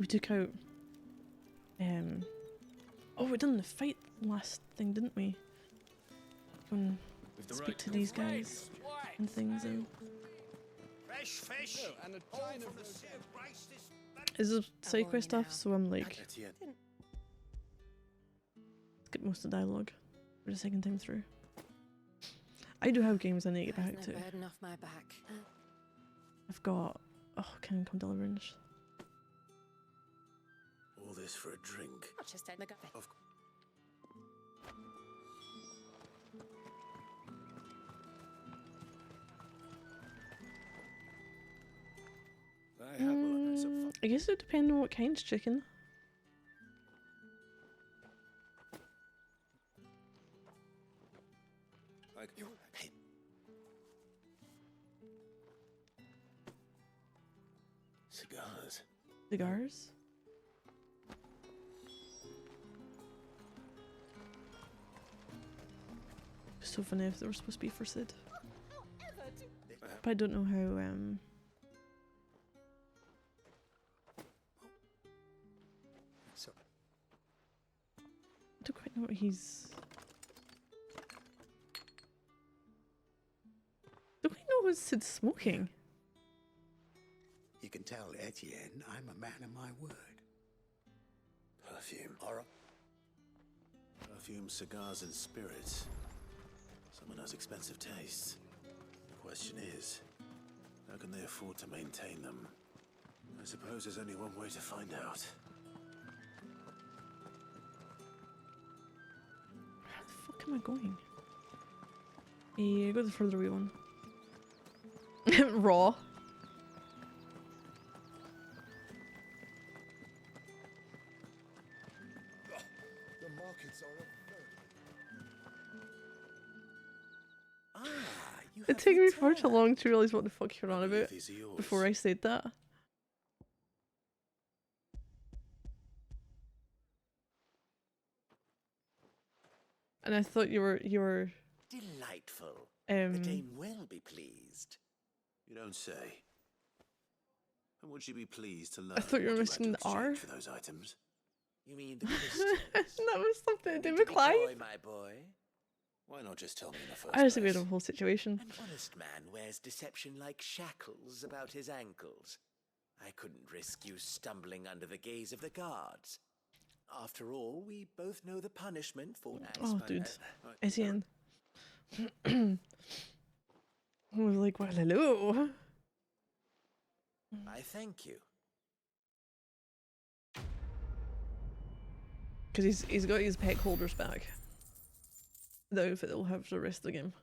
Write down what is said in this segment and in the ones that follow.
We took out oh, we done the fight last thing, didn't we? Go and speak to these guys and things and Fresh fish. is this side quest stuff, so I'm like let's get most of the dialogue for the second time through. I do have games I need to get back to. I've got Kingdom Come Deliverance. All this for a drink. Of I guess it would depend on what kind's chicken. Hey. Cigars. Cigars? So funny if they were supposed to be for Sid. But I don't know how So I don't quite know what he's... Don't quite know what Sid's smoking. You can tell, Etienne, I'm a man of my word. perfume. Perfume, cigars, and spirits. Someone has expensive tastes. The question is, how can they afford to maintain them? I suppose there's only one way to find out. Where the fuck am I going? Yeah, go the further away one. Raw. The markets are It took me far too long to realise what the fuck you're on about These are yours. before I said that. And I thought you were Delightful. The dame will be pleased. You don't say. And would she be pleased to learn? I thought you were what had missing to the R. exchange for those items? You mean the crystals? That was something to do Need with be Clive. coy, my boy. Why not just tell me in the first I just agreed place? on the whole situation. An honest man wears deception like shackles about his ankles. I couldn't risk you stumbling under the gaze of the guards. After all, we both know the punishment for... Oh, dude. Etienne. I was like, well, hello. I thank you. Because he's got his peg holders back. The outfit that will have for the rest of the game.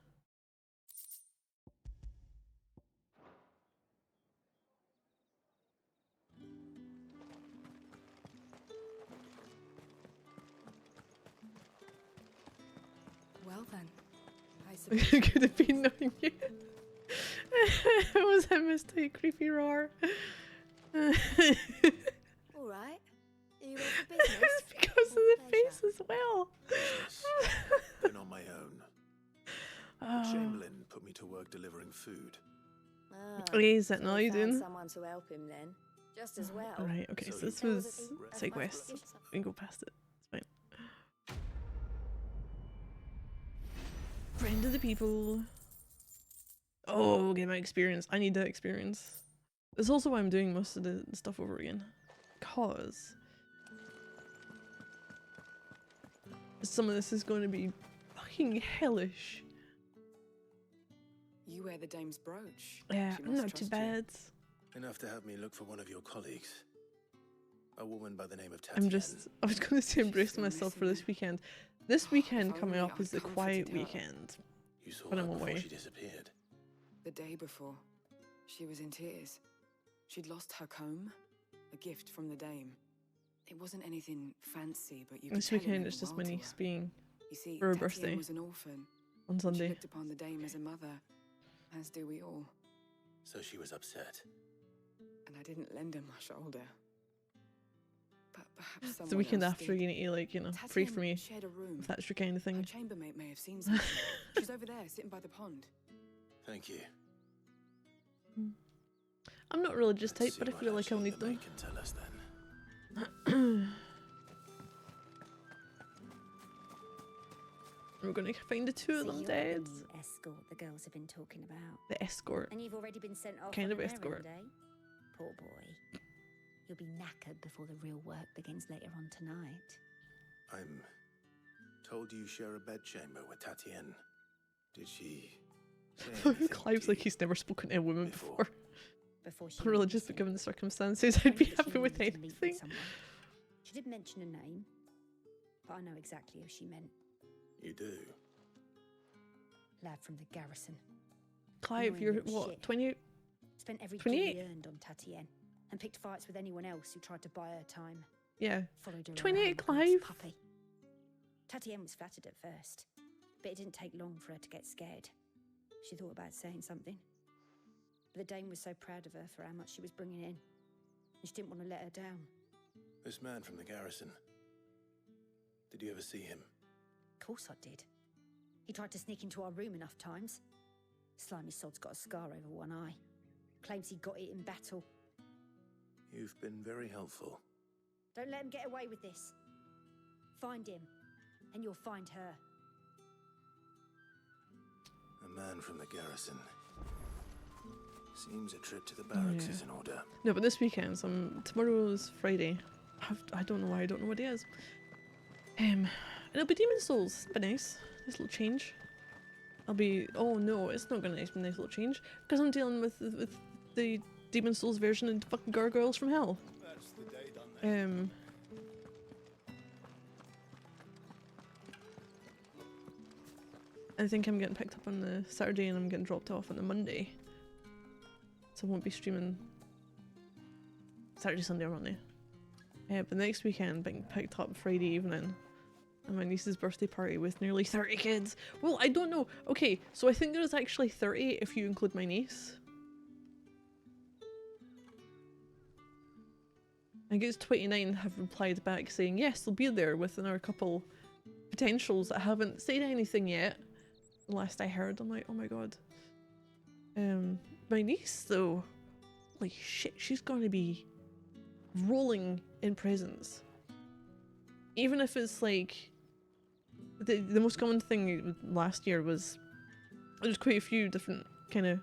Well then, I suppose. Could have been knowing you. It was a mistake, creepy roar. All right. Are you ready for business? Because of the face as well. Been on my own. Oh. Chamberlain put me to work delivering food. Is that so now he you found doing? someone to help him then. Just as well. Right, okay, so So this he- was side quest. We can go past it. It's fine. Friend of the people. Oh, get my experience. I need that experience. That's also why I'm doing most of the stuff over again. Because some of this is going to be fucking hellish. You wear the dame's brooch. Yeah, She I'm must not too trust you. bad. Enough to have me look for one of your colleagues. A woman by the name of Tatiana. I was going to say embrace still myself for missing this weekend. This weekend If coming only up I is the comforted quiet her. weekend. You saw but her I'm before away. she disappeared. The day before, she was in tears. She'd lost her comb, a gift from the dame. It wasn't anything fancy, but you could This tell it weekend meant it's the just my world to niece her. being You see, for her Tatiana birthday was an orphan. on And she Sunday. looked upon the dame as a mother, as do we all. So she was upset. And I didn't lend her my shoulder. But perhaps It's someone the weekend else after did. you need to, like, you know, pray for Tatiana me. shared a room. If that's your kind of Her thing. chambermaid may have seen something. She's over there, sitting by the pond. Thank you. I'm not religious type, Let's see but I what feel like I'll actually need the maid them. can tell us then. We're gonna find the two of So them you're dead. the new escort the girls have been talking about. The escort. And you've already been sent off Kind on of an escort. errand, eh? Poor boy. You'll be knackered before the real work begins later on tonight. I'm told you share a bedchamber with Tatienne. Did she say anything Clive's to like you he's never spoken to a woman before? Before she Religious, went but missing, given the circumstances, I I'd be knew that she happy with needed to meet anything. someone. She did mention a name, but I know exactly who she meant. You do? Lad from the garrison. Clive, Annoying you're little what, shit. 28? Spent every 28? guinea earned on Tatienne, and picked fights with anyone else who tried to buy her time. Yeah. Followed her 28, around Clive. like a puppy. Tatienne was flattered at first, but it didn't take long for her to get scared. She thought about saying something, but the Dame was so proud of her for how much she was bringing in, and she didn't want to let her down. This man from the garrison. Did you ever see him? Of course I did. He tried to sneak into our room enough times. Slimy sod's got a scar over one eye. Claims he got it in battle. You've been very helpful. Don't let him get away with this. Find him, and you'll find her. A man from the garrison. Seems a trip to the barracks yeah. is in order. No, but this weekend, tomorrow's Friday. I don't know why I don't know what it is. And it'll be Demon Souls. But nice. Nice little change. I'll be. Oh no, it's not gonna be a nice little change because I'm dealing with the Demon Souls version and fucking Gargoyles from Hell. That's the day done. I think I'm getting picked up on the Saturday and I'm getting dropped off on the Monday. So I won't be streaming Saturday, Sunday or Monday. But next weekend being picked up Friday evening. And my niece's birthday party with nearly 30 kids. Well, I don't know. Okay, so I think there's actually 30 if you include my niece. I guess 29 have replied back saying yes, they'll be there with another couple potentials that haven't said anything yet. Last I heard, I'm like, oh my god. My niece though, like shit, she's gonna be rolling in presents. Even if it's like the most common thing last year was there's quite a few different kind of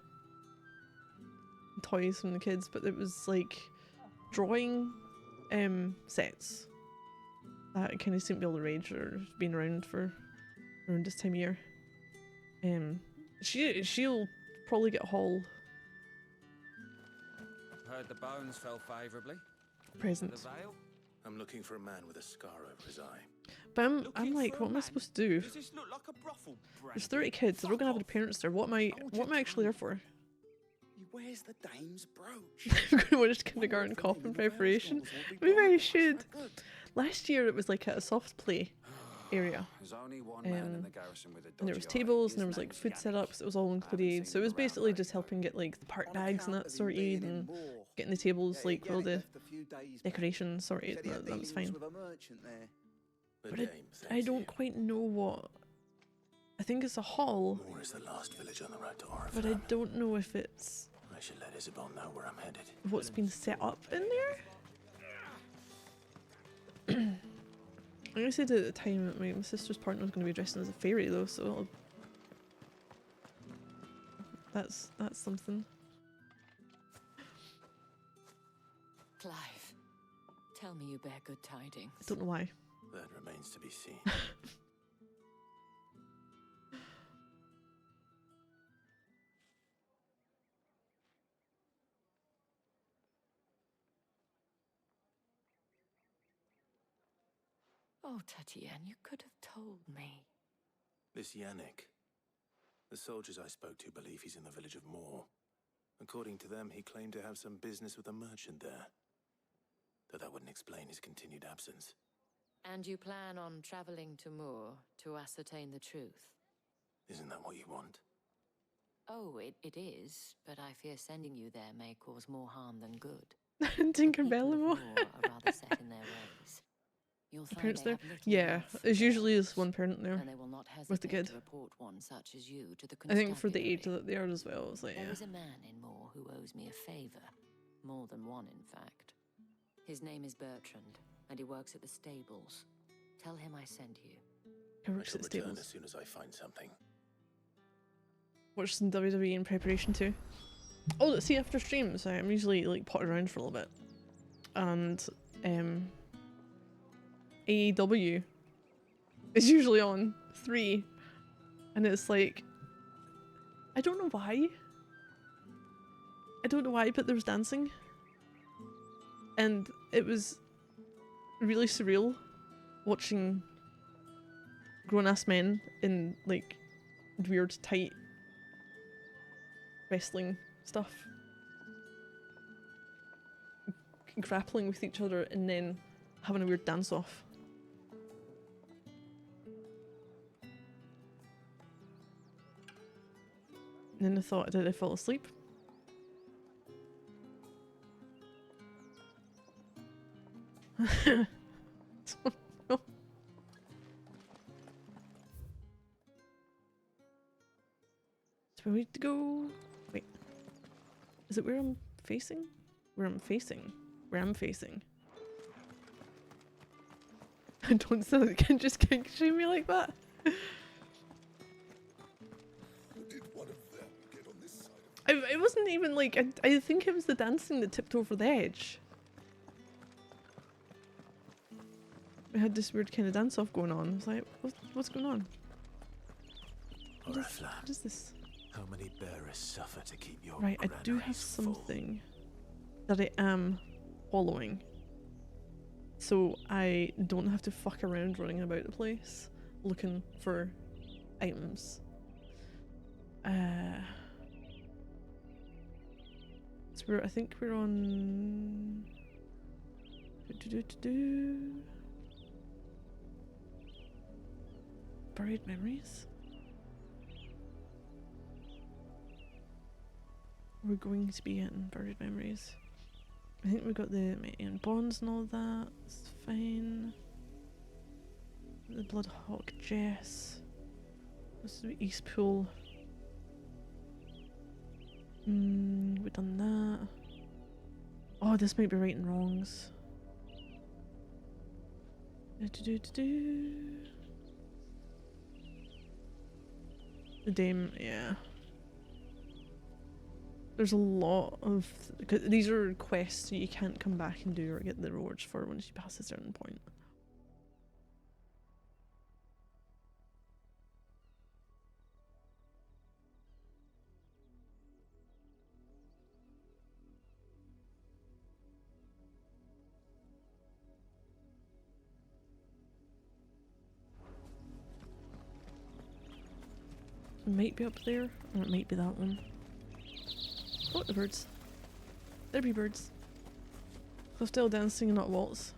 toys from the kids, but it was like drawing sets that kind of seem to be all the rage or been around for around this time of year. She'll probably get a haul Heard the bones fell favourably. present. The veil? I'm looking for a man with a scar over his eye. But I'm Looking like, for a what am I man? supposed to do? Does this look like a brothel? There's 30 kids, they're all gonna have their parents there. What am I actually there for? Where's the dame's brooch? I'm gonna watch kindergarten coffin preparation. Maybe I should. Last year it was like at a soft play area. There's only one man in Um, the garrison with a And there was dodgy eye. tables and His there was like name's food Yannick. setups, it was all included. So it was basically just helping get like the part bags and that sorted and getting the tables like with all the decorations sorted. That was fine. The But dame I thanks don't you. quite know what. I think it's a hall, Moore is the last village on the road to Oriflamme. but I don't know if it's I should let Isabel know where I'm headed. what's been set up in there. I said at the time that my sister's partner was going to be dressing as a fairy though, so that's something. Clive, tell me you bear good tidings. I don't know why. That remains to be seen. Oh, Tatienne, you could have told me. This Yannick. The soldiers I spoke to believe he's in the village of Moore. According to them, he claimed to have some business with a merchant there. Though that wouldn't explain his continued absence. And you plan on traveling to Moor to ascertain the truth? Isn't that what you want? Oh, it is, but I fear sending you there may cause more harm than good. Tinkerbell The people more. of Moor are rather set in their ways. You'll find Parents they there? have little Yeah, love for there's usually girls, is one parent there. and they will not hesitate with the kid. to report one such as you to the I think for the age constabulary. that they are as well, it's like There yeah. is a man in Moor who owes me a favour. More than one, in fact. His name is Bertrand, and he works at the stables. Tell him I sent you. He I works shall at the return stables. as soon as I find something. Watch some WWE in preparation too. Oh, let's see after streams. I'm usually like potting around for a little bit, and AEW is usually on 3, and it's like I don't know why. I don't know why, but there was dancing, and it was really surreal watching grown-ass men in like weird tight wrestling stuff grappling with each other and then having a weird dance off. And then I thought, did I fall asleep? No. So we need to go. Wait. Is it where I'm facing? Where I'm facing? Where I'm facing? I don't sound like you can just kink shame me like that. It wasn't even like, I think it was the dancing that tipped over the edge. We had this weird kind of dance off going on. I was like, what's going on? What is this? How many bearers suffer to keep your Right, I do have granaries full? something that I am following. So I don't have to fuck around running about the place looking for items. So I think we're on Buried Memories. We're going to be getting Buried Memories. I think we got the Mayan Bonds and all that. It's fine. The Bloodhawk Jess. This is the East Pool. We've done that. Oh, this might be right and wrongs. The Dame, yeah. There's a lot of... Cause these are quests you can't come back and do or get the rewards for once you pass a certain point. It might be up there, or it might be that one. Oh, the birds. There be birds. They're still dancing and not waltz.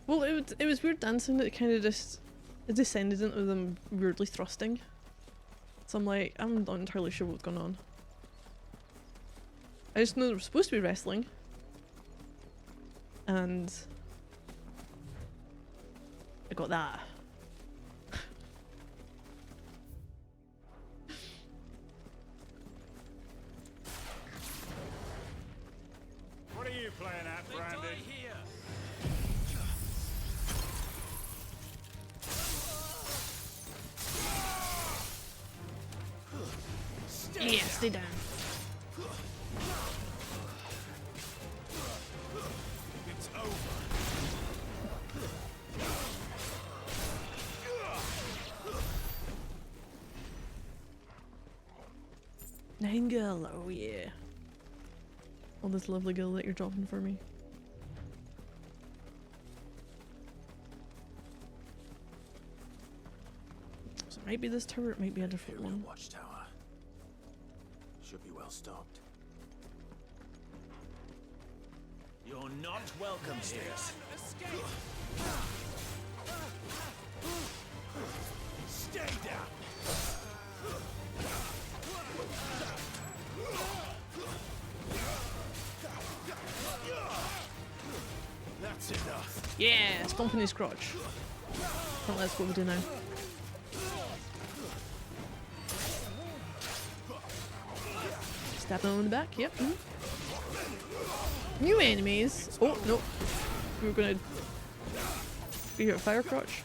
Well, it was weird dancing that kind of just it descended into them weirdly thrusting. So I'm like, I'm not entirely sure what's going on. I just know they were supposed to be wrestling. And I got that. What are you playing at, Brandon? Yeah, stay down. It's over. Nightingale, oh yeah. All this lovely girl that you're dropping for me. So it might be this tower, it might be a different Imperial one. Watchtower. Should be well stocked. You're not welcome here. Stay down. That's enough. Yeah, stomping his crotch. I think that's what we do now. Stab them on the back, yep. New enemies! Oh, no. We were gonna be here at fire crotch.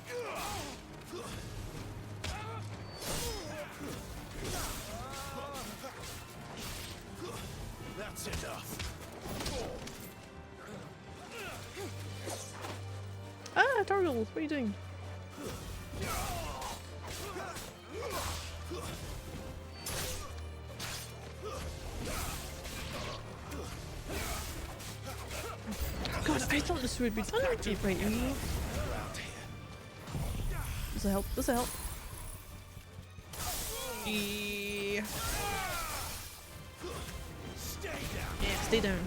That's enough. Ah, Targle, what are you doing? God, I thought this would be done right now. This'll help, this'll help. Yeah, stay down.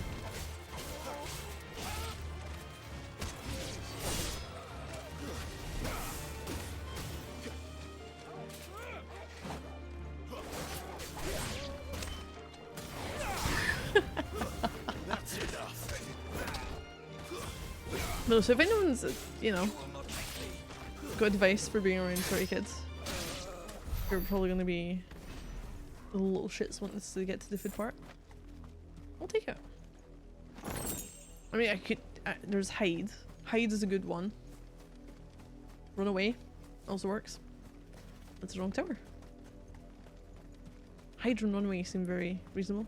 No, so if anyone's, you know, got advice for being around sorry kids, you're probably gonna be the little shits wanting to get to the food part. I'll take it. I mean, I could. There's hide. Hide is a good one. Run away also works. That's the wrong tower. Hide and run away seem very reasonable.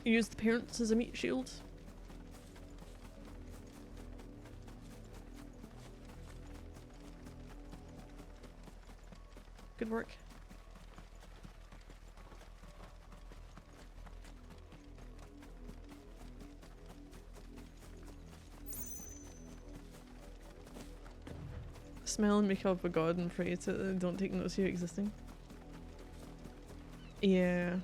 Use the parents as a meat shield. Good work. Smell and make up a god and pray to don't take notice of you existing. Yeah.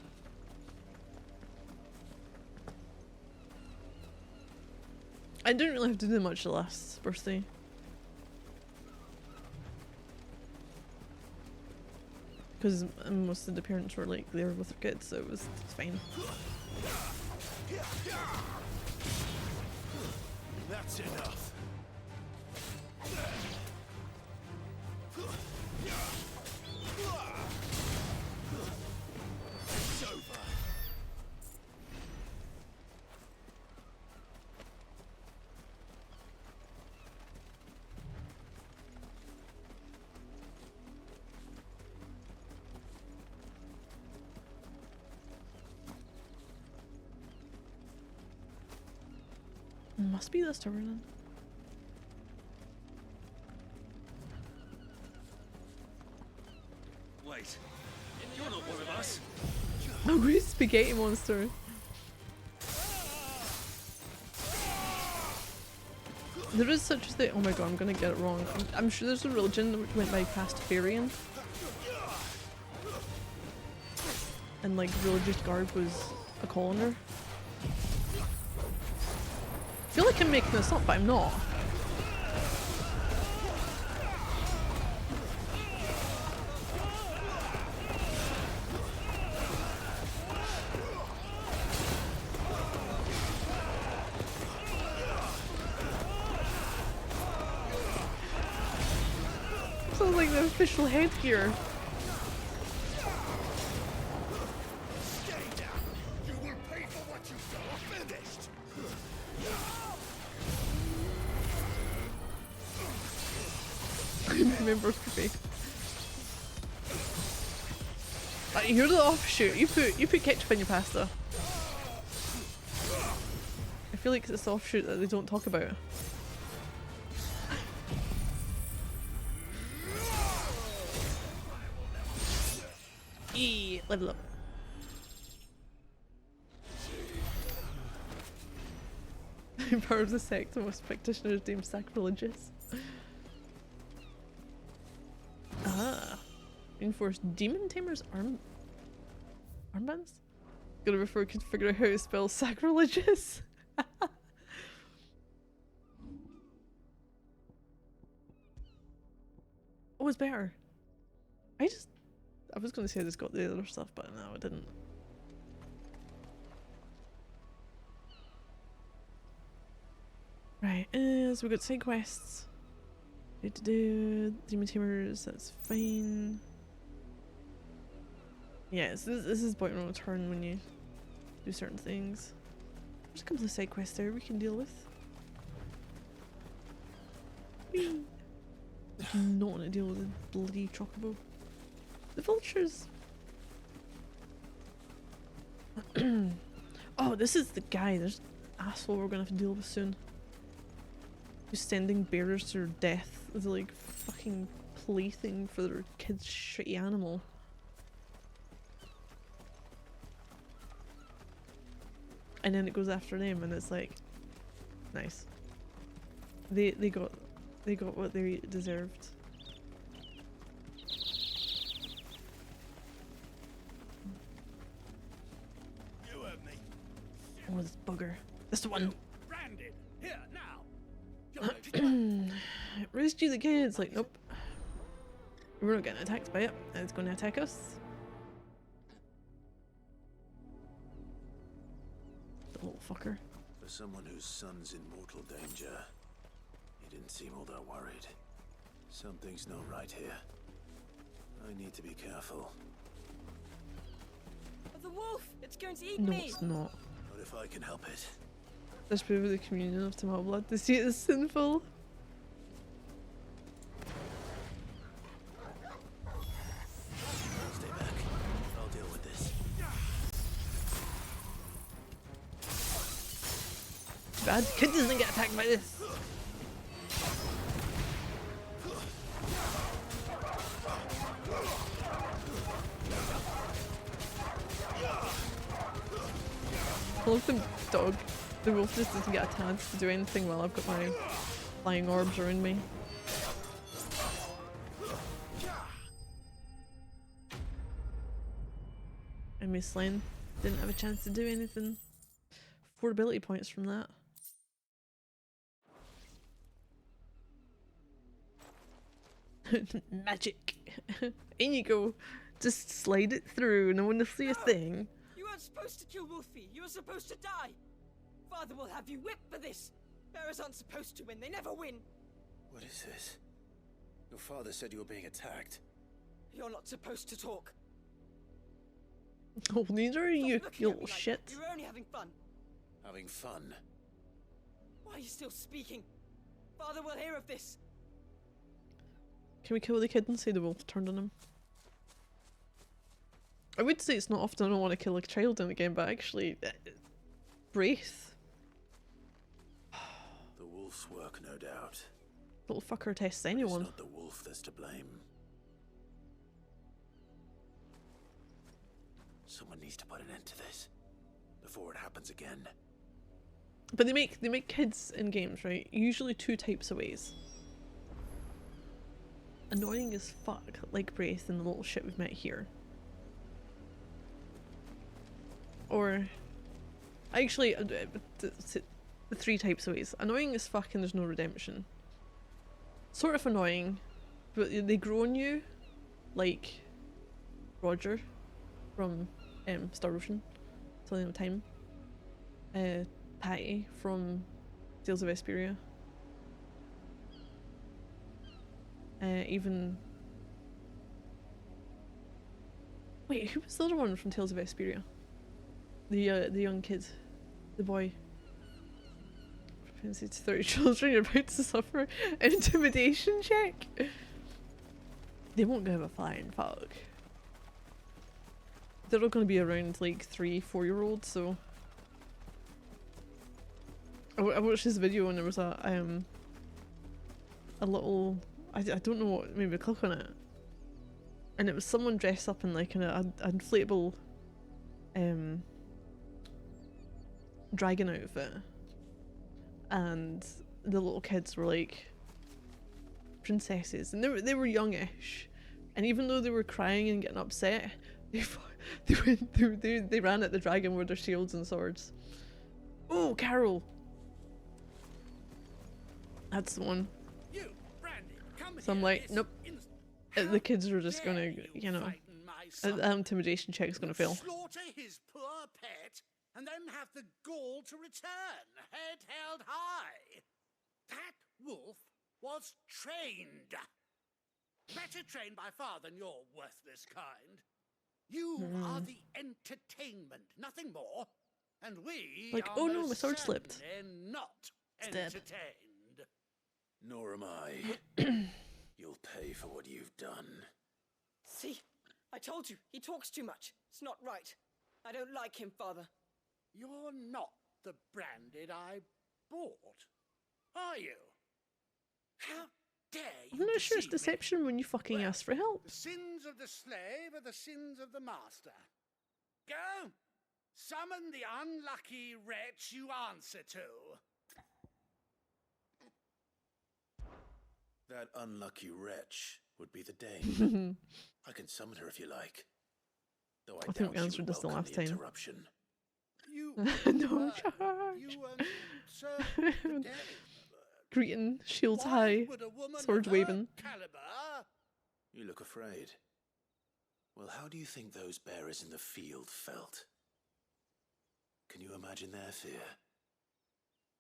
I didn't really have to do much the last birthday. Because most of the parents were like there with their kids, so it was fine. That's enough. It's over. Must be this tower then. Wait, you're not one of us. Oh, great spaghetti monster. There is such a thing. Oh my god, I'm gonna get it wrong. I'm sure there's a religion which went by Pastafarian. And like religious garb was a colander. I feel like I'm making this up, but I'm not. Sounds like the official headgear. You will pay for what you've done. Finished. I remember creepy. You're the offshoot. You put ketchup in your pasta. I feel like it's the offshoot that they don't talk about. Level up. Power of the sect, most practitioners deemed sacrilegious. Ah. Enforce demon tamers armbands? Gotta before I could figure out how to spell sacrilegious. Oh, it's better. I was gonna say I just got the other stuff, but no, I didn't. Right, so we got side quests. Demon Tamers, that's fine. Yes, this is point of no return when you do certain things. There's a couple of side quests there we can deal with. Whee! I do not want to deal with the bloody chocobo. The vultures! Oh, this is the guy. There's an asshole we're gonna have to deal with soon. Who's sending bearers to their death as a like fucking plaything for their kid's shitty animal. And then it goes after them and it's like nice. They got what they deserved. You heard me. Oh, this bugger. This one. Branded. Here, now. Rescue the kids. Like, nope. We're not getting attacked by it. It's going to attack us. The little fucker. For someone whose son's in mortal danger, he didn't seem all that worried. Something's not right here. I need to be careful. The wolf! It's going to eat No, me! it's not. What if I can help it? This proof of the communion of Tamal blood. To see it as sinful. Stay back. I'll deal with this. Bad kid doesn't get attacked by this. I love the dog. The wolf just doesn't get a chance to do anything while I've got my flying orbs around me. And Miss Slane didn't have a chance to do anything. 4 ability points from that. Magic. In you go. Just slide it through. No one will see a thing. You weren't supposed to kill Wolfie. You were supposed to die. Father will have you whipped for this. Bearers aren't supposed to win. They never win. What is this? Your father said you were being attacked. You're not supposed to talk. Oh, neither are you, Stop you looking at me little like shit. that. You were only having fun. Having fun? Why are you still speaking? Father will hear of this. Can we kill the kid and say the wolf turned on him? I would say it's not often I don't want to kill a child in a game, but actually, Braith. The wolf's work, no doubt. Little fucker tests But anyone. it's not the wolf that's to blame. Someone needs to put an end to this before it happens again. But they make kids in games, right? Usually 2 types of ways. Annoying as fuck, like Braith and the little shit we've met here. Or, actually, the 3 types of ways. Annoying as fuck and there's no redemption. Sort of annoying, but they grow on you, like Roger from Star Ocean, Telling of Time. Patty from Tales of Vesperia. Even... Wait, who was the other one from Tales of Vesperia? The young kid. The boy. Propensity to 30 children, you're about to suffer an intimidation check. They won't give a flying fuck. They're all going to be around like 3-4-year-olds, so... I watched this video and there was a little... I don't know what made me click on it. And it was someone dressed up in like an inflatable dragon outfit. And the little kids were like princesses. And they were youngish. And even though they were crying and getting upset, they ran at the dragon with their shields and swords. Oh, Carol! That's the one. You, Brandy, come So I'm here like, this nope. The kids are just gonna, you know, son. that intimidation check is gonna fail. Slaughter his poor pet, and then have the gall to return, head held high. That wolf was trained. Better trained by far than your worthless kind. You are the entertainment, nothing more. And we Like, are oh no, my most sword slipped. certainly not It's dead. entertained. Nor am I. You'll pay for what you've done. See? I told you, he talks too much. It's not right. I don't like him, Father. You're not the Branded I bought, are you? How dare you I'm not sure it's deceive me? deception when you fucking Well, ask for help. The sins of the slave are the sins of the master. Go! Summon the unlucky wretch you answer to. That unlucky wretch would be the Dame. I can summon her if you like. Though I think we doubt she answered would this the welcome last time. interruption. You, No charge. you serve the Dame. Greeting, shields Why high, would a woman swords of her waving. caliber? You look afraid. Well, how do you think those bearers in the field felt? Can you imagine their fear?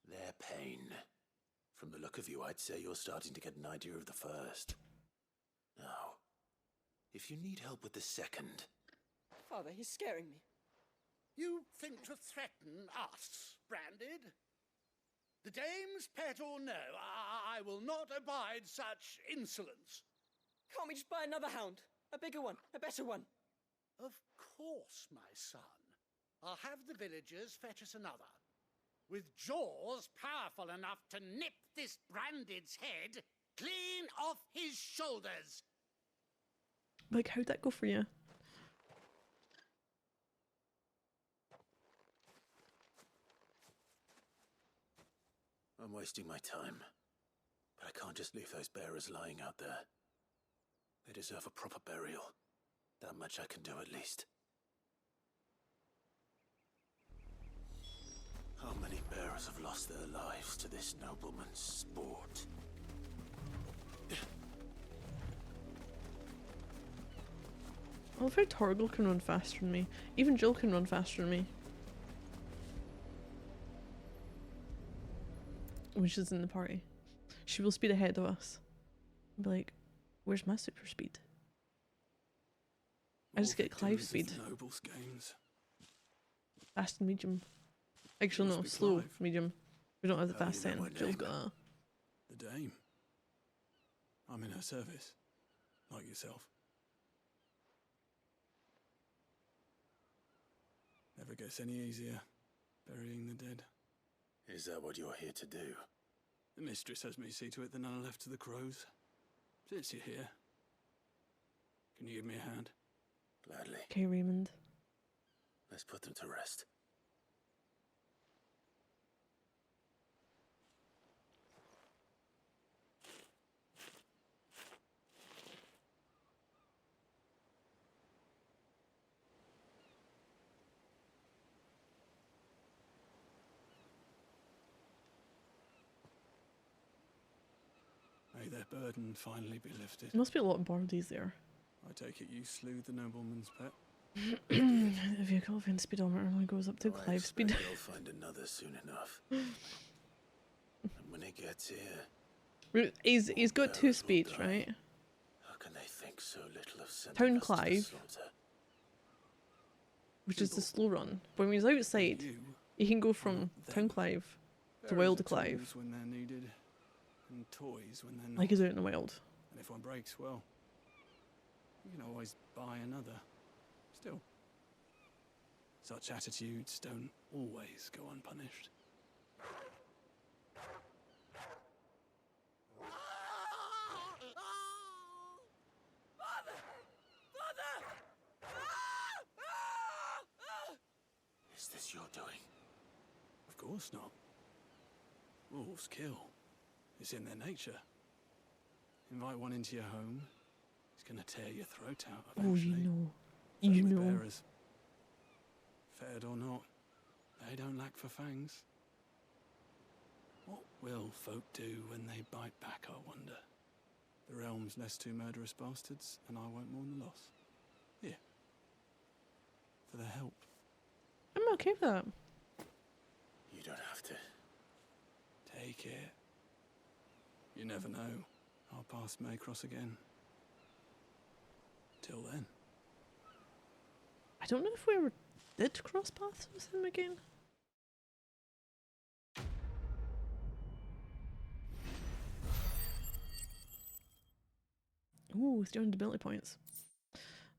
Their pain? From the look of you, I'd say you're starting to get an idea of the first. Now, if you need help with the second... Father, he's scaring me. You think to threaten us, Branded? The Dame's pet or no, I will not abide such insolence. Can't we just buy another hound? A bigger one, a better one. Of course, my son. I'll have the villagers fetch us another. With jaws powerful enough to nip this Branded's head clean off his shoulders. Like, how'd that go for you? I'm wasting my time. But I can't just leave those bearers lying out there. They deserve a proper burial. That much I can do at least. How many bearers have lost their lives to this nobleman's sport? I love how Torgal can run faster than me. Even Jill can run faster than me. When she's in the party. She will speed ahead of us. I'll be like, where's my super speed? I just get Clive speed. Nobles games. Fast and medium. Actually no, Must be slow, Clive. medium. We don't have the How do fast you know 10. my Jill's name? got that. The Dame. I'm in her service. Like yourself. Never gets any easier, burying the dead. Is that what you're here to do? The mistress has me see to it that none are left to the crows. Since you're here, can you give me a hand? Gladly. Okay, Raymond. Let's put them to rest. May their burden finally be lifted. There must be a lot of bodies there. I take it you slew the nobleman's pet? The vehicle event speedometer only goes up to Oh, I Clive speed. expect You'll find another soon enough. And when it gets here, He's got 2 speeds, right? how can they think so little of sending Town us to the Clive. slaughter? Which is the slow run. But when he's outside, You he can go from Town Clive to Wild are Clive. tools when they're needed, and toys when they're not. Like he's out in the wild. And if one breaks, well, you can always buy another. Still, such attitudes don't always go unpunished. Father! Father! Is this your doing? Of course not. Wolves kill. It's in their nature. Invite one into your home, he's gonna tear your throat out Oh, eventually. you know. So You with know. bearers, fed or not, they don't lack for fangs. What will folk do when they bite back, I wonder? The realm's less two murderous bastards, and I won't mourn the loss. Here. For their help. I'm okay with that. You don't have to. Take it. You never know. Our paths may cross again. Till then. I don't know if we ever did cross paths with him again. Ooh, 300 ability points.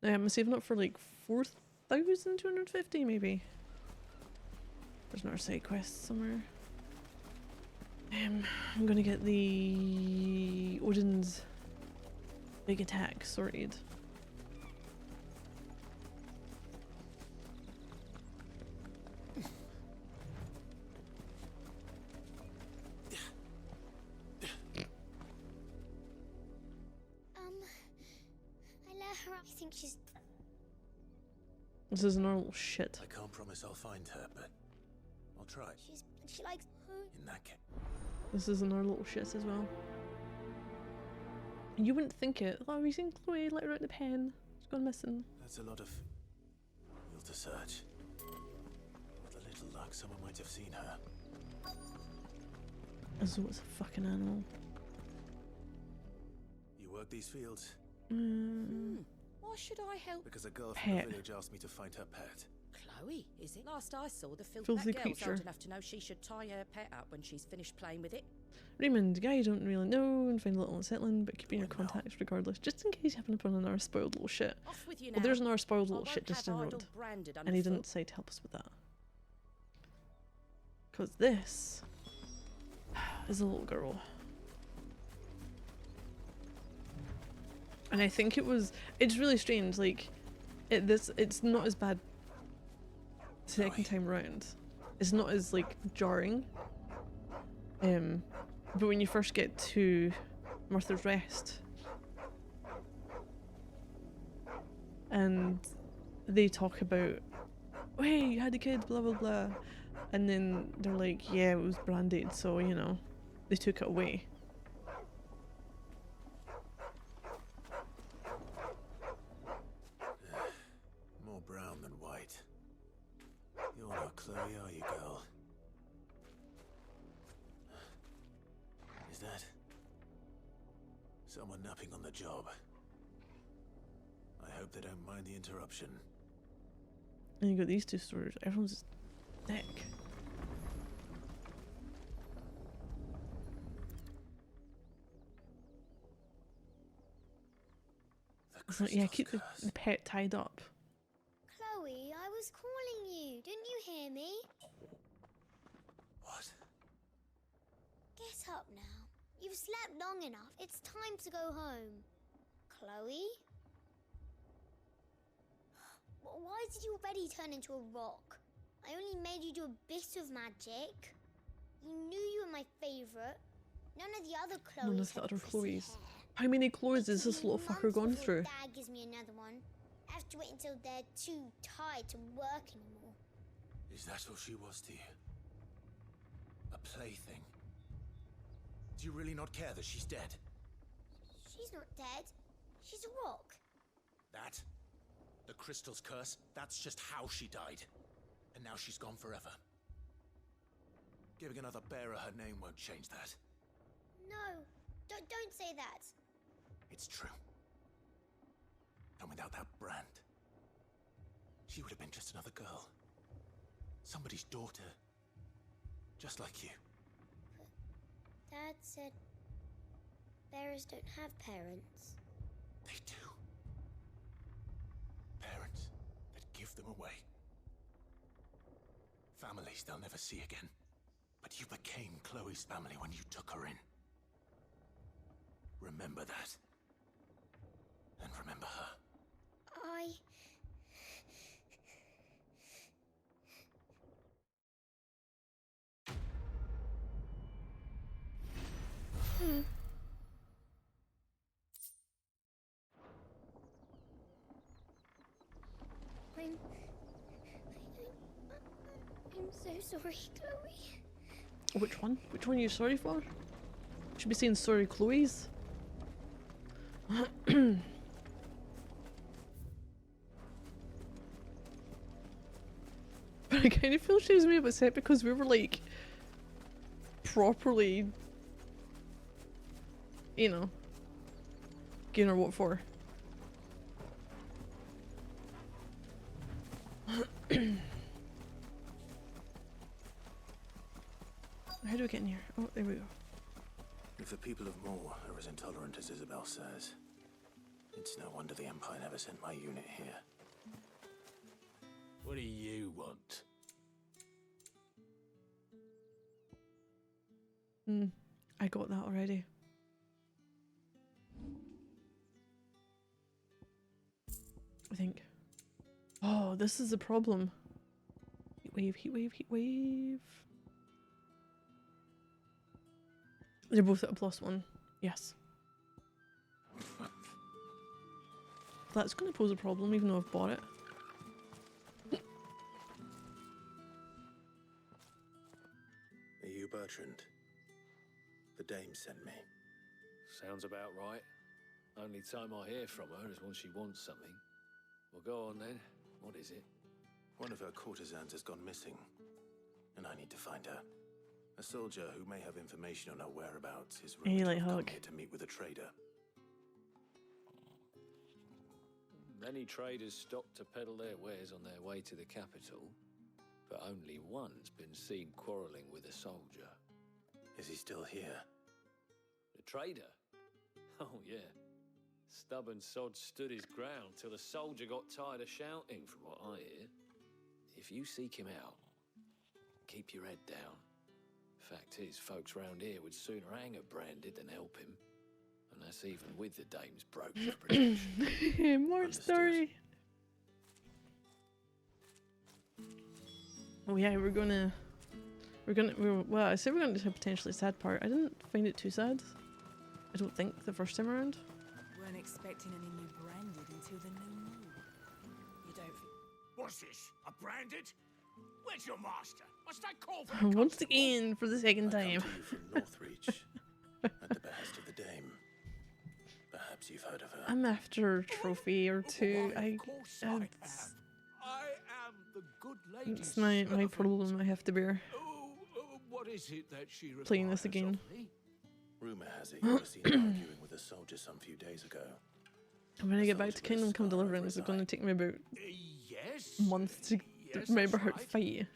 I'm saving up for like 4,250 maybe. There's another side quest somewhere. I'm gonna get the Odin's big attack sorted. I let her. I think she's. This is another little shit. I can't promise I'll find her, but I'll try. She likes her. In that case. This is another little shit as well. You wouldn't think it. Oh, have you seen Chloe? Let her out the pen. She's gone missing. That's a lot of field to search. With a little luck, someone might have seen her. As though it's a fucking animal. You work these fields? Why should I help? Because a girl from the village asked me to find her pet. Chloe, is it? Last I saw, the Filthy that girl's creature. old enough to know she should tie her pet up when she's finished playing with it. Raymond, guy you don't really know and find a little unsettling, but keeping your contacts regardless, just in case you happen upon another spoiled little shit. Off with you Well, now. there's another spoiled I little won't shit just have in the idle road. branded And he underfoot. didn't say to help us with that. Because this is a little girl. And I think it's really strange, like, it's not as bad the second time round. It's not as, like, jarring. But when you first get to Martha's Rest, and they talk about, oh, hey, you had a kid, blah blah blah, and then they're like, yeah, it was branded, so, you know, they took it away. More brown than white. You're not Chloe, are you, girl? Is that someone napping on the job? I hope they don't mind the interruption. And you got these two stories. Everyone's just dick. Yeah, keep the pet tied up. Chloe, I was calling you. Didn't you hear me? What? Get up now. You've slept long enough. It's time to go home. Chloe? Why did you already turn into a rock? I only made you do a bit of magic. You knew you were my favourite. None of the other Chloes. None of the other Chloes. How many Chloes has this little fucker gone through? Dad gives me another one. I have to wait until they're too tired to work anymore. Is that all she was to you? A plaything? Do you really not care that she's dead? She's not dead. She's a rock. That? The crystal's curse? That's just how she died. And now she's gone forever. Giving another bearer her name won't change that. No, don't say that. It's true. And without that brand, she would have been just another girl. Somebody's daughter. Just like you. But Dad said bearers don't have parents. They do. Parents that give them away. Families they'll never see again. But you became Chloe's family when you took her in. Remember that. And remember her. I'm so sorry, Chloe. Which one? Which one are you sorry for? Should be saying sorry, Chloe's. But I kind of feel she was maybe upset because we were like properly you know, gain her what for. How do we get in here? Oh, there we go. If the people of Moor are as intolerant as Isabel says, it's no wonder the Empire never sent my unit here. What do you want? I got that already. I think. Oh, this is the problem. Heat wave, heat wave, heat wave. They're both at a +1. Yes. That's going to pose a problem even though I've bought it. Are you Bertrand? The dame sent me. Sounds about right. Only time I hear from her is when she wants something. Well, go on then. What is it? One of her courtesans has gone missing, and I need to find her. A soldier who may have information on her whereabouts is Hey, rumored like to have come Hawk. here to meet with a trader. Many traders stop to peddle their wares on their way to the capital, but only one's been seen quarrelling with a soldier. Is he still here? The trader? Oh, yeah. Stubborn sod stood his ground till the soldier got tired of shouting, from what I hear. If you seek him out, keep your head down. Fact is, folks round here would sooner hang a branded than help him. And that's even with the dame's brooch of protection. More story. Oh yeah, well, I said we're gonna do a potentially sad part. I didn't find it too sad. I don't think the first time around. Weren't expecting any new branded until the new moon. You don't. What's this? A branded? Where's your master? What's that call for? Once again for the second time. Come to you from Northreach, at the behest of the dame. Perhaps you've heard of her. I'm after a trophy or two. I am the good lady. It's my problem I have to bear. What is it that she requires Playing this again. of me? Rumor has it you were seen arguing with a soldier some few days ago. And when I get back to Kingdom Come Deliverance, it's going to take me about Yes. a month to remember how to fight.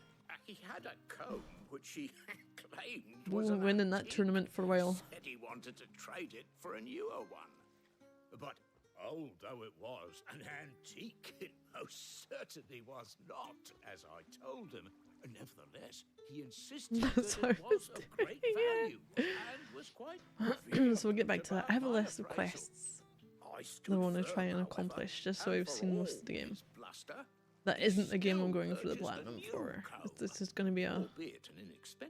He had a comb which he claimed We'll was an win in that antique. tournament for a while. Said he wanted to trade it for a newer one. But old though it was, an antique it most certainly was not, as I told him. Nevertheless, he insisted That's that how it I was was of great value and was quite So we'll get back to that. I have a list of quests that I want to try and accomplish, just so I've seen most of the game. That isn't a game I'm going for the platinum for. This is going to be a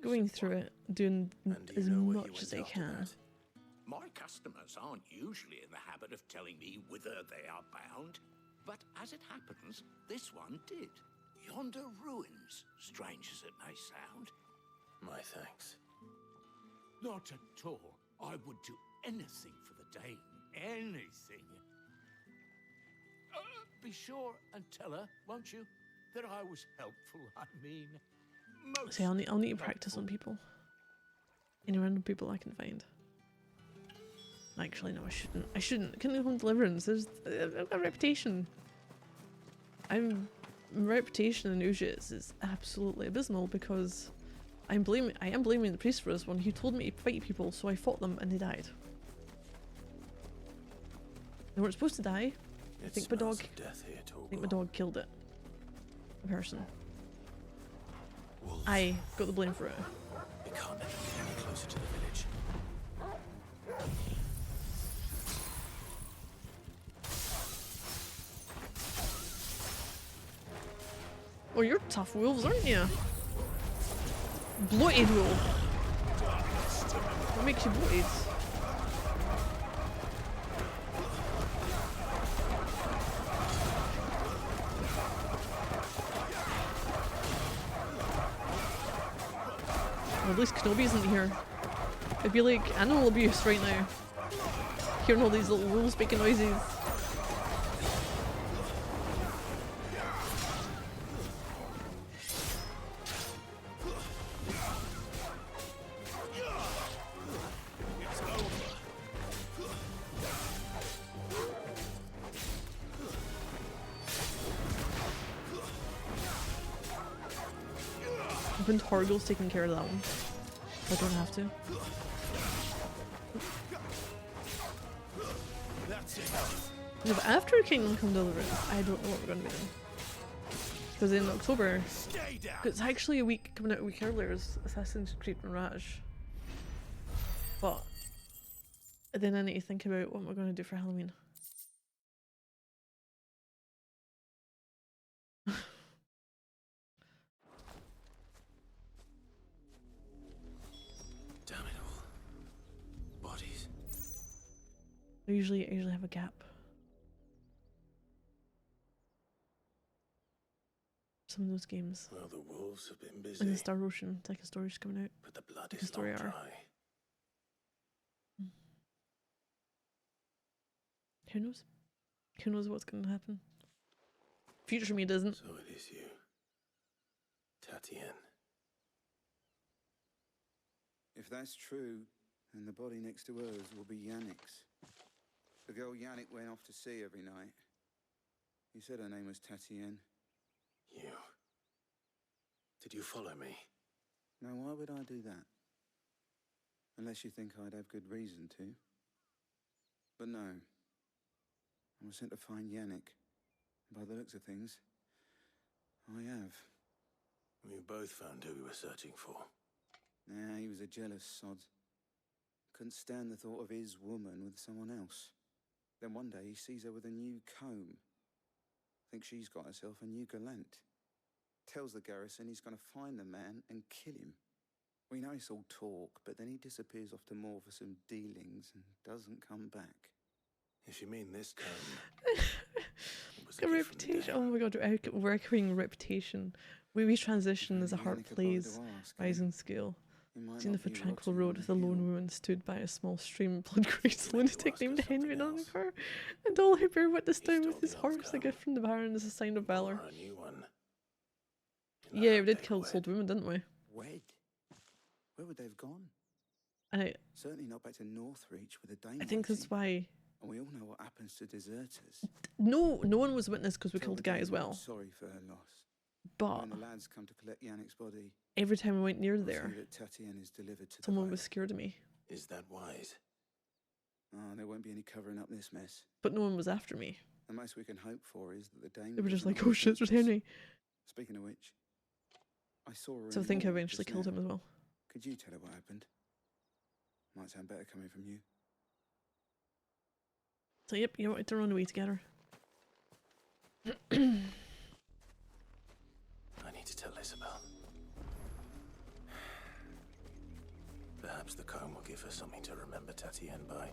going through it, doing as much as I can. My customers aren't usually in the habit of telling me whither they are bound, but as it happens, this one did. Yonder ruins, strange as it may sound. My thanks. Not at all. I would do anything for the dame. Anything. Be sure and tell her, won't you, that I was helpful. I mean, most See, I'll need to practice on people. Any random people I can find. Actually, no, I shouldn't. I shouldn't. Kingdom Come Deliverance. There's a reputation. My reputation in Uji's is absolutely abysmal because I am blaming the priest for this one. He told me to fight people, so I fought them and they died. They weren't supposed to die. I think my dog. I think my dog killed it. A person. I got the blame for it. We can't let them get any closer to the village. Oh, you're tough wolves, aren't you? Bloated wolf. What makes you bloated? Well, at least Kenobi isn't here. It'd be like animal abuse right now. Hearing all these little wolves making noises. When Torgo's taking care of that one. I don't have to. That's it. Yeah, but after Kingdom Come Deliverance, I don't know what we're going to be doing. Because in October, it's actually coming out a week earlier as Assassin's Creed Mirage. But then I need to think about what we're going to do for Halloween. Damn it all. Bodies. I usually have a gap. Some of those games. Well, the wolves have been busy. And the Star Ocean, like a story's coming out. But the blood Like is a story not arc. dry. Who knows? Who knows what's going to happen? Future me doesn't. So it is you, Tatienne. If that's true, then the body next to hers will be Yannick's. The girl Yannick went off to see every night. You said her name was Tatienne. You. Did you follow me? Now, why would I do that? Unless you think I'd have good reason to. But no. I was sent to find Yannick. By the looks of things, I have. We both found who we were searching for. Nah, he was a jealous sod. Couldn't stand the thought of his woman with someone else. Then one day he sees her with a new comb. Thinks she's got herself a new gallant. Tells the garrison he's going to find the man and kill him. We know it's all talk, but then he disappears off to Moor for some dealings and doesn't come back. If you mean this comb. A reputation. Oh my god, working reputation. We transition as a heart plays, rising scale. Seen the tranquil road with a lone woman stood by a small stream, blood-crazed lunatic named Henry on her, and all he bear witness down with his horse, a gift from the Baron as a sign of valor. A new one. Yeah, we did kill this old woman, didn't we? Wed? Where would they have gone? And Certainly not back to Northreach with a dame. I think that's why. And we all know what happens to deserters. No one was witness because we killed the guy as well. Sorry for her loss. But when the lads come to collect Yannick's body, every time we went near there, Tatienne is delivered to someone was scared of me. Is that wise? Oh, there won't be any covering up this mess. But no one was after me. The most we can hope for is that the dame. They were just like, "Oh shit, there's Henry." Speaking of which, I saw her. So I think I eventually killed him as well. Could you tell her what happened? Might sound better coming from you. So yep, you wanted to run away together. I need to tell Isabel. Perhaps the comb will give her something to remember Tatienne by.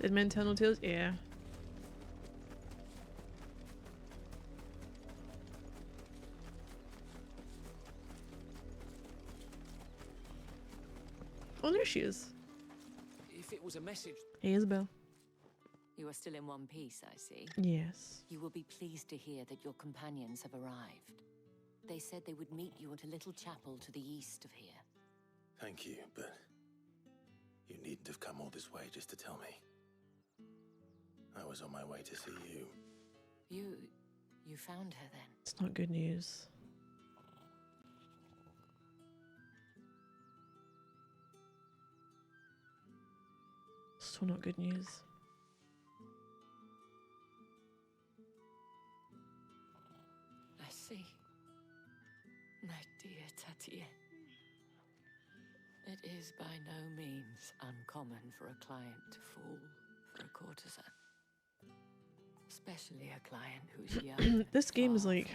Did men tell no tales? Yeah. Oh, there she is. If it was a message. Hey, Isabel. You are still in one piece, I see. Yes. You will be pleased to hear that your companions have arrived. They said they would meet you at a little chapel to the east of here. Thank you, but you needn't have come all this way just to tell me. I was on my way to see you. You found her then? It's not good news. So not good news. I see. My dear Tatienne. It is by no means uncommon for a client to fall for a courtesan. Especially a client who's young. This game is like...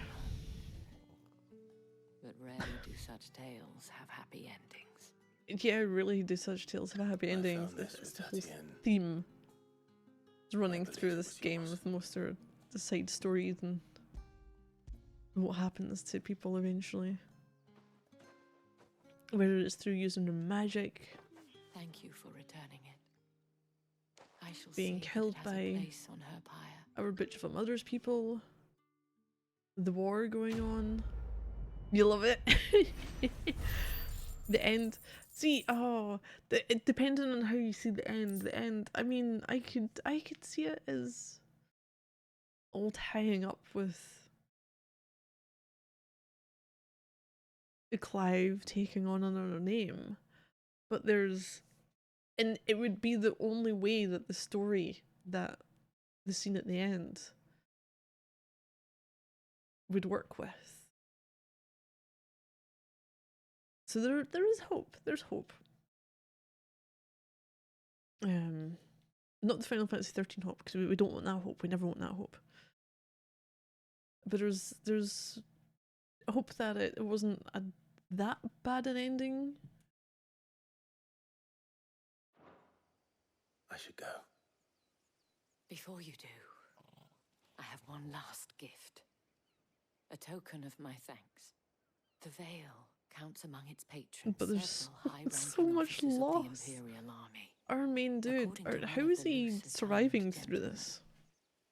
But rarely do such tales have happy endings. Yeah, really do such tales have happy endings. It's the whole theme is running through this game with most of the side stories and what happens to people eventually. Whether it's through using their magic. Thank you for returning it. I shall being killed by on her pyre. our bitch of a mother's people. The war going on. You love it. The end. See, it depending on how you see the end. I mean, I could see it as all tying up with Clive taking on another name, but and it would be the only way that the story, that the scene at the end would work with. So there is hope. There's hope. Not the Final Fantasy 13 hope, because we don't want that hope. We never want that hope. But there's hope that it wasn't that bad an ending. I should go. Before you do, I have one last gift. A token of my thanks. The Veil counts among its patrons But there's several high-ranking so much officers of loss. the Imperial Army. Our main dude, how is he surviving through this?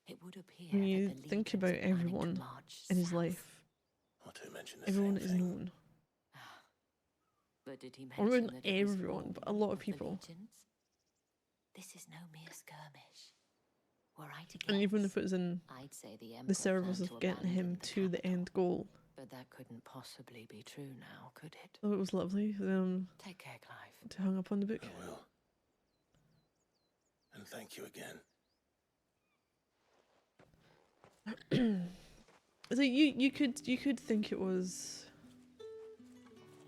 It would appear When you that the think Legion's about planning to everyone march in his south. life, Not to mention the everyone same is thing. known. But did he Or mention not that it was everyone, but a all lot of the people. Legions? This is no mere skirmish. Were I to And even guess, if it was in I'd say the Emperor the service planned of to getting him abandon to the end goal. But that couldn't possibly be true now, could it? So it was lovely Take care, Clive. to hang up on the book. I will. And thank you again. So you could think it was,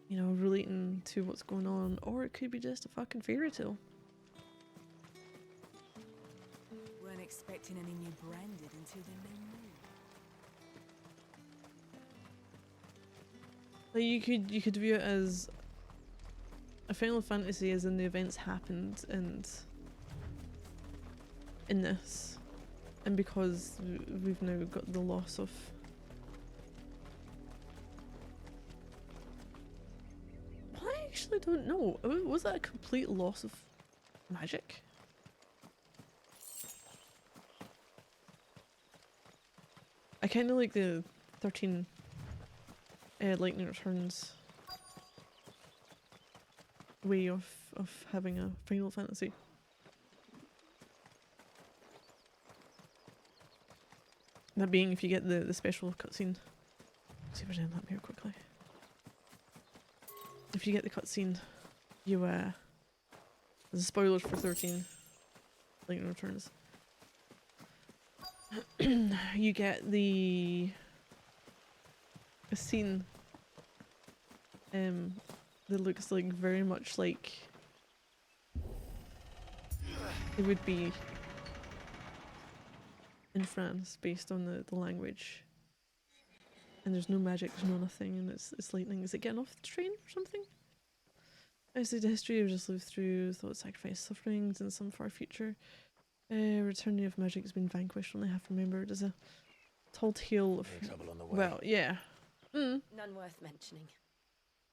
you know, relating to what's going on, or it could be just a fucking fairy tale. Weren't expecting any new branded until the new moon. Like you could view it as a Final Fantasy as in the events happened and in this, and because we've now got the loss of I actually don't know. Was that a complete loss of magic? I kind of like the 13 Lightning Returns way of having a Final Fantasy. That being if you get the special cutscene. See if I can that here quickly. If you get the cutscene, you there's spoilers for 13 Lightning Returns. You get a scene that looks like very much like it would be in France based on the language. And there's no magic, there's no nothing, and it's lightning. Is it getting off the train or something? I said history I've just lived through, thought sacrifice sufferings in some far future. Returning of magic has been vanquished, only half remembered. As a tall tale of Any trouble on the way? well, yeah. None worth mentioning.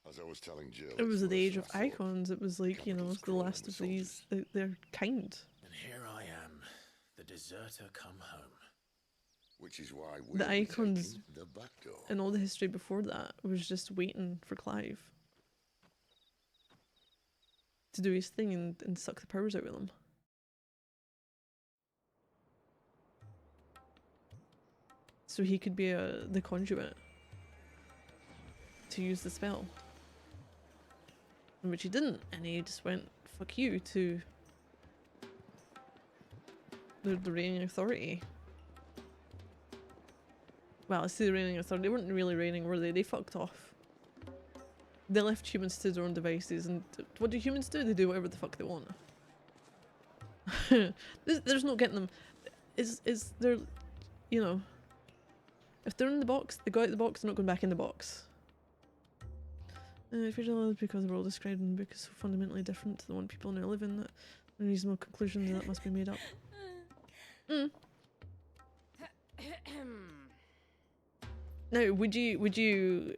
As I was telling Jill, It was it's at the worse age than of I thought. icons, it was like, you know, it's the last of these, they're kind. And here I am, the deserter come home. Which is why we'll The be icons taking the back door. and all the history before that was just waiting for Clive to do his thing and suck the powers out of them. So he could be the conduit to use the spell. In which he didn't, and he just went, fuck you, to the reigning authority. Well, I say the reigning authority, they weren't really reigning, were they? They fucked off. They left humans to their own devices, and what do humans do? They do whatever the fuck they want. There's no getting them. Is there, you know, if they're in the box, they go out the box, they're not going back in the box. If you're allowed because the world described in the book is so fundamentally different to the one people now live in that unreasonable conclusions that must be made up. Now, would you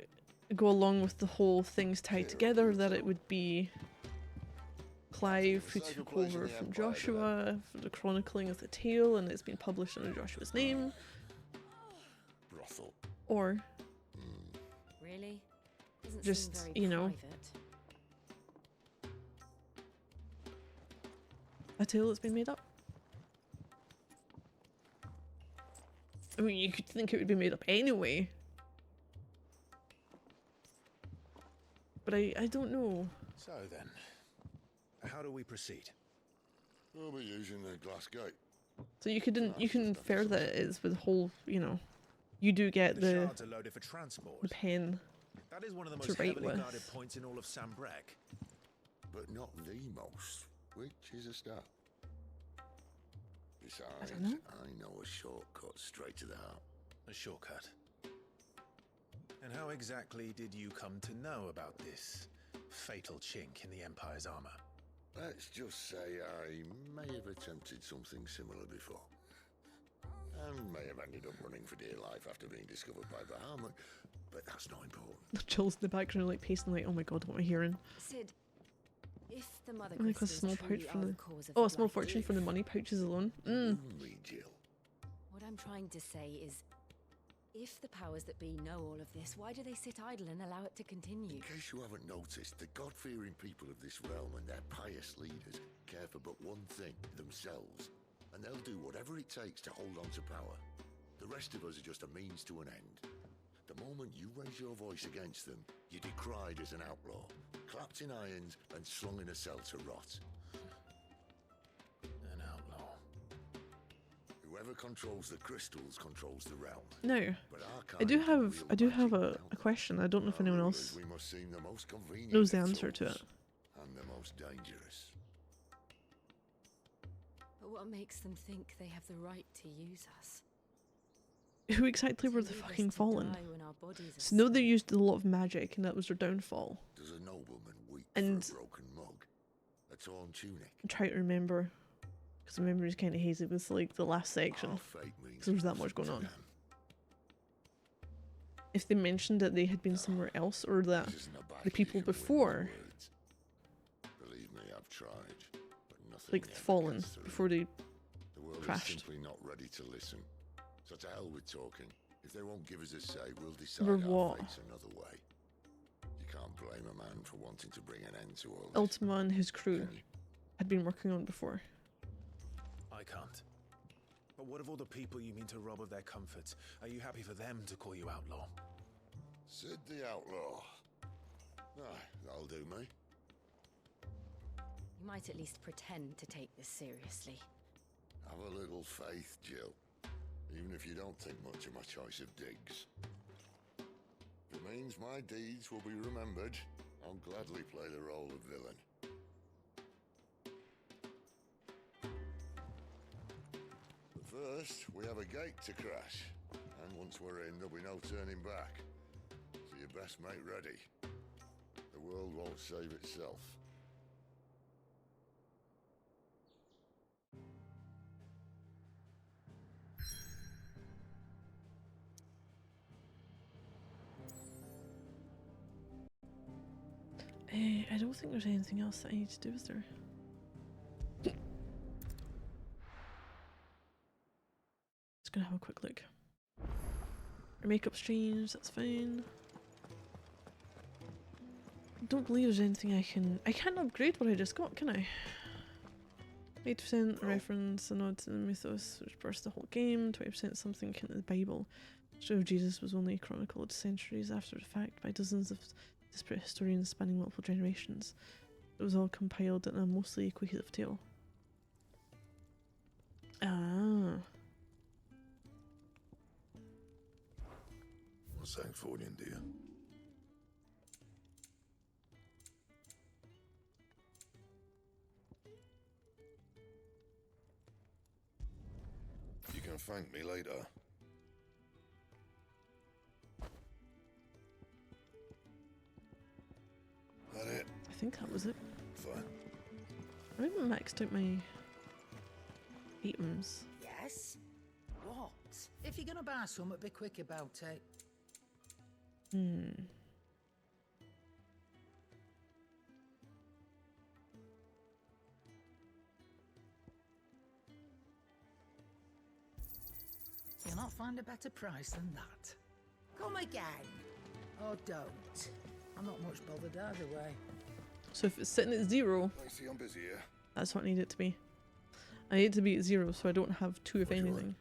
go along with the whole things tied together, that it would be Clive who took over from Joshua for the chronicling of the tale and it's been published under Joshua's name? Brothel. Or Really? Doesn't just, seem very you know, private. a tale that's been made up? I mean, you could think it would be made up anyway. But I don't know. So then, how do we proceed? We'll be using the glass gate. So you can infer that it is with the whole, you know, you do get the shards are loaded for transport. the pen That is one of the to most write heavily with. guarded points in all of Sambrek. But not the most, which is a start. Besides, don't know. I know a shortcut straight to the heart. A shortcut. And how exactly did you come to know about this fatal chink in the Empire's armor? Let's just say I may have attempted something similar before. And may have ended up running for dear life after being discovered by Bahamut, but that's not important. Chills in the background, like pacing, like, oh my god, what am I hearing? Sid, if the mother Like a crystals small truly pouch from are the cause of oh, the a small Black fortune Death, from the money pouches alone. Mm. Jill. what I'm trying to say is, if the powers that be know all of this, why do they sit idle and allow it to continue? In case you haven't noticed, the God-fearing people of this realm and their pious leaders care for but one thing, themselves. And they'll do whatever it takes to hold on to power. The rest of us are just a means to an end. The moment you raise your voice against them, you're decried as an outlaw, clapped in irons and slung in a cell to rot. An outlaw. Whoever controls the crystals controls the realm. No, But our I do kind can have wield a question. I don't know if anyone else we must seem the most convenient knows the of answer to it. tools, and the most dangerous. But what makes them think they have the right to use us? Who exactly were the Leave us fucking to fallen? die when our bodies are So know they used a lot of magic, and that was their downfall. Does a nobleman weep And for a broken mug, a torn tunic? I'm trying to remember, because my memory's kind of hazy with like the last section, Our fate means because there was that much nothing going to on. them. If they mentioned that they had been somewhere else, or that This isn't a battle the people you can win with before, words. Believe me, I've tried, but nothing like ever fallen, gets through. before they The world crashed. is simply not ready to listen. So to hell with talking. If they won't give us a say, we'll decide Or our what? fates another way. You can't blame a man for wanting to bring an end to all this. Ultima and his crew had been working on before. I can't. But what of all the people you mean to rob of their comforts? Are you happy for them to call you outlaw? Sid the Outlaw. Aye, that'll do me. You might at least pretend to take this seriously. Have a little faith, Jill. Even if you don't think much of my choice of digs. If it means my deeds will be remembered, I'll gladly play the role of villain. But first, we have a gate to crash. And once we're in, there'll be no turning back. So you best make ready. The world won't save itself. I don't think there's anything else that I need to do, is there? Just gonna have a quick look. Our makeup's changed, that's fine. I don't believe there's anything I can't upgrade what I just got, can I? 8% reference, a nod to the mythos which burst the whole game, 20% something akin to the Bible. The story of Jesus was only chronicled centuries after the fact by dozens of disparate historians spanning multiple generations. It was all compiled in a mostly cohesive tale. Ah. What's that for you, dear? You can thank me later. That it? I think that was it. Fine. I haven't maxed out my items. Yes? What? If you're gonna buy something, be quick about it. You'll not find a better price than that. Come again. Or don't. I'm not much bothered either way. So if it's sitting at 0, I see I'm busy here. that's what I need it to be. I need it to be at 0 so I don't have 2 of anything.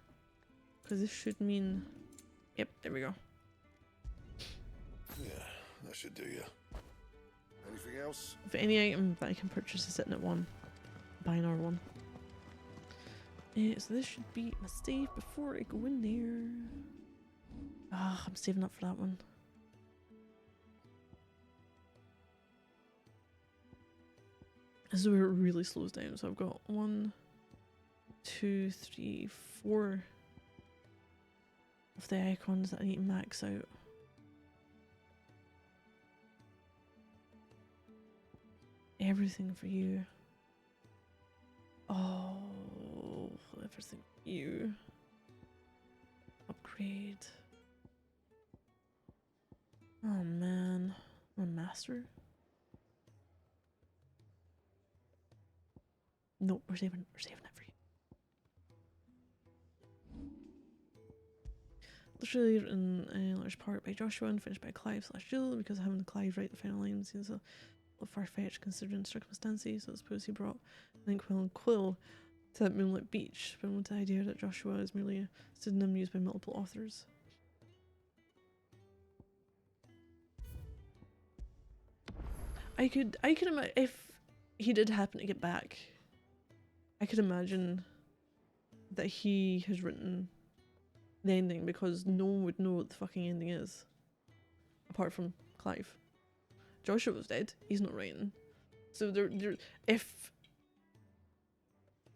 Because this should mean... Yep, there we go. Yeah, that should do you. Anything else? If any item that I can purchase is sitting at 1, buy another one. So this should be my save before I go in there. Ah, I'm saving up for that one. This is where it really slows down. So I've got 1, 2, 3, 4 of the icons that I need to max out. Everything for you. Oh, everything for you. Upgrade. Oh man, I'm a master. Nope, we're saving it for you. Literally written in large part by Joshua and finished by Clive/Jill, because having Clive write the final line seems a little far-fetched considering circumstances, so I suppose he brought Linkwill and Quill to that moonlit beach, but with the idea that Joshua is merely a pseudonym used by multiple authors. I could imagine if he did happen to get back, I could imagine that he has written the ending, because no one would know what the fucking ending is apart from Clive. Joshua was dead, he's not writing. So if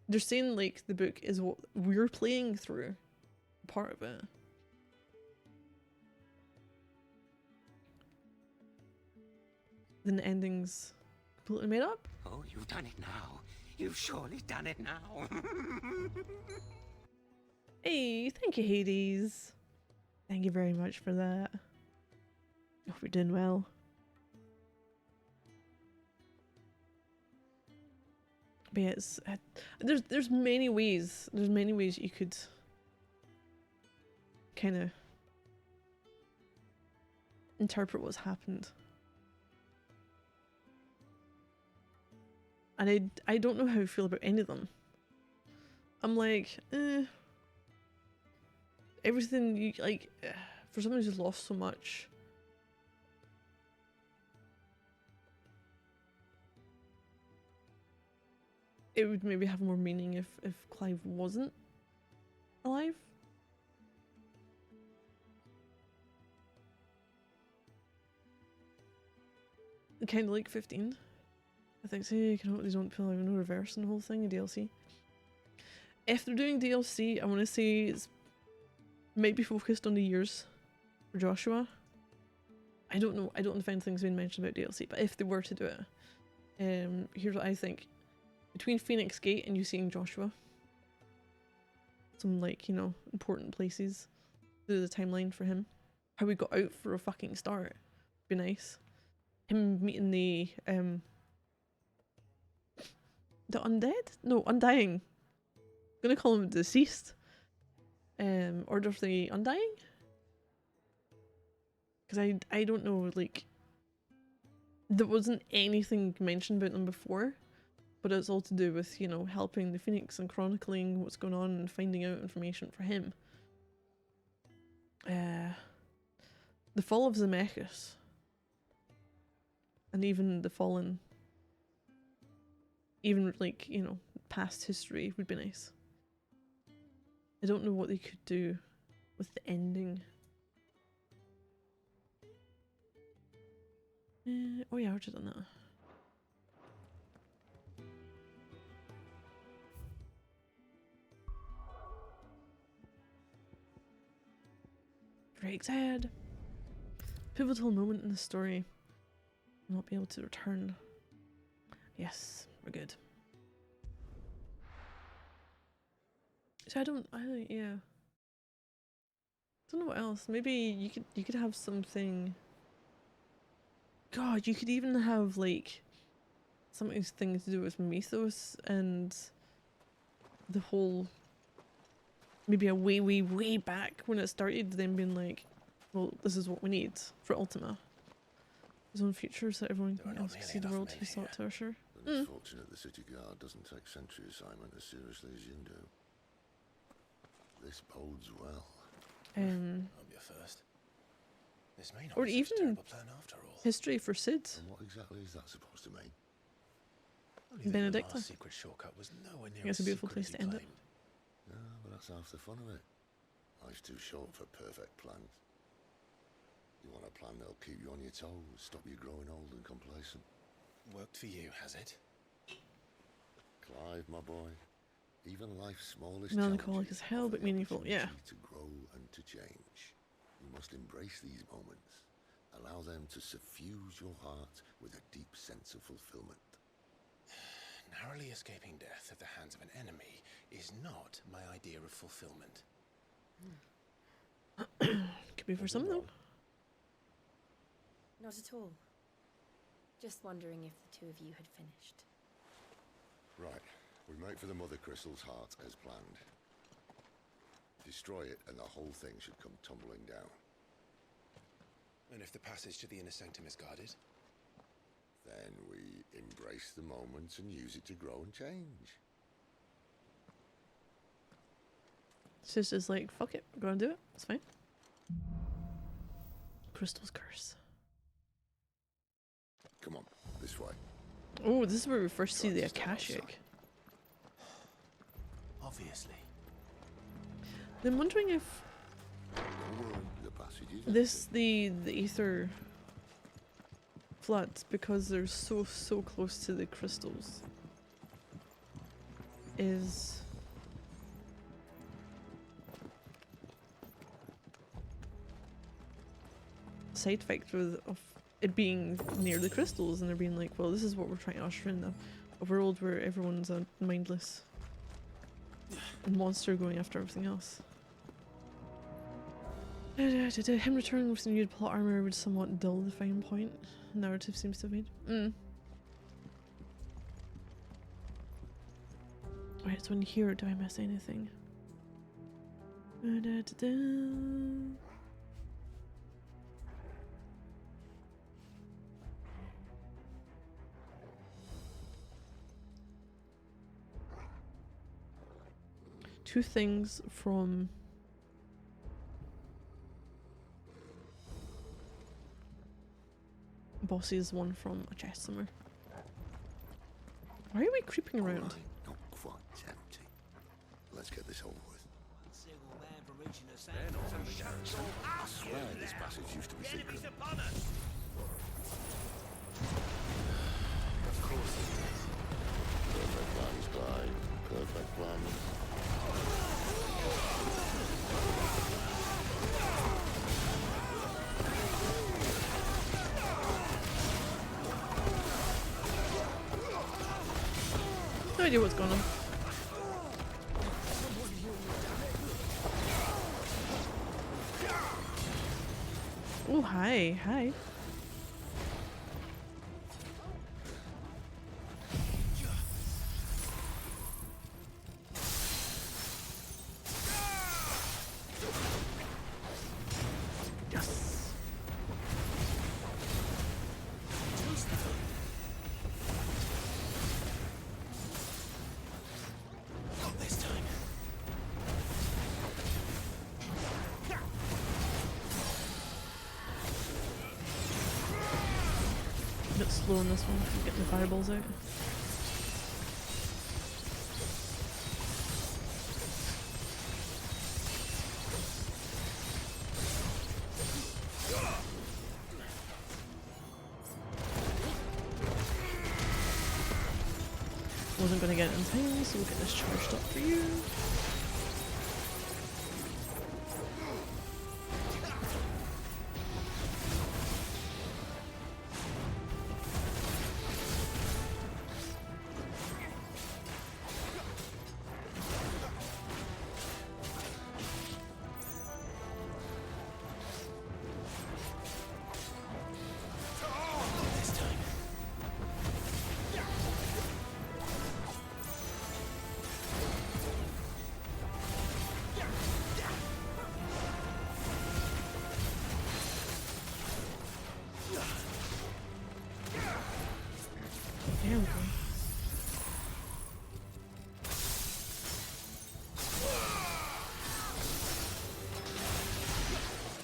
they're saying like the book is what we're playing through, part of it, then the ending's completely made up. Oh, you've done it now. You've surely done it now. Hey, thank you, Hades. Thank you very much for that. Hope you're doing well. But yeah, it's, there's many ways. There's many ways you could kind of interpret what's happened. And I don't know how I feel about any of them. I'm like, everything you like, for someone who's lost so much, it would maybe have more meaning if Clive wasn't alive. Kind of like 15. I think so. You can hope they don't pull out no reverse and the whole thing in DLC. If they're doing DLC, I want to say it's maybe focused on the years for Joshua. I don't know. I don't know if anything's been mentioned about DLC, but if they were to do it, here's what I think. Between Phoenix Gate and you seeing Joshua, some like, you know, important places through the timeline for him. How we got out for a fucking start. Be nice. Him meeting the undead? No, undying. I'm gonna call him deceased. Order of the Undying? Because I don't know, like, there wasn't anything mentioned about them before, but it's all to do with, you know, helping the Phoenix and chronicling what's going on and finding out information for him. The fall of Zemeckis, and even the fallen, even like, you know, past history would be nice. I don't know what they could do with the ending. Oh yeah, I've just done that. Drake's head. Pivotal moment in the story. Not be able to return. Yes, we're good. So yeah. Don't know what else. Maybe you could have something. God, you could even have like something to do with mythos and the whole. Maybe a way back when it started, then being like, well, this is what we need for Ultima. His own future so everyone else can see the world he sought to assure. But it's fortunate the city guard doesn't take sentry assignment as seriously as you do. This bodes well. I'll be a first. This may not or be such a even terrible plan after all. history for Sid. And what exactly is that supposed to mean? Only that your Benedicta. last secret shortcut was nowhere near I guess as a beautiful secret place as to you end it. claimed. Yeah, but that's half the fun of it. Life's too short for perfect plans. You want a plan that'll keep you on your toes, stop you growing old and complacent. Worked for you, has it? Clive, my boy, even life's smallest Melancholic as hell, but meaningful. Yeah. to grow and to change. You must embrace these moments. Allow them to suffuse your heart with a deep sense of fulfillment. Narrowly escaping death at the hands of an enemy is not my idea of fulfillment. Could be for some though. Not at all. Just wondering if the two of you had finished. Right, we make for the Mother Crystal's heart as planned. Destroy it and the whole thing should come tumbling down. And if the passage to the inner sanctum is guarded? Then we embrace the moment and use it to grow and change. Sis is like, fuck it, we're gonna do it. It's fine. Crystal's curse. Come on, this way. Oh, this is where we first see the Akashic. Obviously. I'm wondering if The passage is the ether floods, because they're so close to the crystals, is a side effect of it being near the crystals, and they're being like, well, this is what we're trying to usher in, a world where everyone's a mindless monster going after everything else. Him returning with some new plot armor would somewhat dull the fine point narrative seems to have made. Right, so in here, do I miss anything? Two things from bosses, one from a chest somewhere. Why are we creeping around? Not quite empty. Let's get this over with. I swear this passage used to be secret. Of course it is. Perfect plans, Clive. Perfect plans. No idea what's going on. Oh, hi, hi. Yes. Not this time. A bit slow on this one, getting the fireballs out. Wasn't gonna get it in time, so we'll get this charged up for you. This time.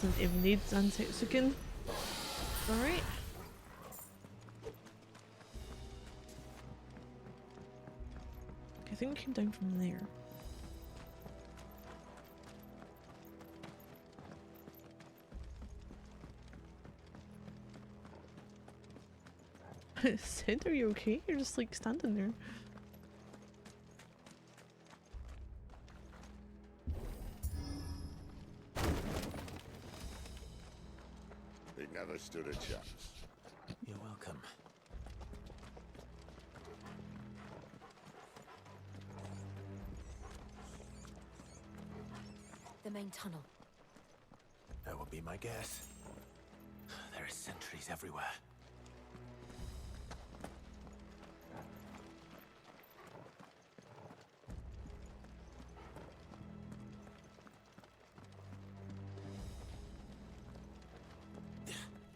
Don't even need Zantetsuken. Alright. I think we came down from there. Sid, are you okay? You're just like standing there. It never stood a chance. You're welcome. The main tunnel. That would be my guess. There are sentries everywhere.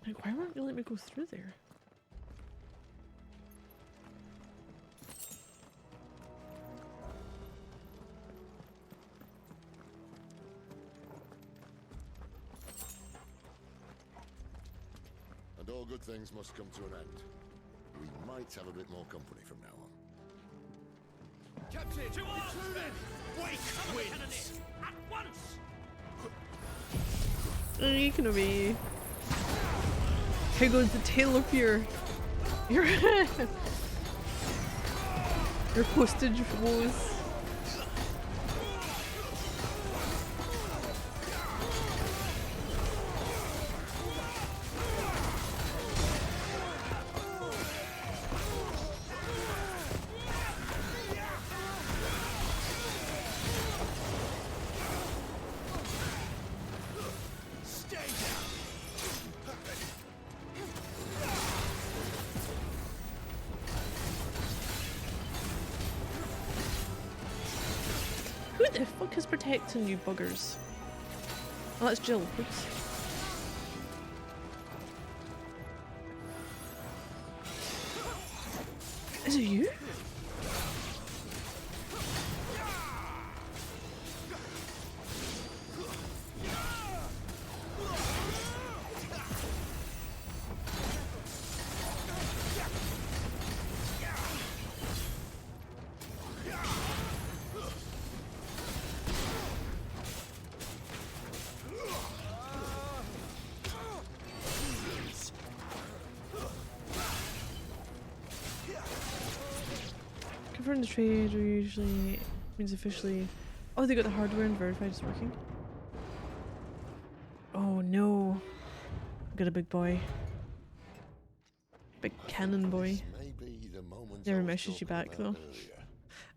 Like, why won't you let me go through there? And all good things must come to an end. We might have a bit more company from now on. Captain! To arms, men! Wake winds! At once! You can obey. Here goes the tail of your your postage woes. Who the fuck is protecting you buggers? Oh, that's Jill. Oops. Is it you? Confirm the trade usually means officially. Oh, they got the hardware and verified it's working. Oh no. Got a big boy. Big cannon boy. Never messaged you back though.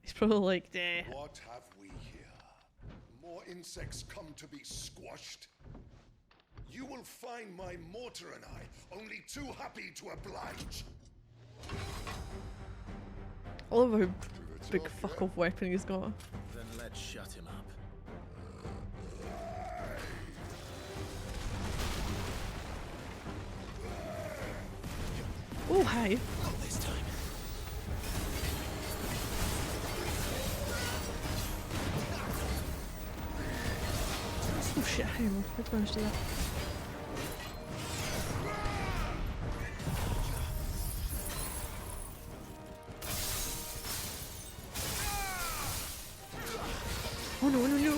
He's probably like, eh. What have we here? More insects come to be squashed? You will find my mortar and I only too happy to oblige. I love how big fuck off weapon he's got. Then let's shut him up. Oh, hi. Not this time. Oh shit, hang on. Let's manage to do that. Oh no, no, no!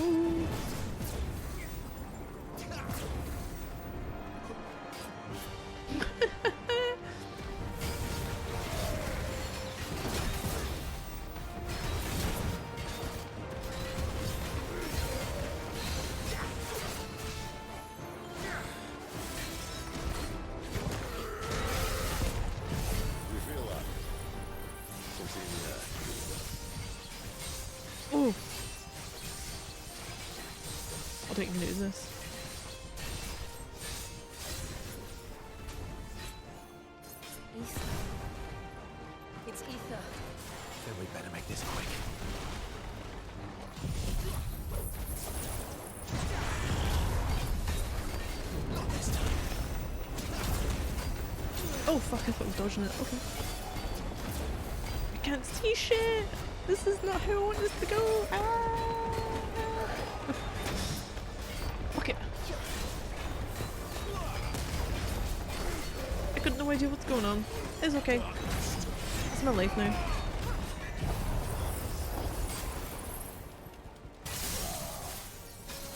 Oh! I don't even lose this. Ether. It's ether. Then we better make this quick. Not this time. Oh fuck, I thought I was dodging it. Okay. I can't see shit! This is not how I want this to go! Ah! Okay. got no idea what's going on. It's okay. It's my life now.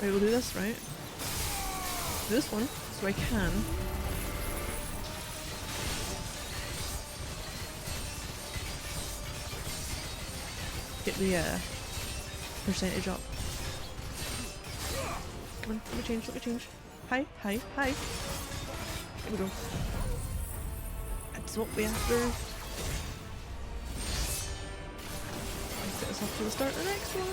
Right, we'll do this, right? Do this one, so I can. Get the percentage up. Come on, let me change, let me change. Hi, hi, hi. Here we go. That's what we after. Set us up to the start of the next one.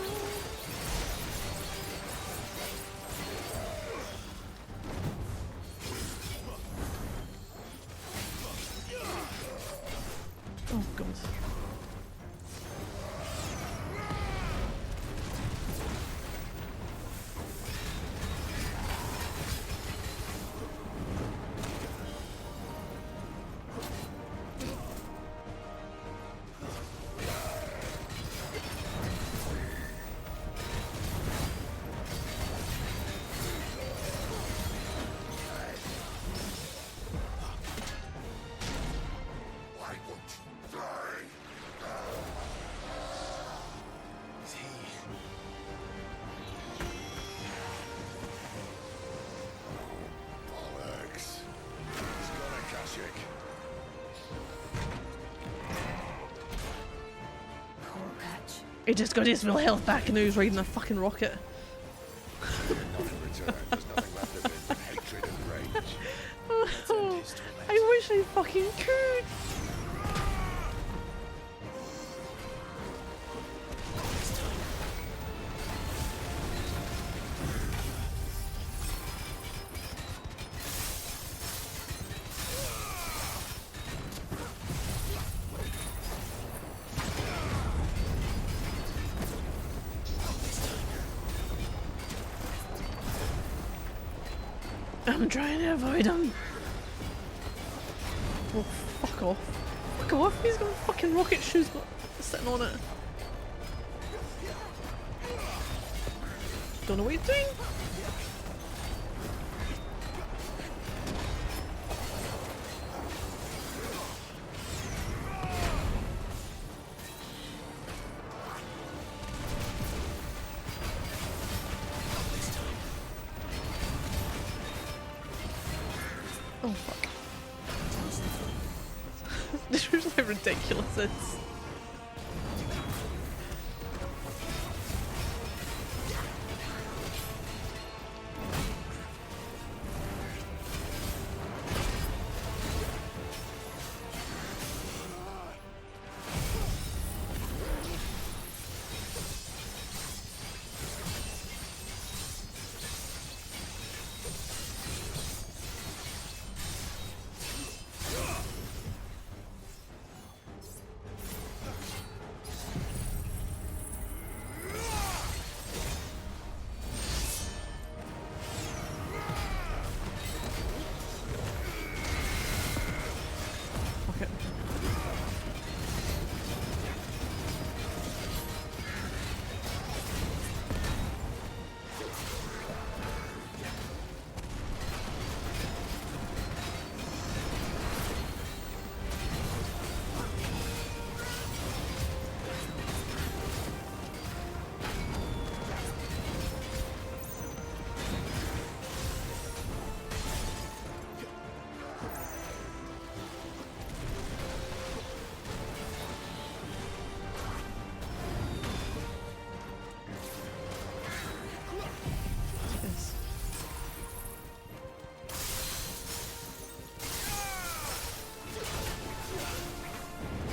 Oh god. He just got his real health back and now he's riding a fucking rocket. Oh, I wish I fucking could. I'm trying to avoid him. Oh, fuck off. Fuck off, he's got fucking rocket shoes sitting on it. Don't know what he's doing. Oh fuck. This is how ridiculous it is.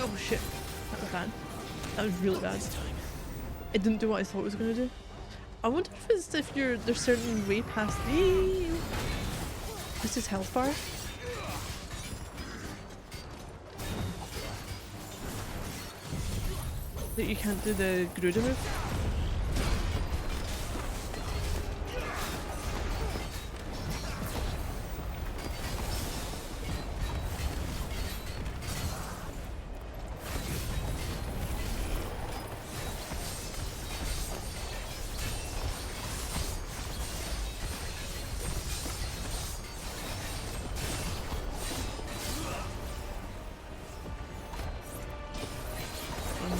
Oh shit, that was bad. That was really bad. It didn't do what I thought it was going to do. I wonder if it's if you're there's certain way past the. This is health bar. That you can't do the Garuda move.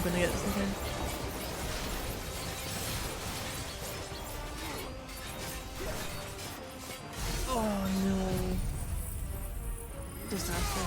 gonna get this again. Oh no. Disaster.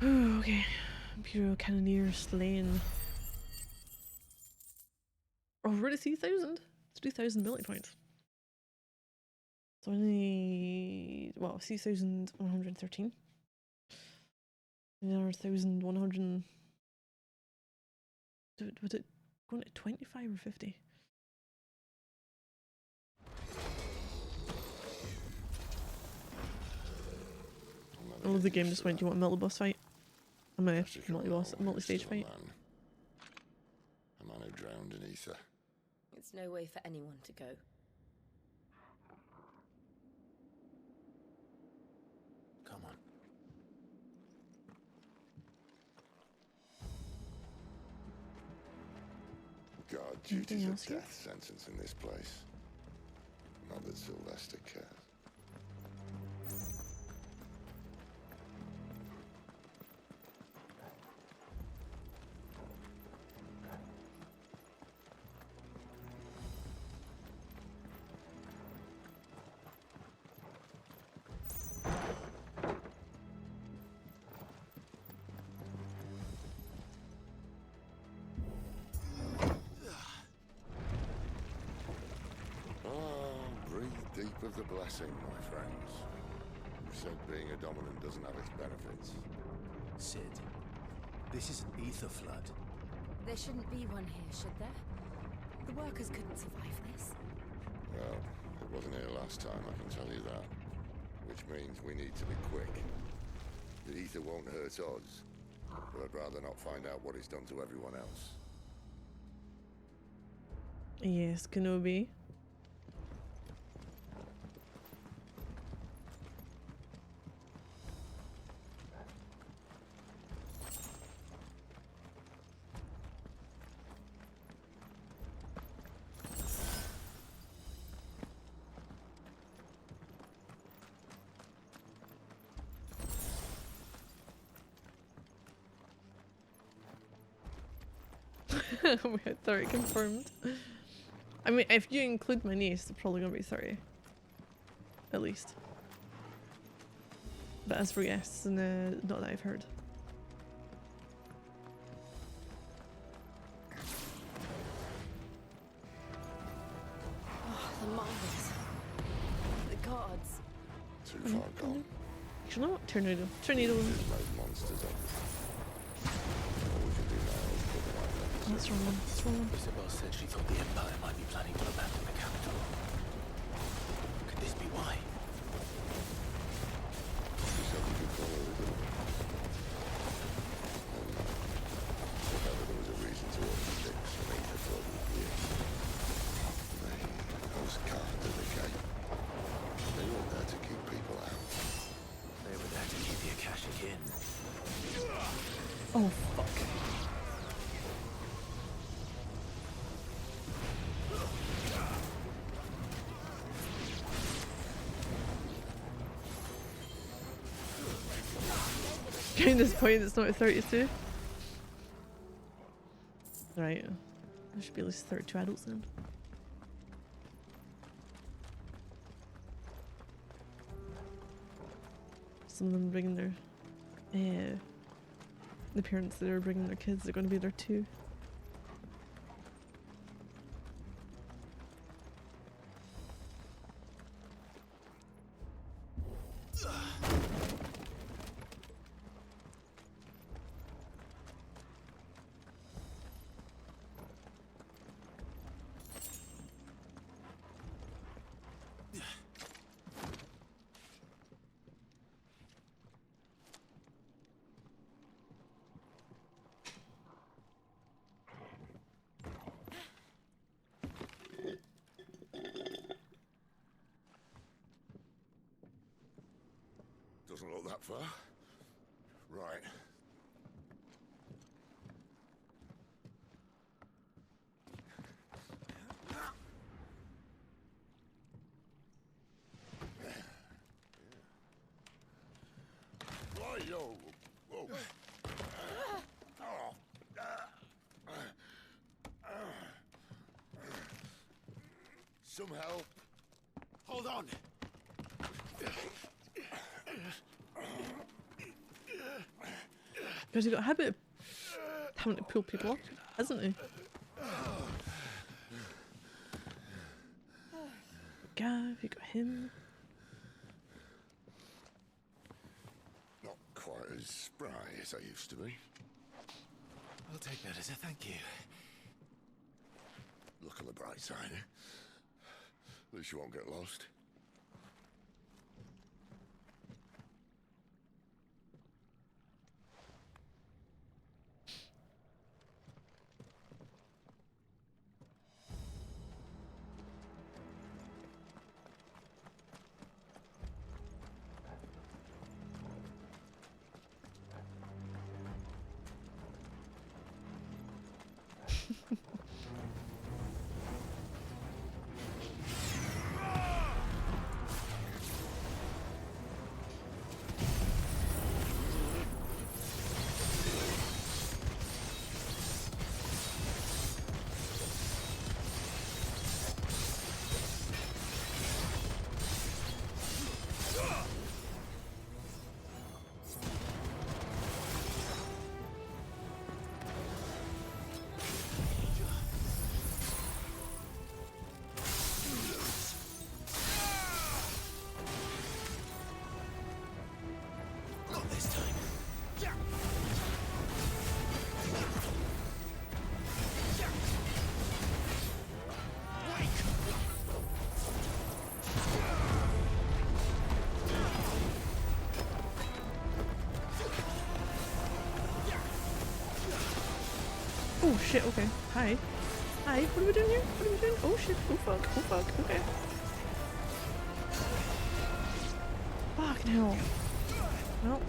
Okay, Imperial Cannoneer slain. Oh, we're at 3,000. It's 3,000 ability points. So I need, well, 3,113. Another 1,100. Was it going to 25 or 50? I love the game just went, do you want a multi-boss fight? I'm a multi-boss, multi-stage fight. A man who drowned in ether. It's no way for anyone to go. Come on. God, duty's a death sentence in this place. Not that Sylvester cares. Deep of the blessing, my friends. You said being a dominant doesn't have its benefits. Sid, this is an ether flood. There shouldn't be one here, should there? The workers couldn't survive this. Well, it wasn't here last time, I can tell you that. Which means we need to be quick. The ether won't hurt us, but I'd rather not find out what it's done to everyone else. Yes, Kenobi. We had 30 confirmed. I mean, if you include my niece, it's probably gonna be 30. At least. But as for yes, not that I've heard. Oh, the marbles. The gods. Too far gone. You know what? Tornado. Tornado. Those monsters up. All we can do now is put them out there. That's wrong one. That's wrong one. Isabel said she thought the Empire might be planning to abandon the capital. Could this be why? She said we could follow it up. If ever there was a reason to open things for me to flood with here. Those guards at the gate. They weren't there to keep people out. They were there to keep the Akashic in. Oh, fuck. Getting this point, it's not at 32. Right. There should be at least 32 adults then. Some of them bringing their the parents that are bringing their kids are going to be there too. Doesn't look that far. Right. Why, yo? Whoa. Some help. Hold on. Because he's got a habit of having to pull people up, hasn't he? Gav, you got him. Not quite as spry as I used to be. I'll take that as a thank you. Look on the bright side, eh? At least you won't get lost. Not this time. Oh shit, okay. Hi. Hi, what are we doing here? What are we doing? Oh shit, oh fuck, okay. Fucking hell. Well,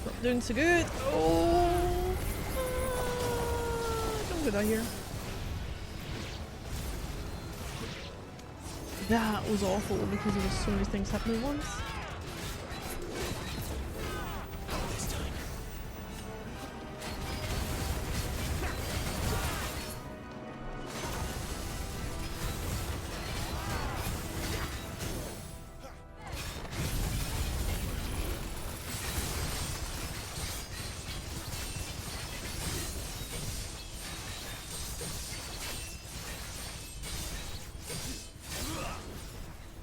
not doing so good. Oh, don't go down here. That was awful because there was so many things happening at once.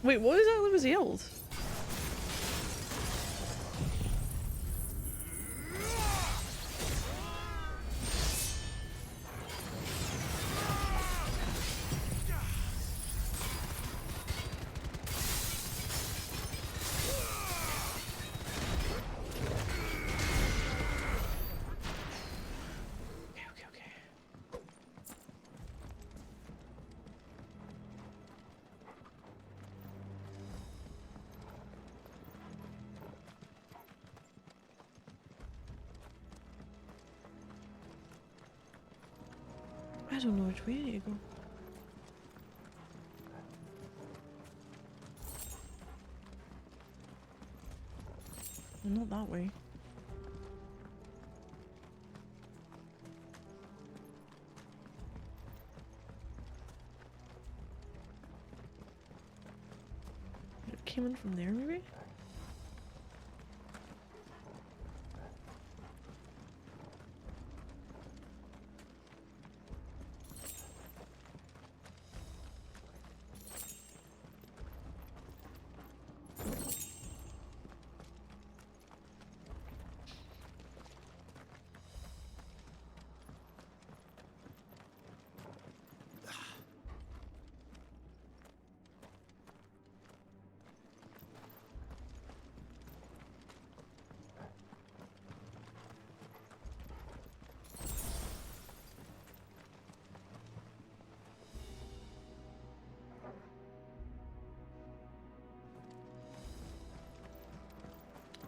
Wait, what is that that was yelled? I don't know which way I need to go. Well, not that way. It came in from there, maybe?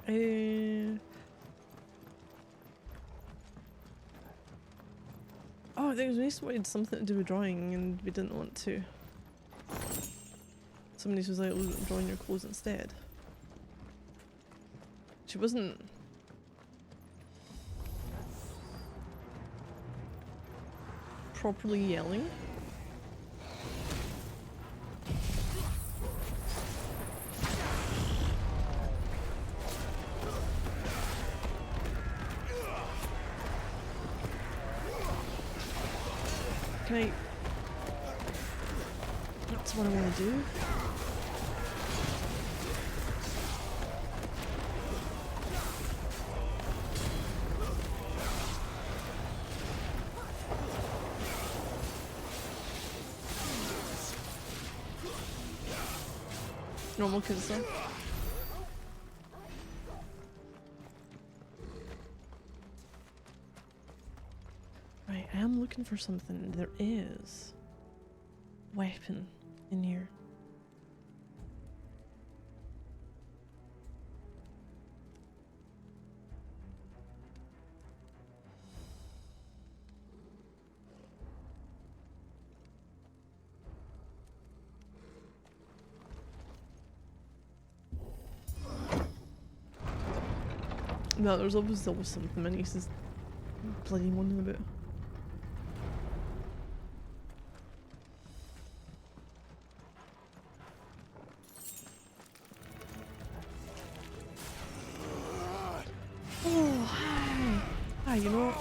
Oh, there was wanted something to do with drawing and we didn't want to. Somebody was like, oh, drawing your clothes instead. She wasn't... properly yelling. Can I... That's what I want to do. Normal kids though. Right, I am looking for something. There is a weapon in here. No, there's always something. My niece is bloody moaning about. Oh, hi. Hi, you know what?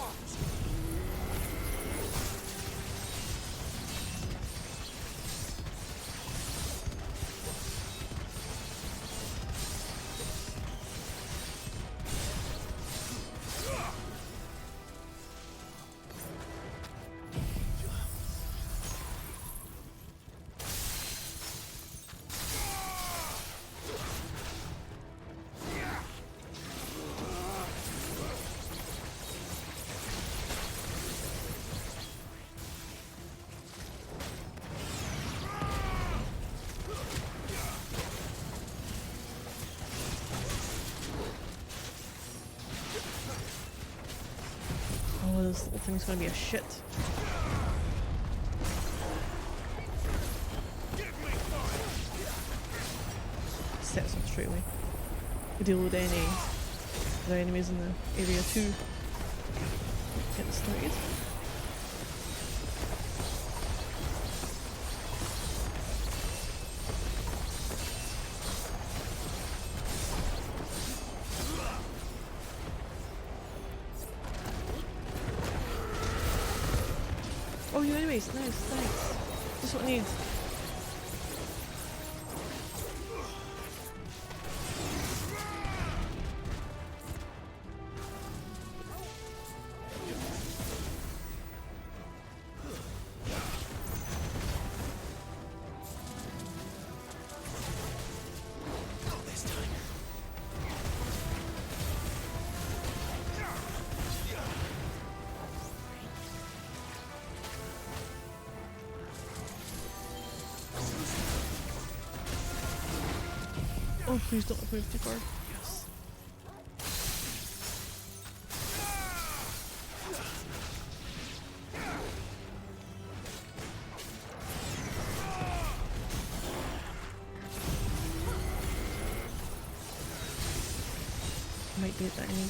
Oh, this little thing's gonna be a shit. Sets up straight away. We deal with any other enemies in the area too. Get started. Oh, you enemies, nice, thanks. Just what I need. Oh, please don't move too far. Yes. Might get that in.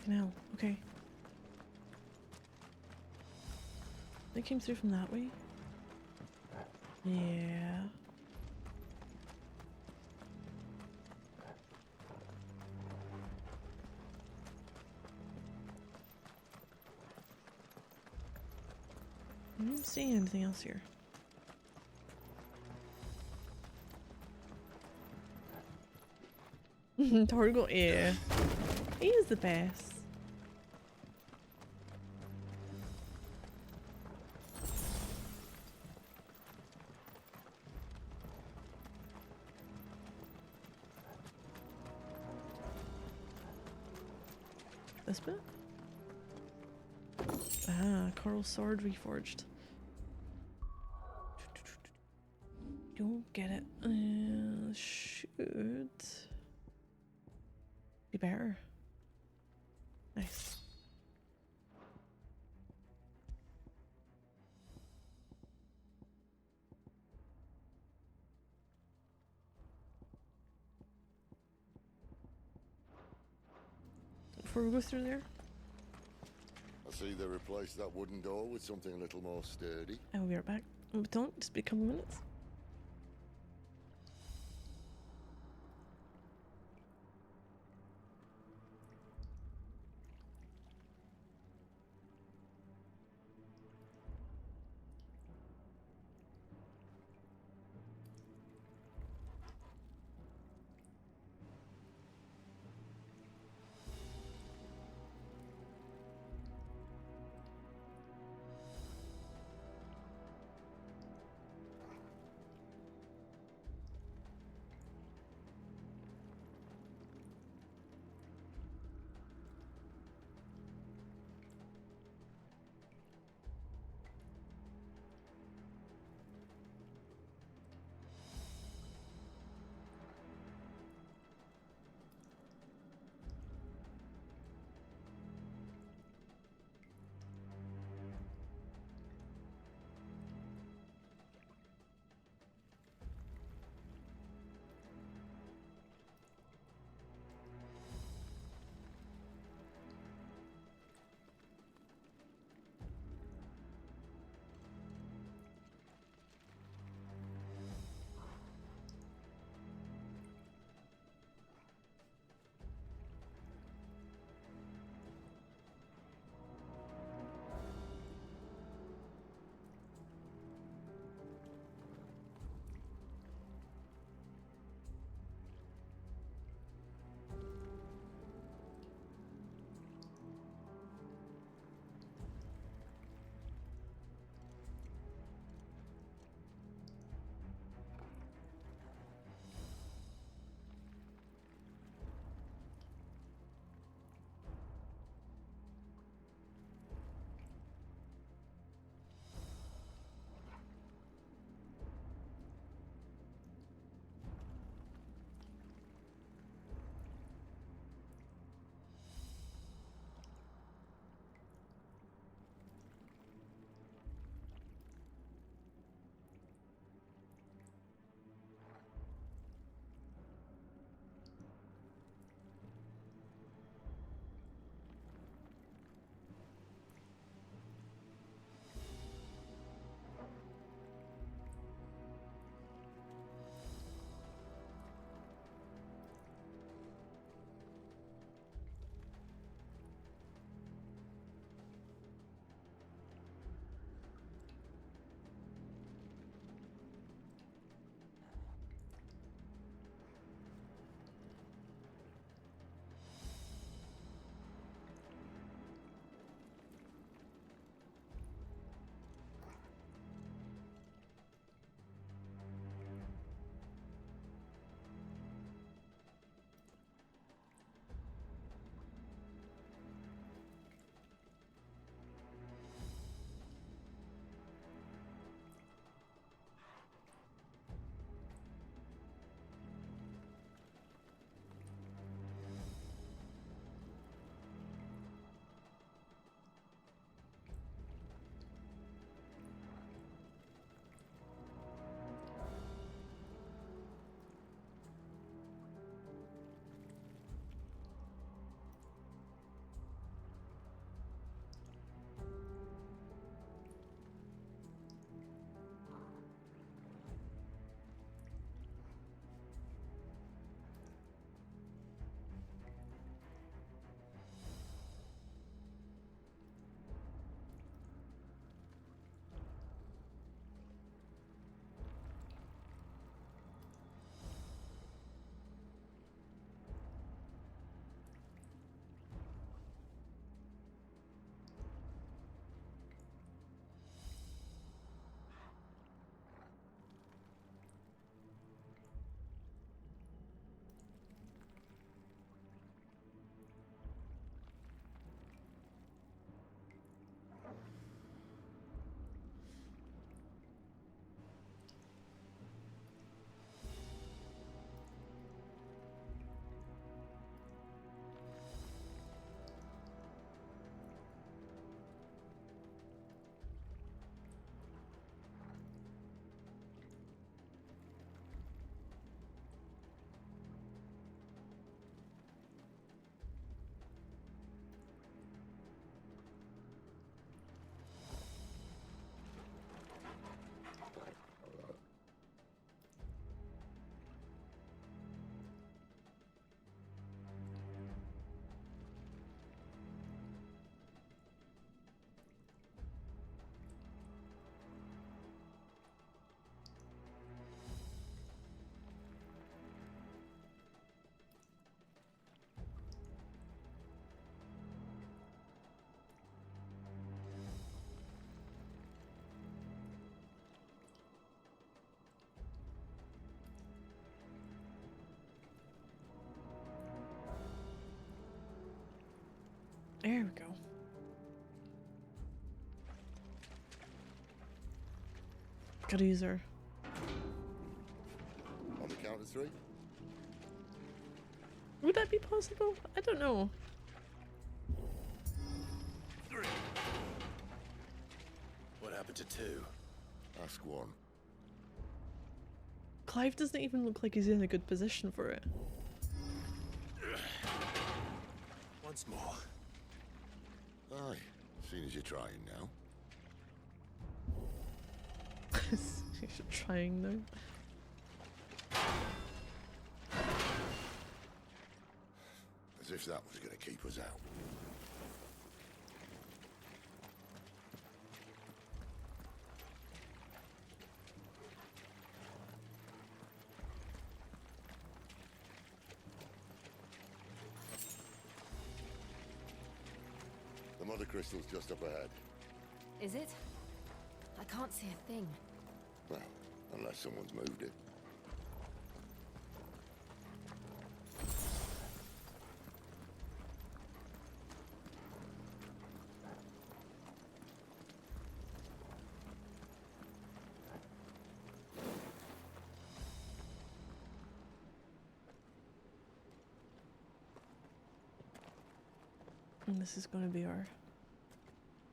No, okay. They came through from that way? Yeah. I don't see anything else here. Torgo, yeah. He is the best. This bit? Ah, coral sword reforged. Don't get it. Should be better. Nice. Before we go through there, I see they replaced that wooden door with something a little more sturdy. I will be right back. But don't just be a couple minutes. There we go. Gotta use her. On the count of 3? Would that be possible? I don't know. 3. What happened to 2? Ask 1. Clive doesn't even look like he's in a good position for it. Once more. Aye, seeing as you're trying now. She's trying now. As if that was going to keep us out. The mother crystal's just up ahead. Is it? I can't see a thing. Well, unless someone's moved it. And this is going to be our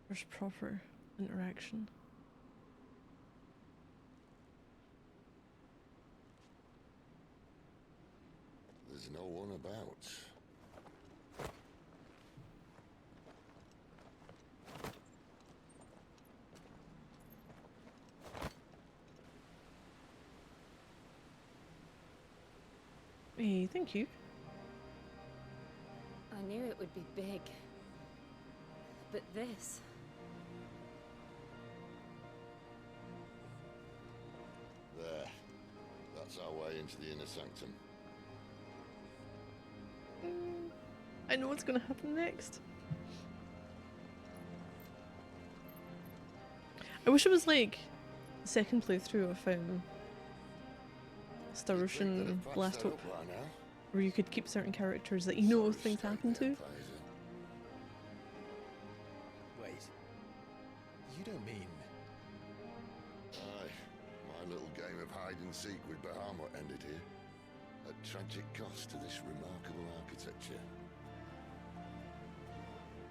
first proper interaction. There's no one about. Hey, thank you. I knew it would be big. But this... There. That's our way into the inner sanctum. I know what's going to happen next. I wish it was like the second playthrough of Starosian Blast Hope, where you could keep certain characters that you know things happen to. Wait. You don't mean... Aye. My little game of hide and seek with Bahamut ended here. At tragic cost to this remarkable architecture.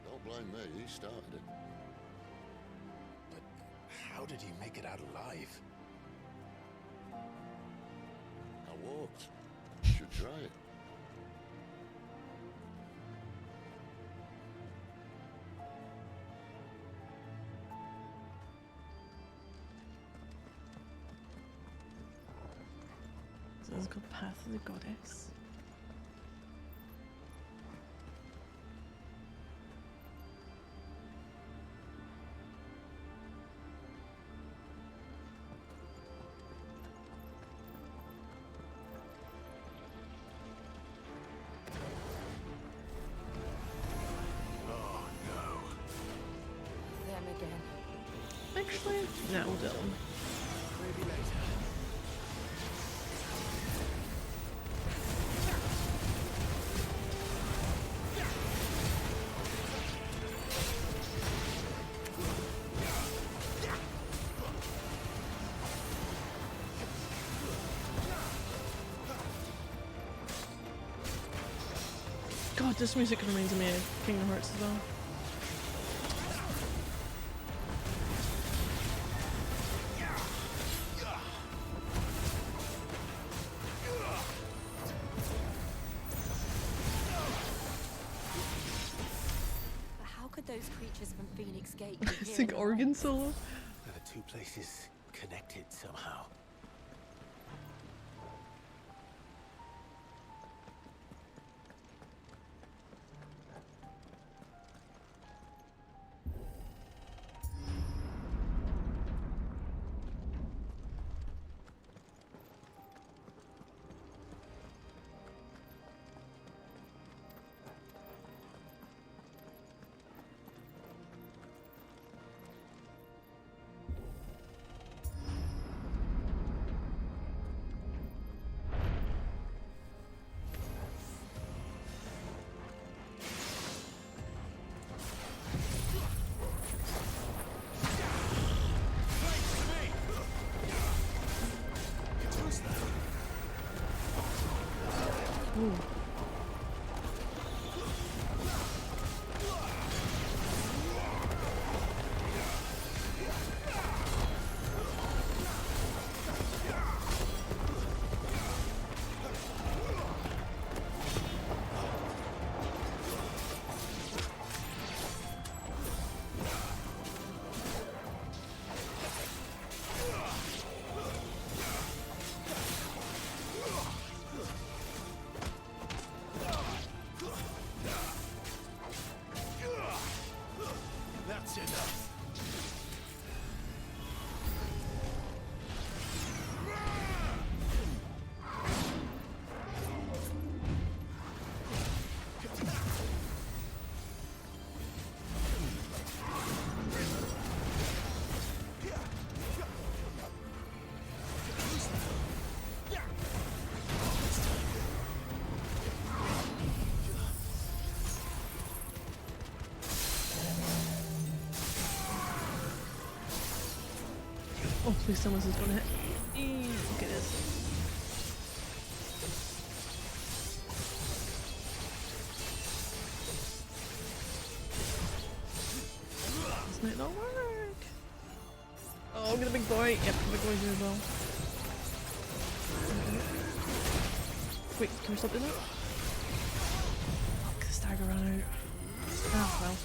Don't blame me, he started it. But how did he make it out alive? I walked. Should try it. So it's called Path of the Goddess. Them again. Actually, no, Dylan. Maybe later. God, this music reminds me of Kingdom Hearts as well. But how could those creatures from Phoenix Gate be It's here like in organ solo. Are the two places connected somehow? Ooh. That's enough. Oh, please tell us it's gonna hit. Look at this. This might not work. Oh, get a big boy. Yep, the big boy's here as well. Wait, can we stop doing that? Fuck, the stagger ran out. Ah, well.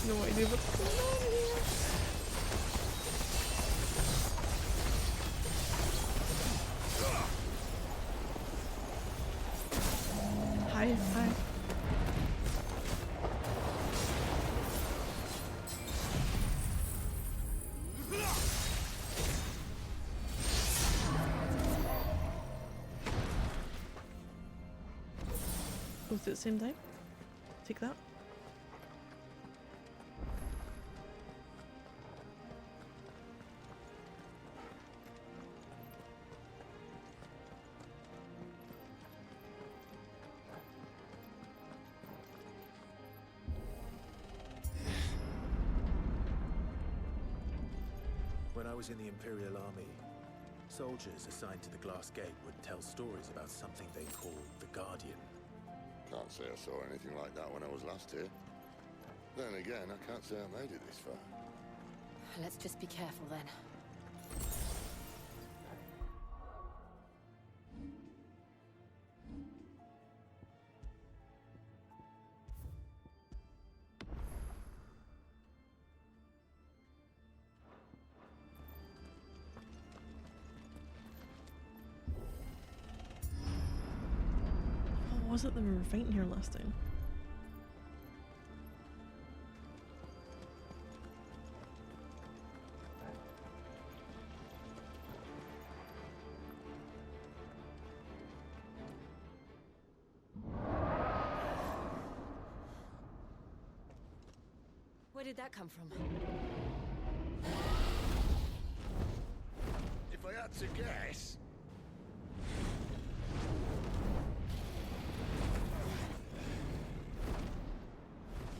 No idea what's going on here. Hi, hi. Both at the same time? Take that. When I was in the Imperial Army, soldiers assigned to the Glass Gate would tell stories about something they called the Guardian. Can't say I saw anything like that when I was last here. Then again, I can't say I made it this far. Let's just be careful then. What was it that we were fighting here last time? Where did that come from? If I had to guess...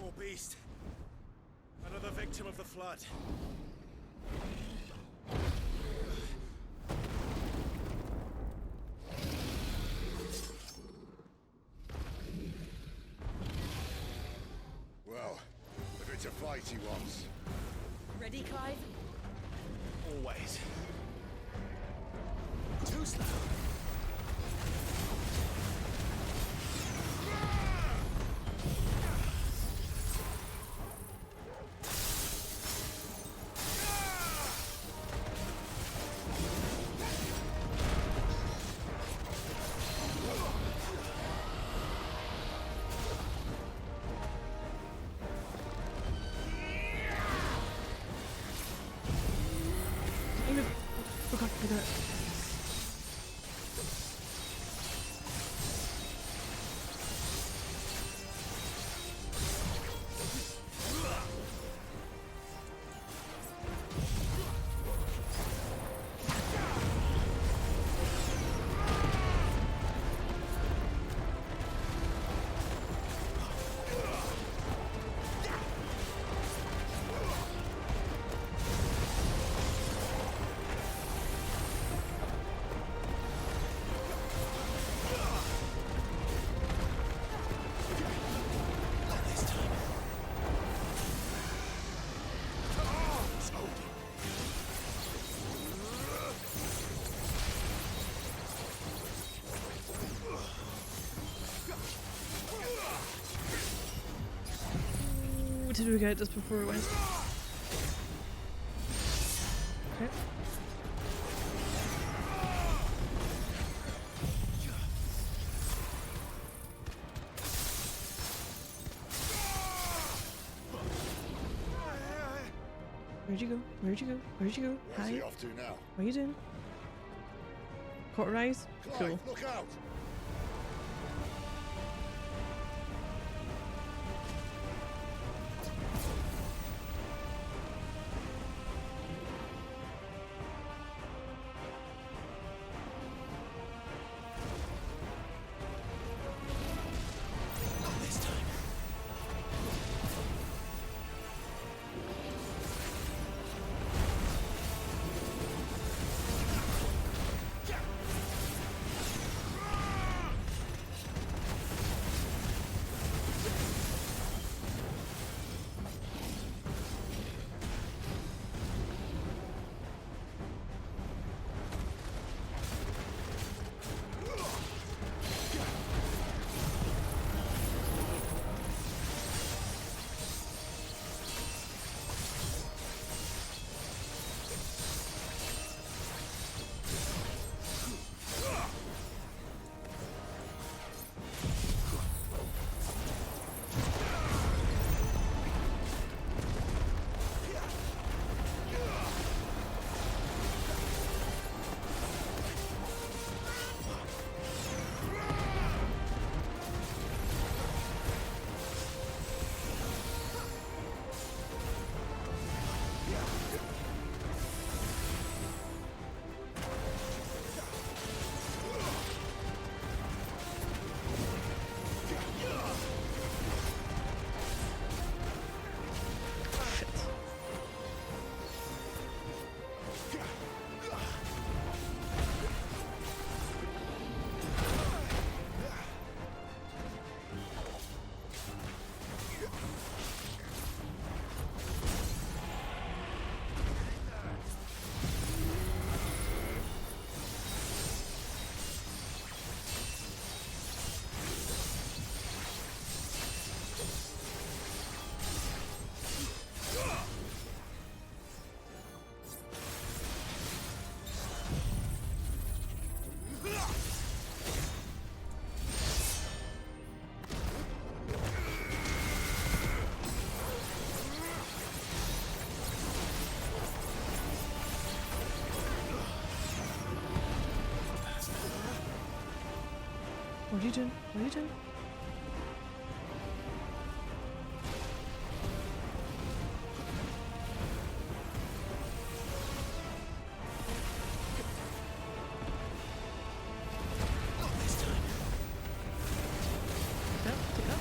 Poor beast. Another victim of the flood. Well, if it's a fight he wants. Ready, Clive? Always. Too slow. Forgot to do that. Did we get this before we went? Okay. Where'd you go? Where'd you go? Where'd you go? Where's Hi. he off to now? What are you doing? Cauterize? Clive, Cool. look out! What are you doing? What are you doing? Yep, take it up.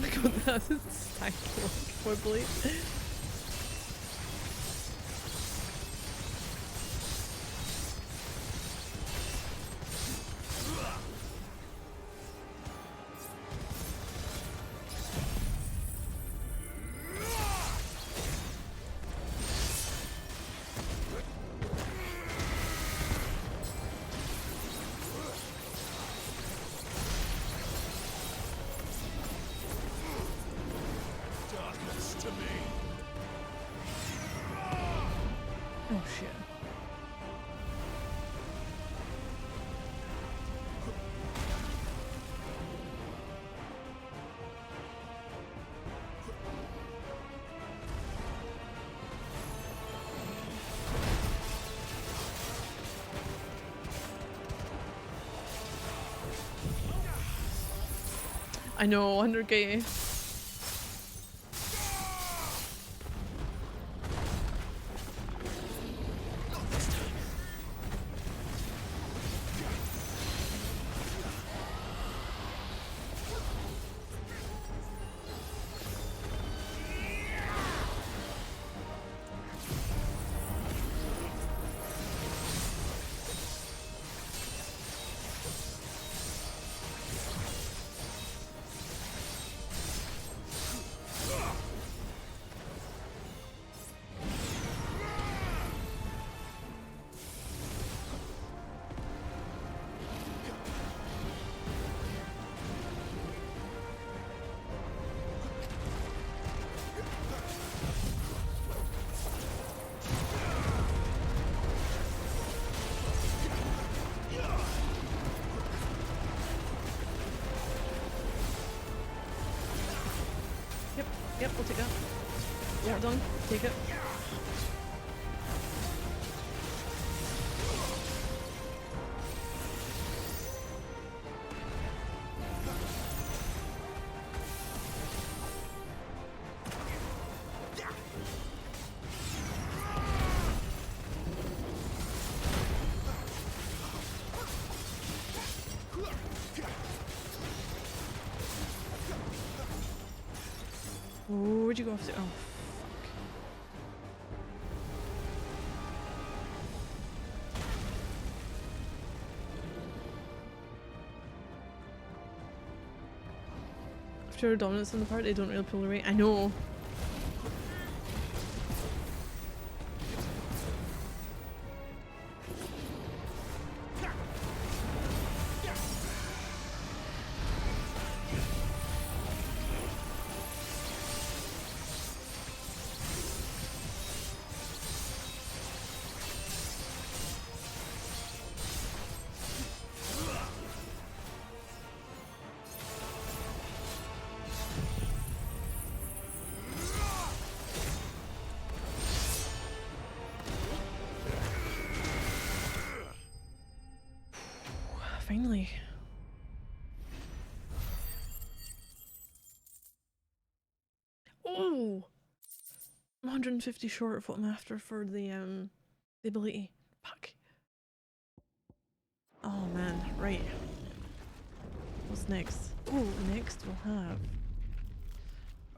Look at that, it's stacked for blade. I know, 100k. Yep, we'll take that. Yeah, done. Take it. Where'd you go off to? Oh, fuck. After dominance on the part, they don't really pull away. I know. Finally. Oh! I'm 150 short of what I'm after for the ability. Fuck. Oh man, right. What's next? Oh, next we'll have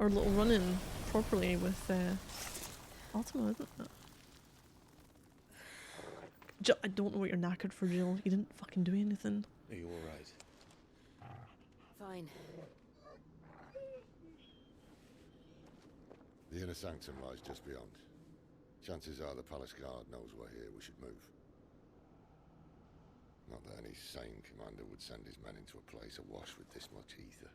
our little run-in properly with Ultima, isn't it? I don't know what you're knackered for, Jill. You didn't fucking do anything. Are you alright? Fine. The inner sanctum lies just beyond. Chances are the palace guard knows we're here. We should move. Not that any sane commander would send his men into a place awash with this much ether.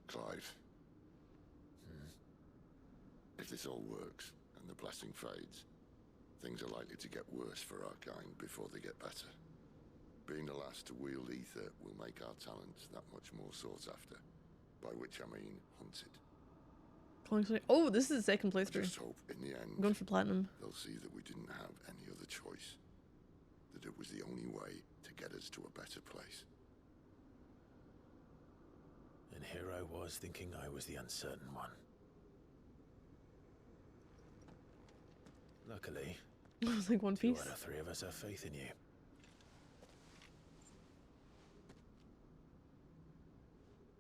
Clive. If this all works, and the blessing fades, things are likely to get worse for our kind before they get better. Being the last to wield ether will make our talents that much more sought after, by which I mean hunted. Oh, this is the second playthrough. I just hope in the end, I'm going for platinum. They'll see that we didn't have any other choice. That it was the only way to get us to a better place. And here I was thinking I was the uncertain one. Luckily, I was like One Piece. 2 out of 3 of us have faith in you.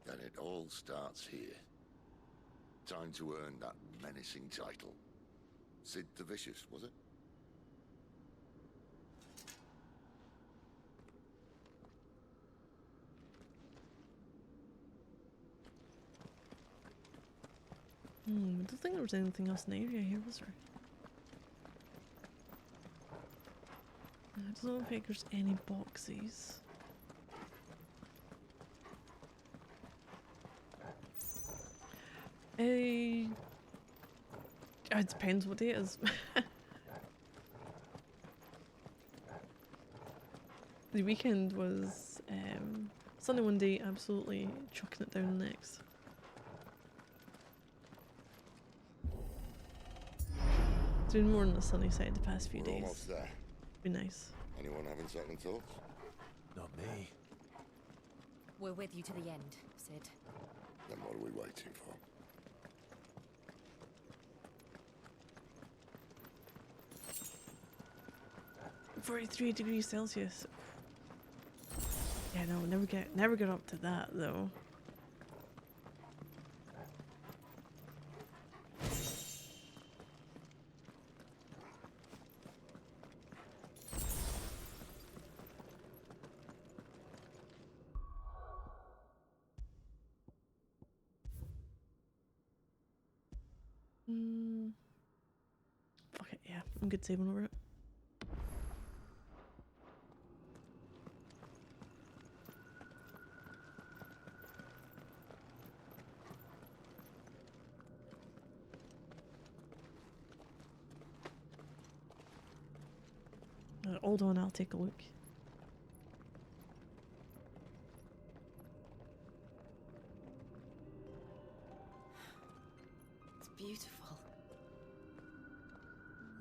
Then it all starts here. Time to earn that menacing title. Sid the Vicious, was it? I don't think there was anything else in the area here, was there? I don't think there's any boxes. It depends what day it is. The weekend was Sunday one day, absolutely chucking it down the next. Doing more on the sunny side the past few days. Almost there. Be nice. Anyone having second thoughts? Not me. We're with you to the end, Sid. Then what are we waiting for? 43 degrees Celsius. Yeah, no, never get up to that though. Fuck it, yeah, I'm good saving over it. Hold on, I'll take a look. It's beautiful.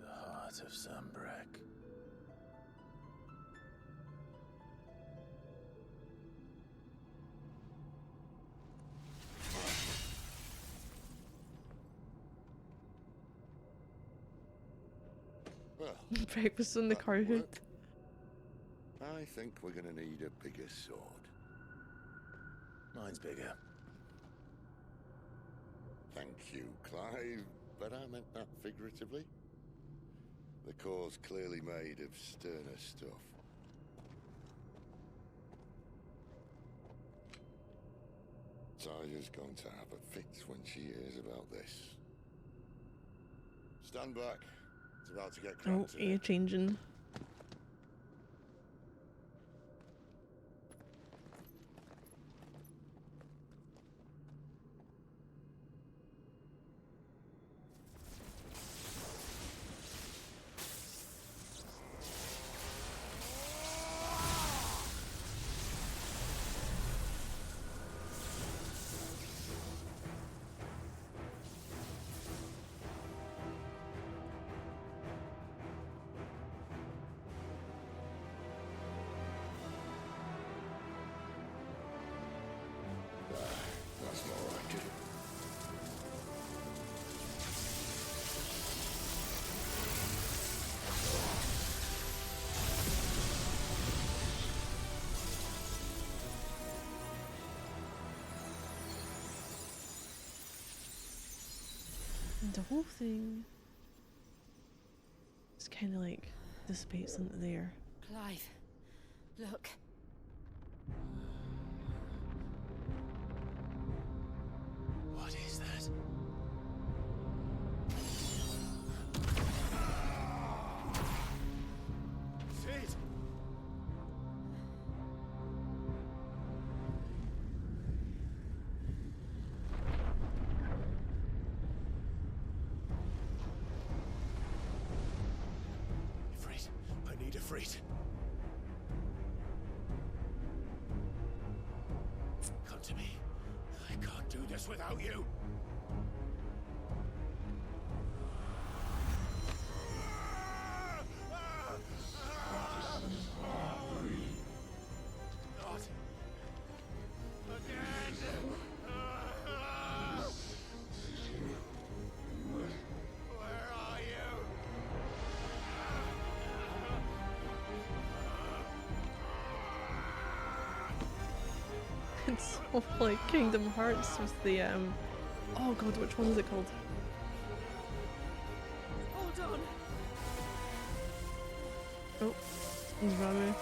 The heart of Sunbreak. Well, Breakfast on the car hood. I think we're gonna need a bigger sword. Mine's bigger. Thank you, Clive, but I meant that figuratively. The core's clearly made of sterner stuff. Taya's going to have a fit when she hears about this. Stand back. It's about to get Oh, cramped. ear changing. That's more like it. And the whole thing is kind of like dissipates into the air. Clive, look. What is that? Sid! Ifrit, I need Ifrit. Come to me. I can't do this without you. Not again. Where are you? It's so like Kingdom Hearts with the oh god, which one is it called? Hold on. Oh, it's Ramu.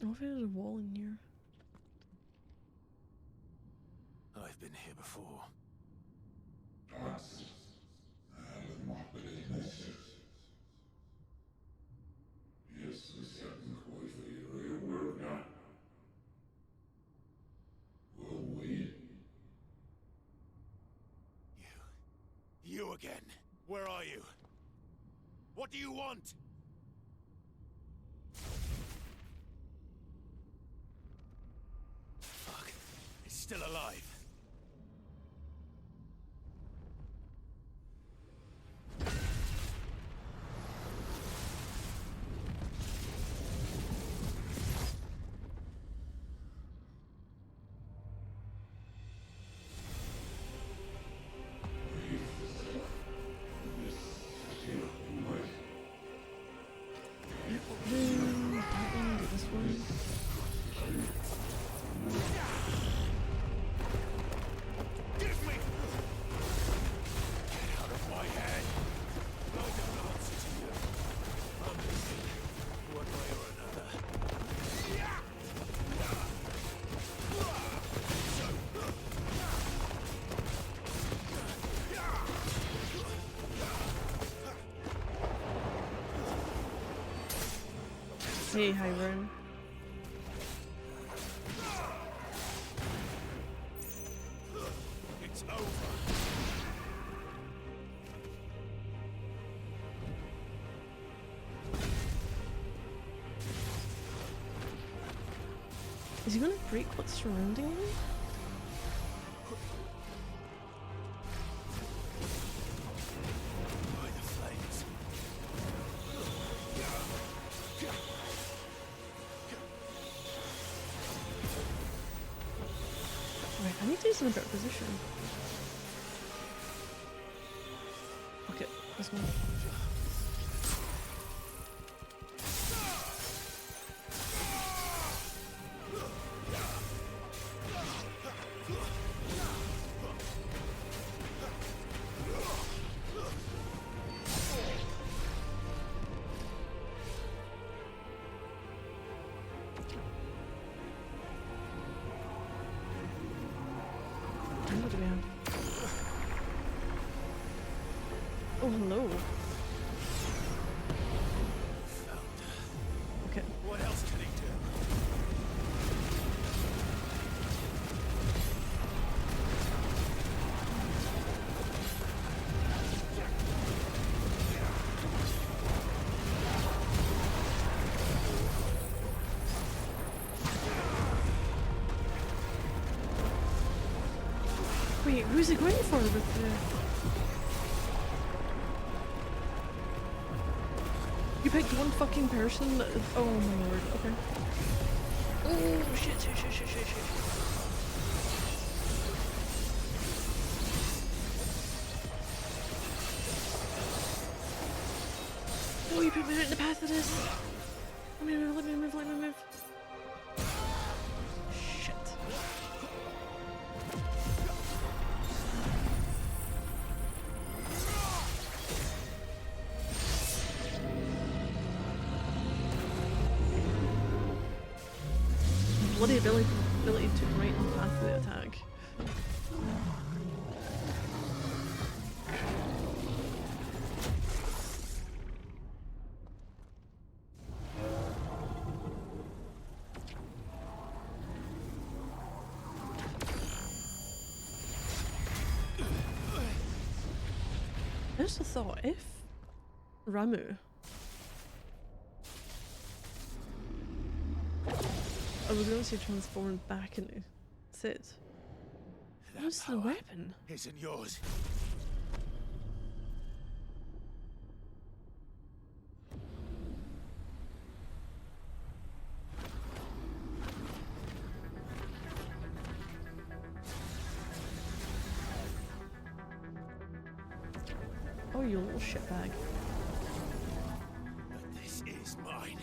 Oh, if there's a wall in here. I've been here before. You again. Where are you? What do you want? Fuck. It's still alive. Hey, Hiram. It's over. Is he gonna break what's surrounding him? By the flames. Right, I need to use in a better position. Okay, this one. What do we have? Oh, hello. Okay. What else can he do? Wait, who's it going for with the... You picked one fucking person? Oh my lord, okay. Oh shit, shit, shit, shit, shit, shit. Oh, you put me right in the path of this. Let me move, let me move, let me move. Shit. Bloody ability to right in the path of the attack. I just thought if Ramu I was going to say transformed back into Sid. What's the weapon? Isn't yours. Oh, you little shitbag. But this is mine.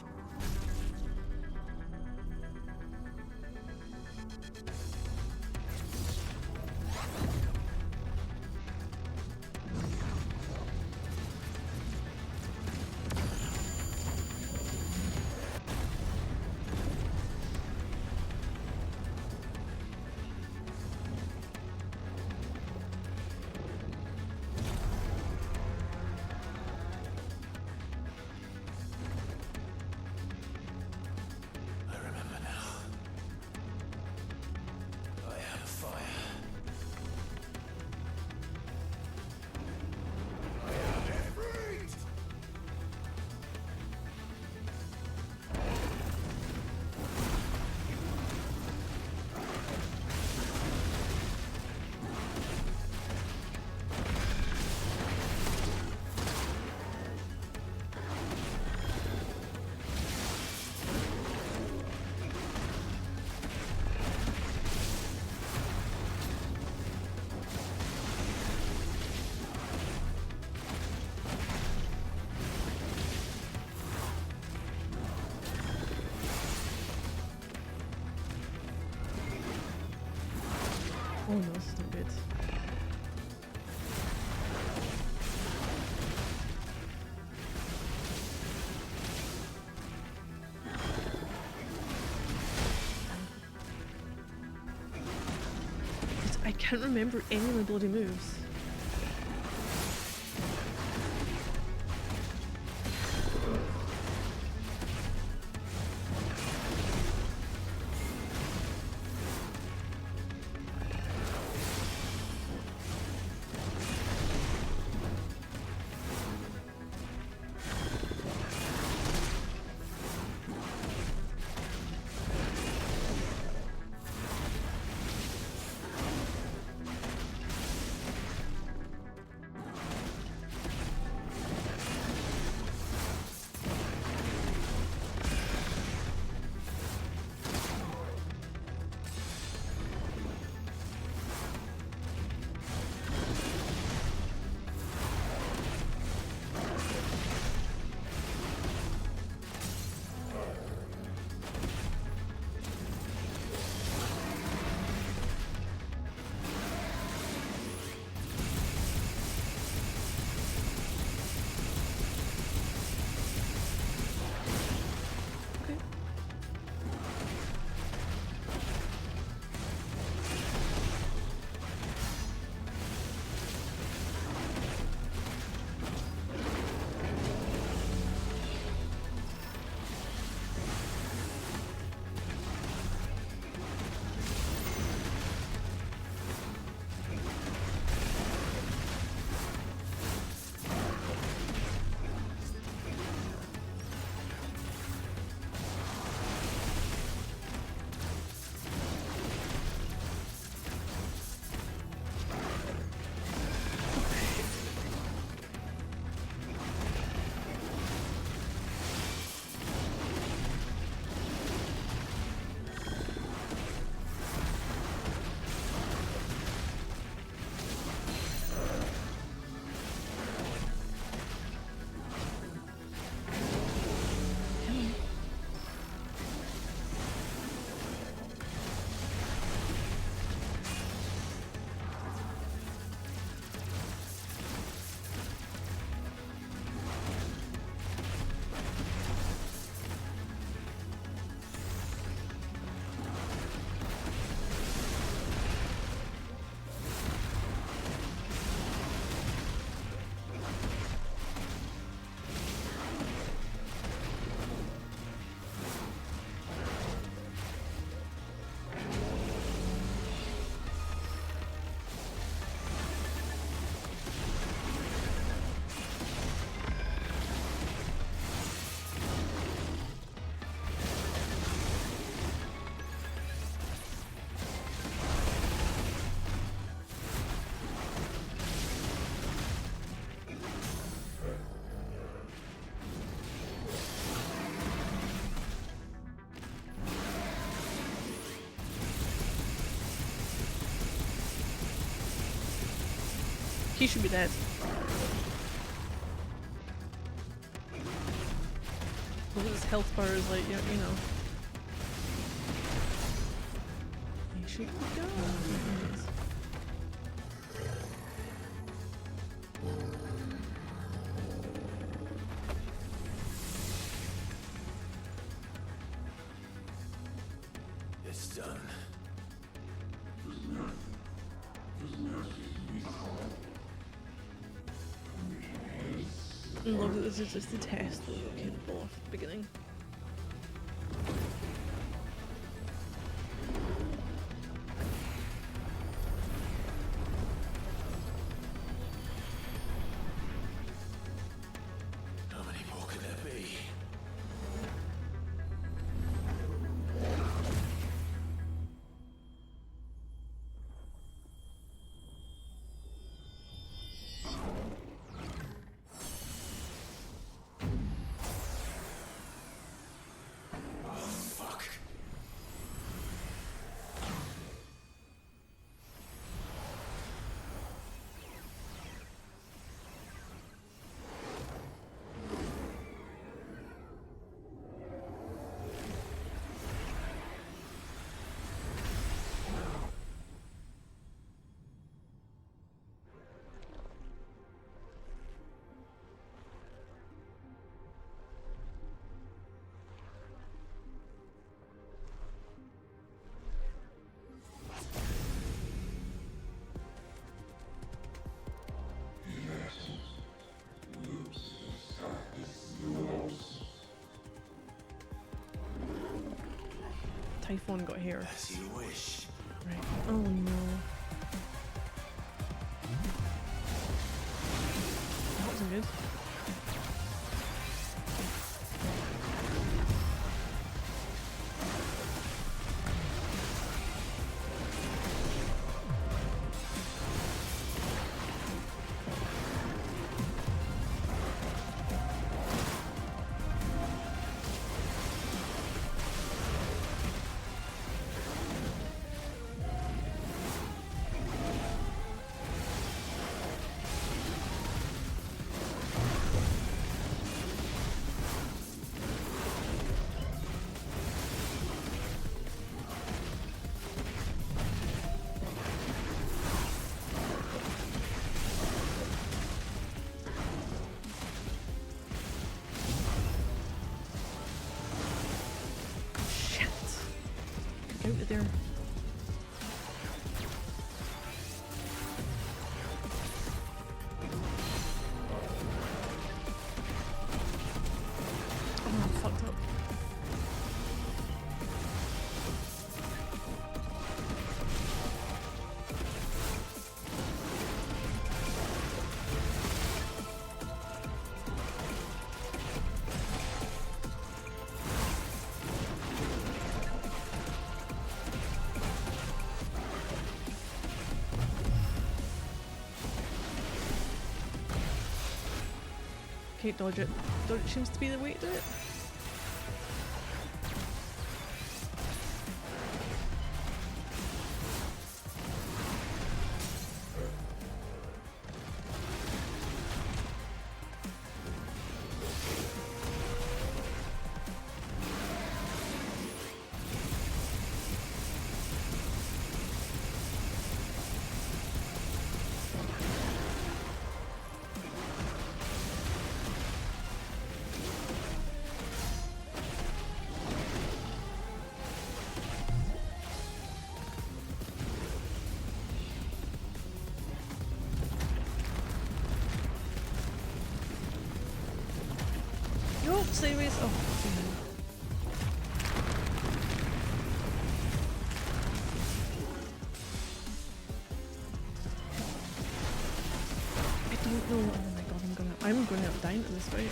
Oh no, this is not good. I can't remember any of my bloody moves. He should be dead. Look at his health bar is like, yeah, you know. He should be gone. It's done. I love that this is just the test that we're capable of at the beginning. How many more could there be? Typhon got here. As you wish. Right. Oh no. That wasn't good. Out of there. Oh, fucked up. Okay, dodge it. Dodge it seems to be the way to do it. Yo, sideways. Oh, I don't know. Oh my god, I'm gonna die into this fight.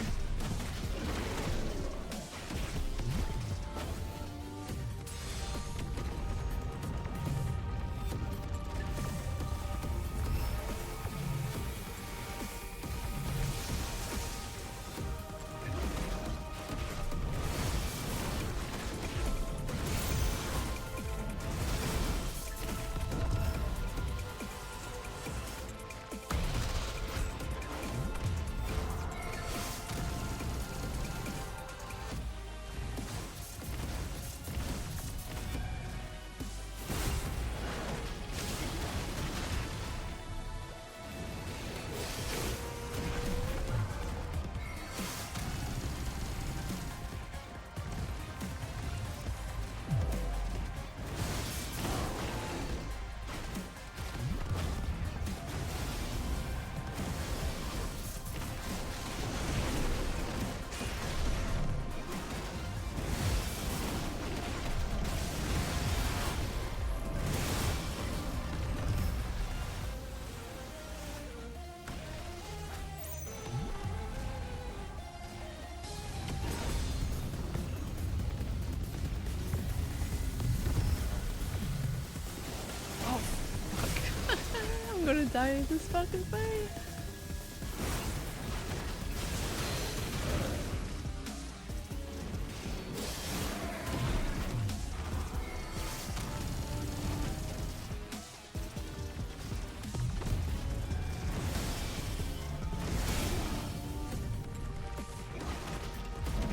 I'm gonna die in this fucking fight.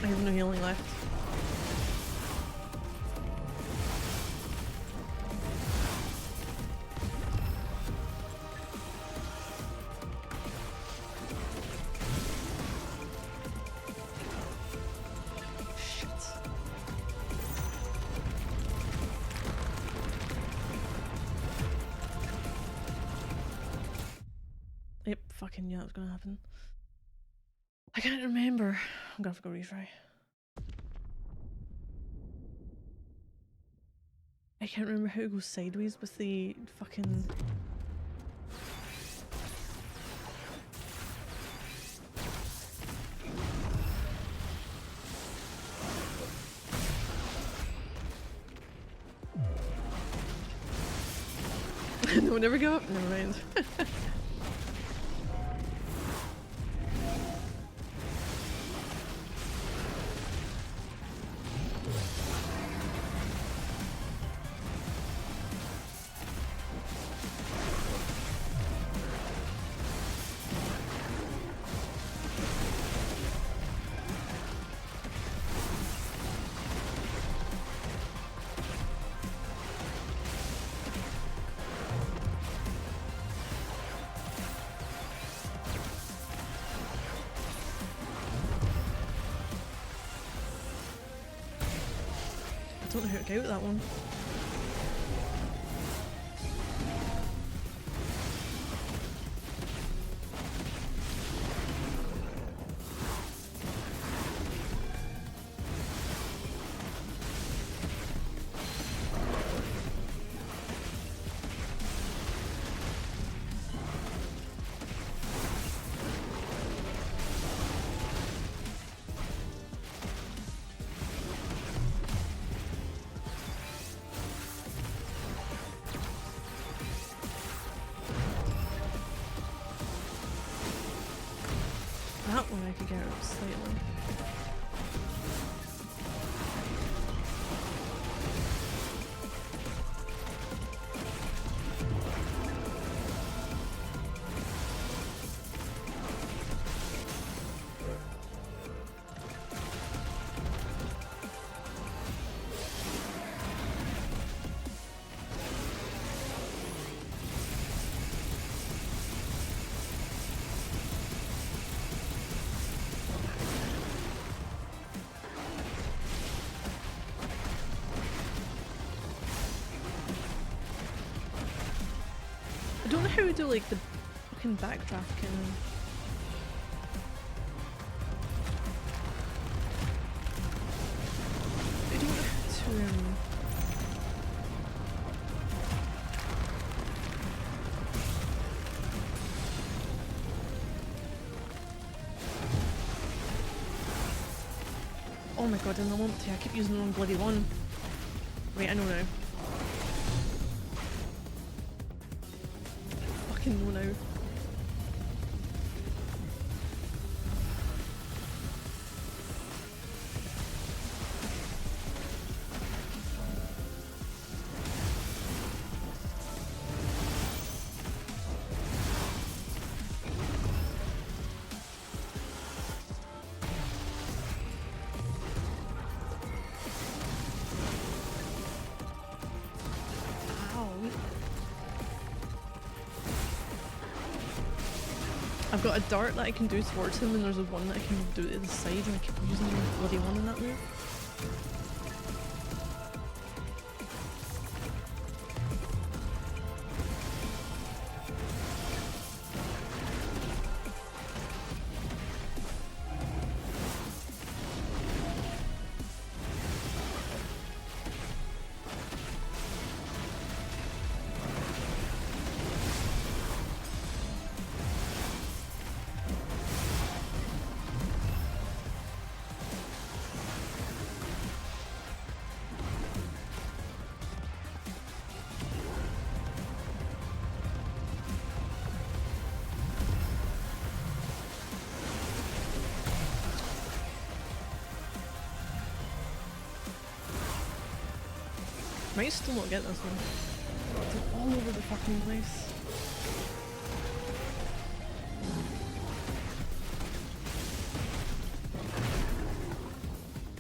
I have no healing left. Yep, fucking yeah, that's gonna happen. I can't remember. I'm gonna have to go retry. I can't remember how it goes sideways with the fucking... No, never go up. Never mind. I don't know how to get out of that one. That one I could get out slightly. I don't know how to do like the fucking backdraft kind of. I don't know how to Oh my god, and I want to. I keep using the wrong bloody one. Wait, I know now. Fucking know now. I've got a dart that I can do towards him, and there's a one that I can do to the side, and I keep using the bloody one in that move. Might still not get this one. It's all over the fucking place.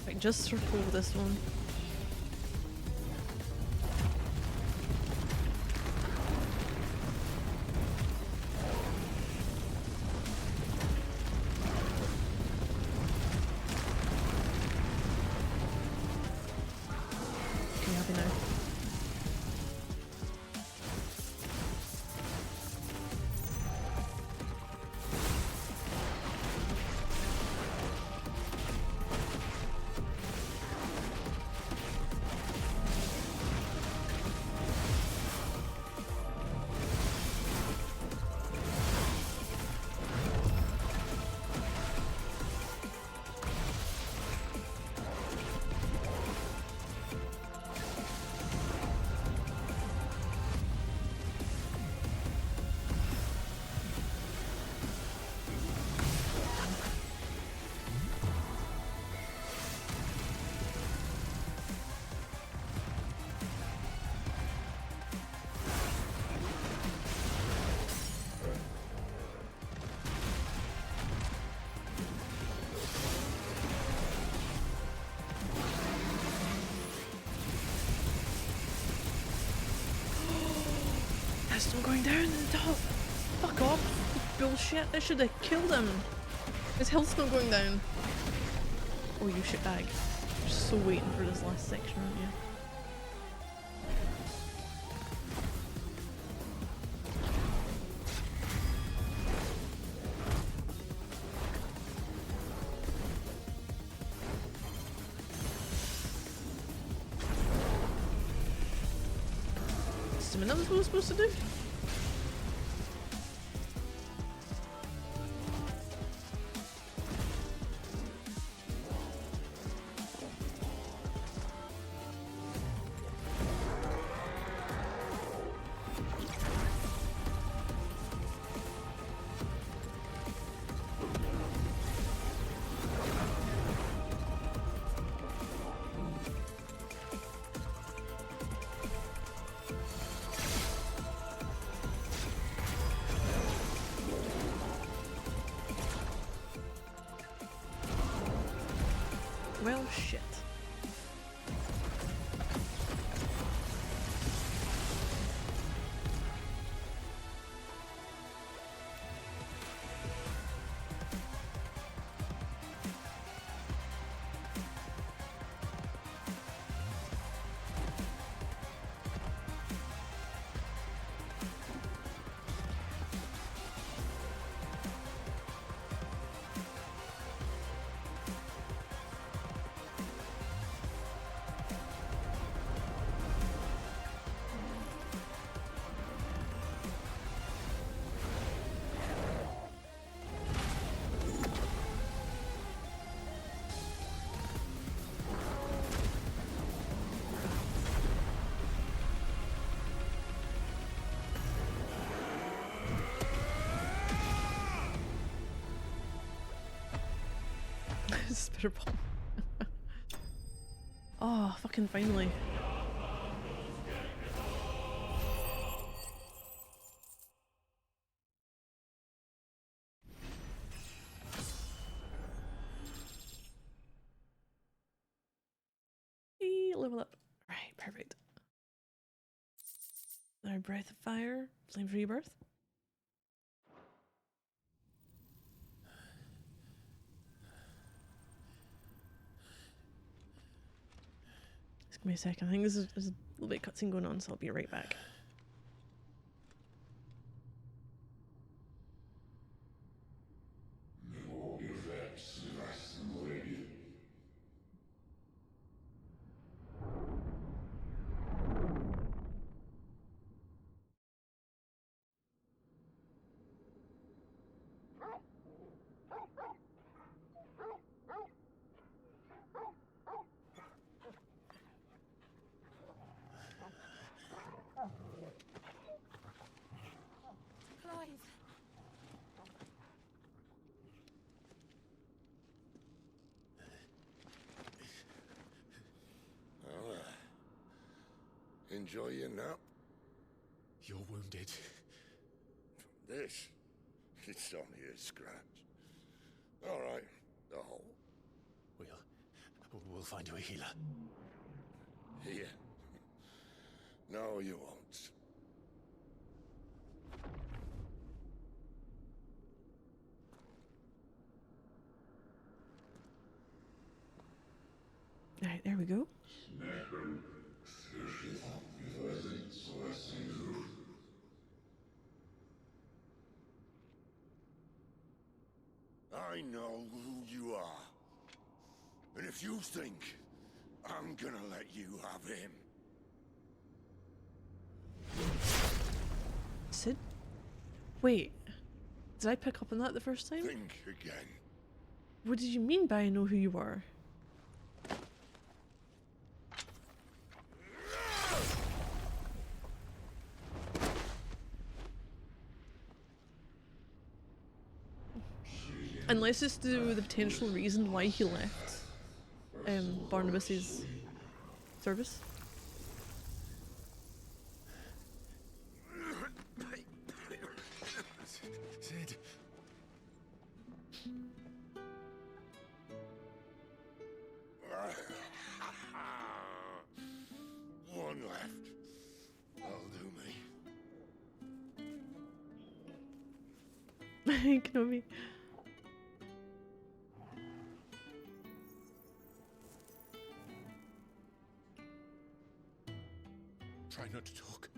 Like, just circle this one. Okay, happy now. it's not going down in the top. Fuck off. Bullshit. I should have killed him. His health's not going down. Oh, you shitbag. You're so waiting for this last section, aren't you? That was what I was supposed to do? Well, shit. Spitter bomb. Oh, fucking finally. Level up. Right, perfect. Our breath of fire, flame of rebirth. Just give me a second. I think there's a little bit of cutscene going on, so I'll be right back. Enjoy your nap? You're wounded. This? It's only a scratch. All right. Oh. We'll find you a healer. Here. No, you won't. Alright, there we go. I know who you are. And if you think I'm gonna let you have him... Sid? Wait. Did I pick up on that the first time? Think again. What did you mean by I know who you are? Unless it's to do with the potential reason why he left Barnabas's service. Sid. One left. That'll do me. Kenobi. Try not to talk.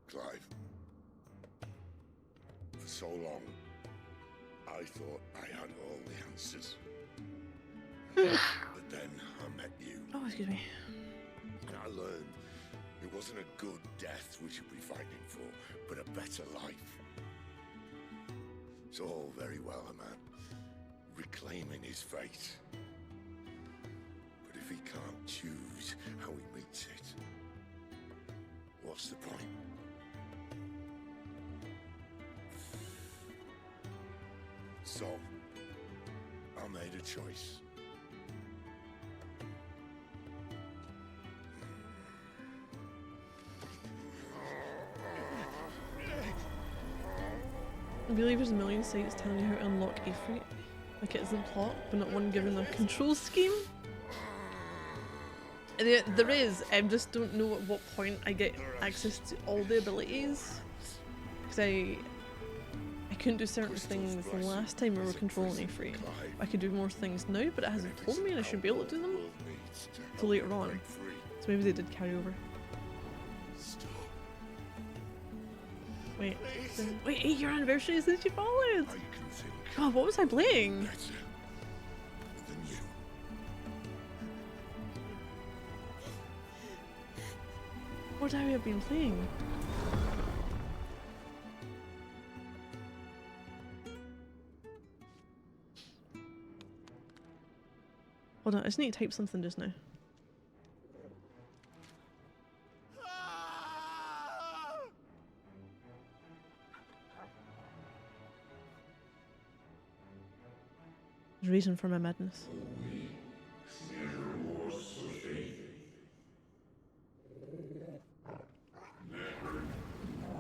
Clive. For so long, I thought I had all the answers. But then I met you. Oh, excuse me. And I learned it wasn't a good death we should be fighting for, but a better life. It's all very well, a man reclaiming his fate. But if he can't choose how he meets it, what's the point? So, I made a choice. I believe there's a million sites telling you how to unlock Ifrit. Like it isn't plot, but not one given the control scheme. There is, I just don't know at what point I get access to all the abilities. Because I couldn't do certain things the last time we were controlling Ifrit. I could do more things now, but it hasn't told me and I should be able to do them till later on. So maybe they did carry over. Wait, 8-year anniversary since you followed! God, what was I playing? What would I have been playing? Hold on, I just need to type something just now. There's a reason for my madness.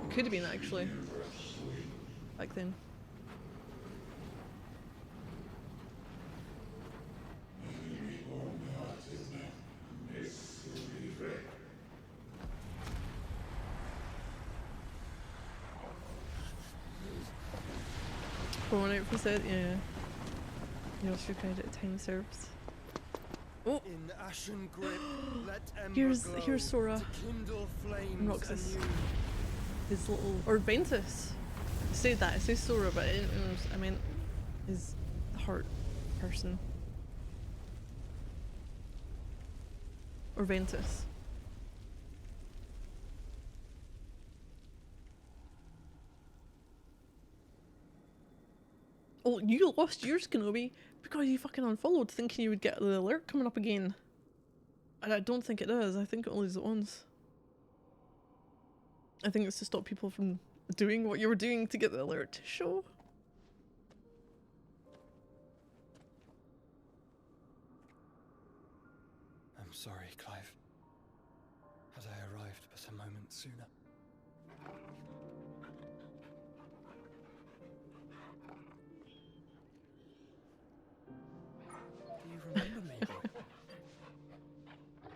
Could have been actually. Back then. For 100%, yeah. You also credit time serves. Oh! In ashen grip, let Here's Sora. And Roxas. His little, or Ventus. I said that, I say Sora, but I meant his heart person. Or Ventus. Oh, you lost yours, Kenobi, because you fucking unfollowed thinking you would get the alert coming up again. And I don't think it does, I think it only does it once. I think it's to stop people from doing what you were doing to get the alert to show. I'm sorry, Clive. Had I arrived but a moment sooner. Do you remember me, boy?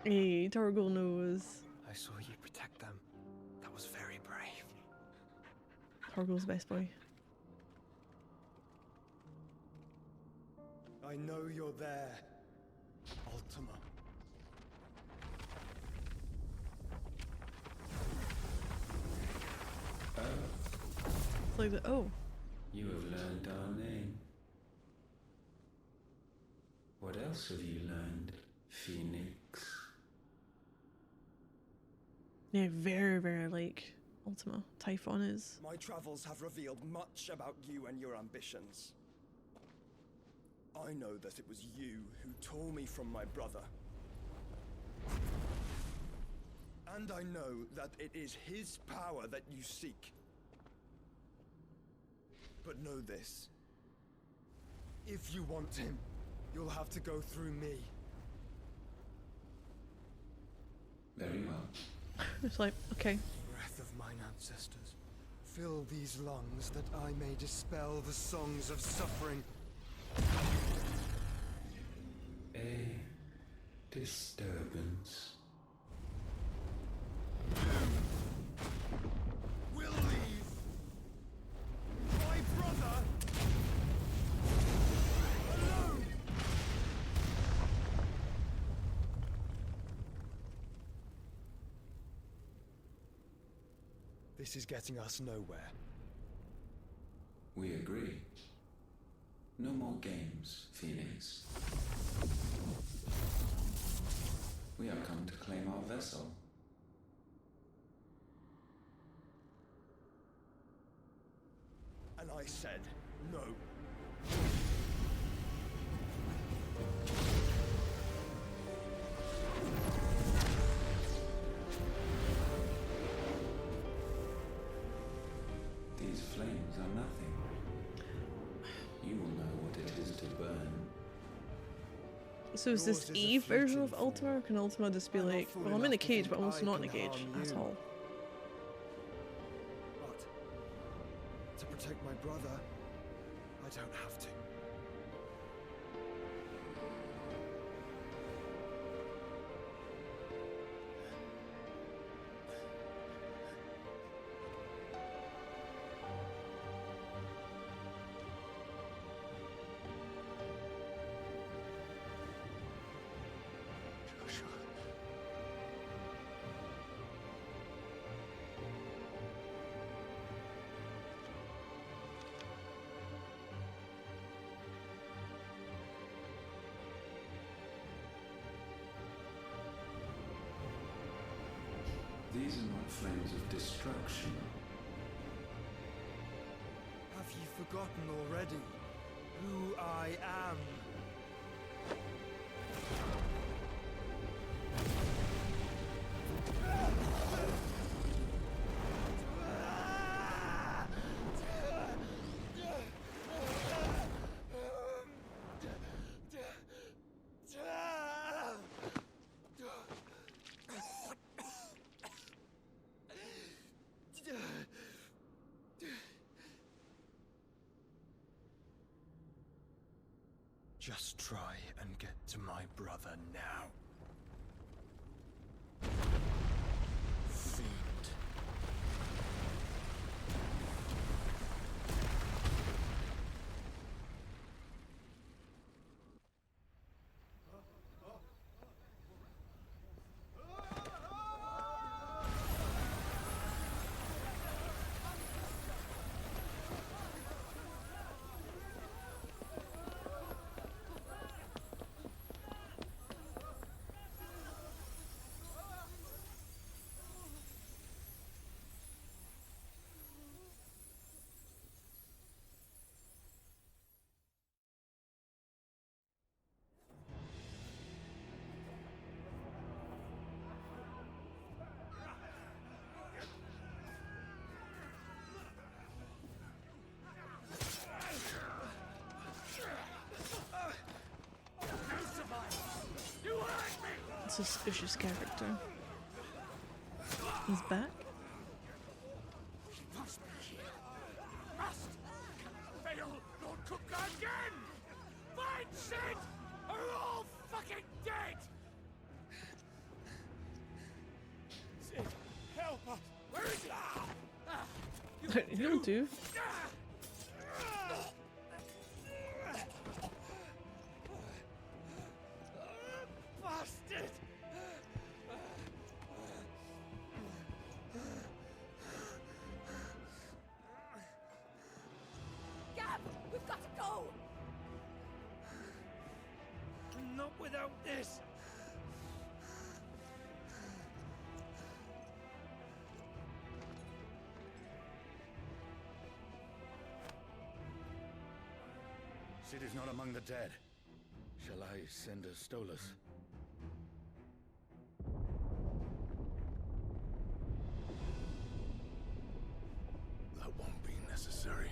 Hey, Torgal knows. I saw you protect them. That was very brave. Torgal's best boy. I know you're there, Ultima. It's like the, oh. You have learned our name. What else have you learned, Phoenix? Yeah, very, very like Ultima. Typhon is. My travels have revealed much about you and your ambitions. I know that it was you who tore me from my brother. And I know that it is his power that you seek. But know this. If you want him, you'll have to go through me. Very well. It's like, okay. Breath of mine ancestors, fill these lungs that I may dispel the songs of suffering. A disturbance. We'll leave. My brother alone. This is getting us nowhere. We agree. No more games, Phoenix. We have come to claim our vessel. And I said no. These flames are nothing. You will know what it is to burn. So is this Eve version of Ultima, or can Ultima just be like, well, I'm in a cage, but I'm also not in a cage at all? But to protect my brother, I don't have to. These are not flames of destruction. Have you forgotten already who I am? Just try and get to my brother now. Fiend. Suspicious character. He's back? Must be here. Must! Fail, Lord Cook again! Find Sid! Are all fucking dead! Sid, help us! Where is he? He'll do. Bastard! Gab, we've got to go! Not without this! Sid is not among the dead. Shall I send a Stolas? That won't be necessary.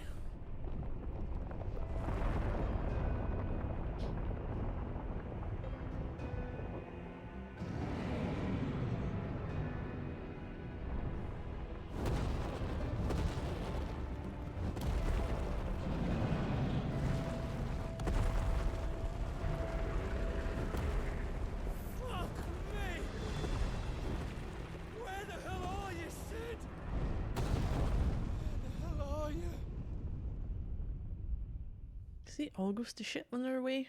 they all goes to shit when they're away?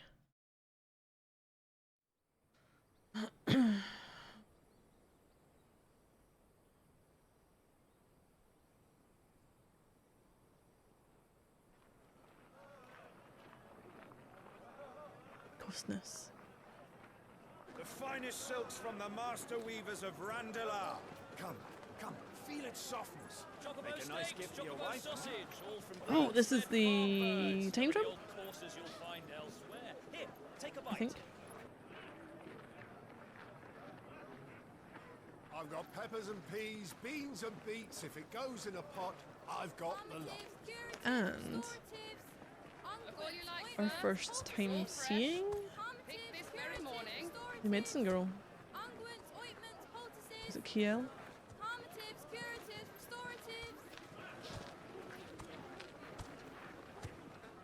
Ghostness. The finest silks from the master weavers of Randalar. Come, come, feel its softness. Make a nice gift for your wife. Oh, this is the time jump? I think. I've got peppers and peas, beans and beets. If it goes in a pot, I've got the lot. And our first time seeing the medicine girl. Is it Kiel?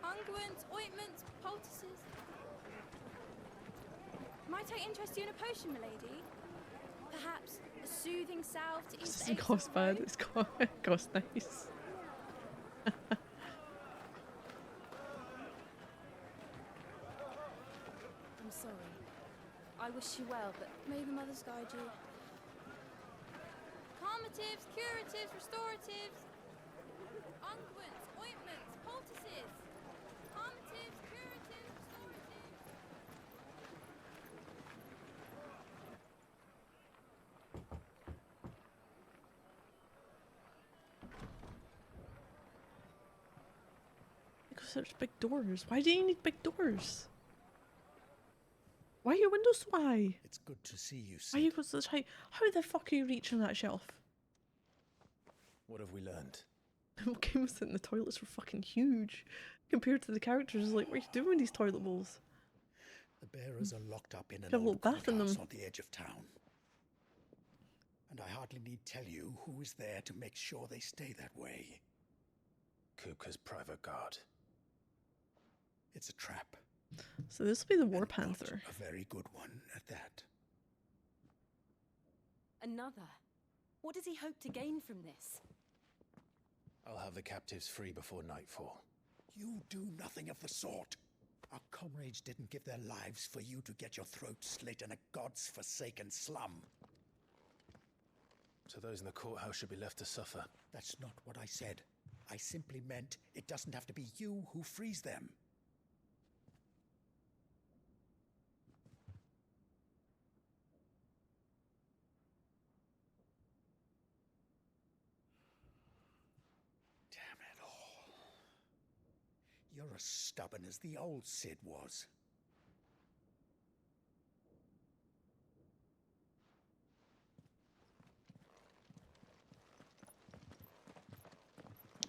Unguents, ointments, poultices. Might I interest you in a potion, milady? Perhaps a soothing salve to ease This the doesn't aches cost of bad, the it's cost nice. I'm sorry. I wish you well, but may the mothers guide you. Calmatives, curatives, restoratives. Unguents, ointments, poultices. Calmatives, curatives, restoratives. Because there's big doors. Why do you need big doors? Why are your windows so high? It's good to see you, Why are you so high? How the fuck are you reaching that shelf? What have we learned? What game was it? The toilets were fucking huge compared to the characters. Like, what are you doing with these toilet bowls? The bearers are locked up in an Have a little old bath in courthouse them. on the edge of town. And I hardly need tell you who is there to make sure they stay that way. Kupka's private guard. It's a trap. So this will be the War Panther. A very good one at that. Another? What does he hope to gain from this? I'll have the captives free before nightfall. You do nothing of the sort. Our comrades didn't give their lives for you to get your throat slit in a god's forsaken slum. So those in the courthouse should be left to suffer. That's not what I said. I simply meant it doesn't have to be you who frees them. Damn it all. You're as stubborn as the old Cid was.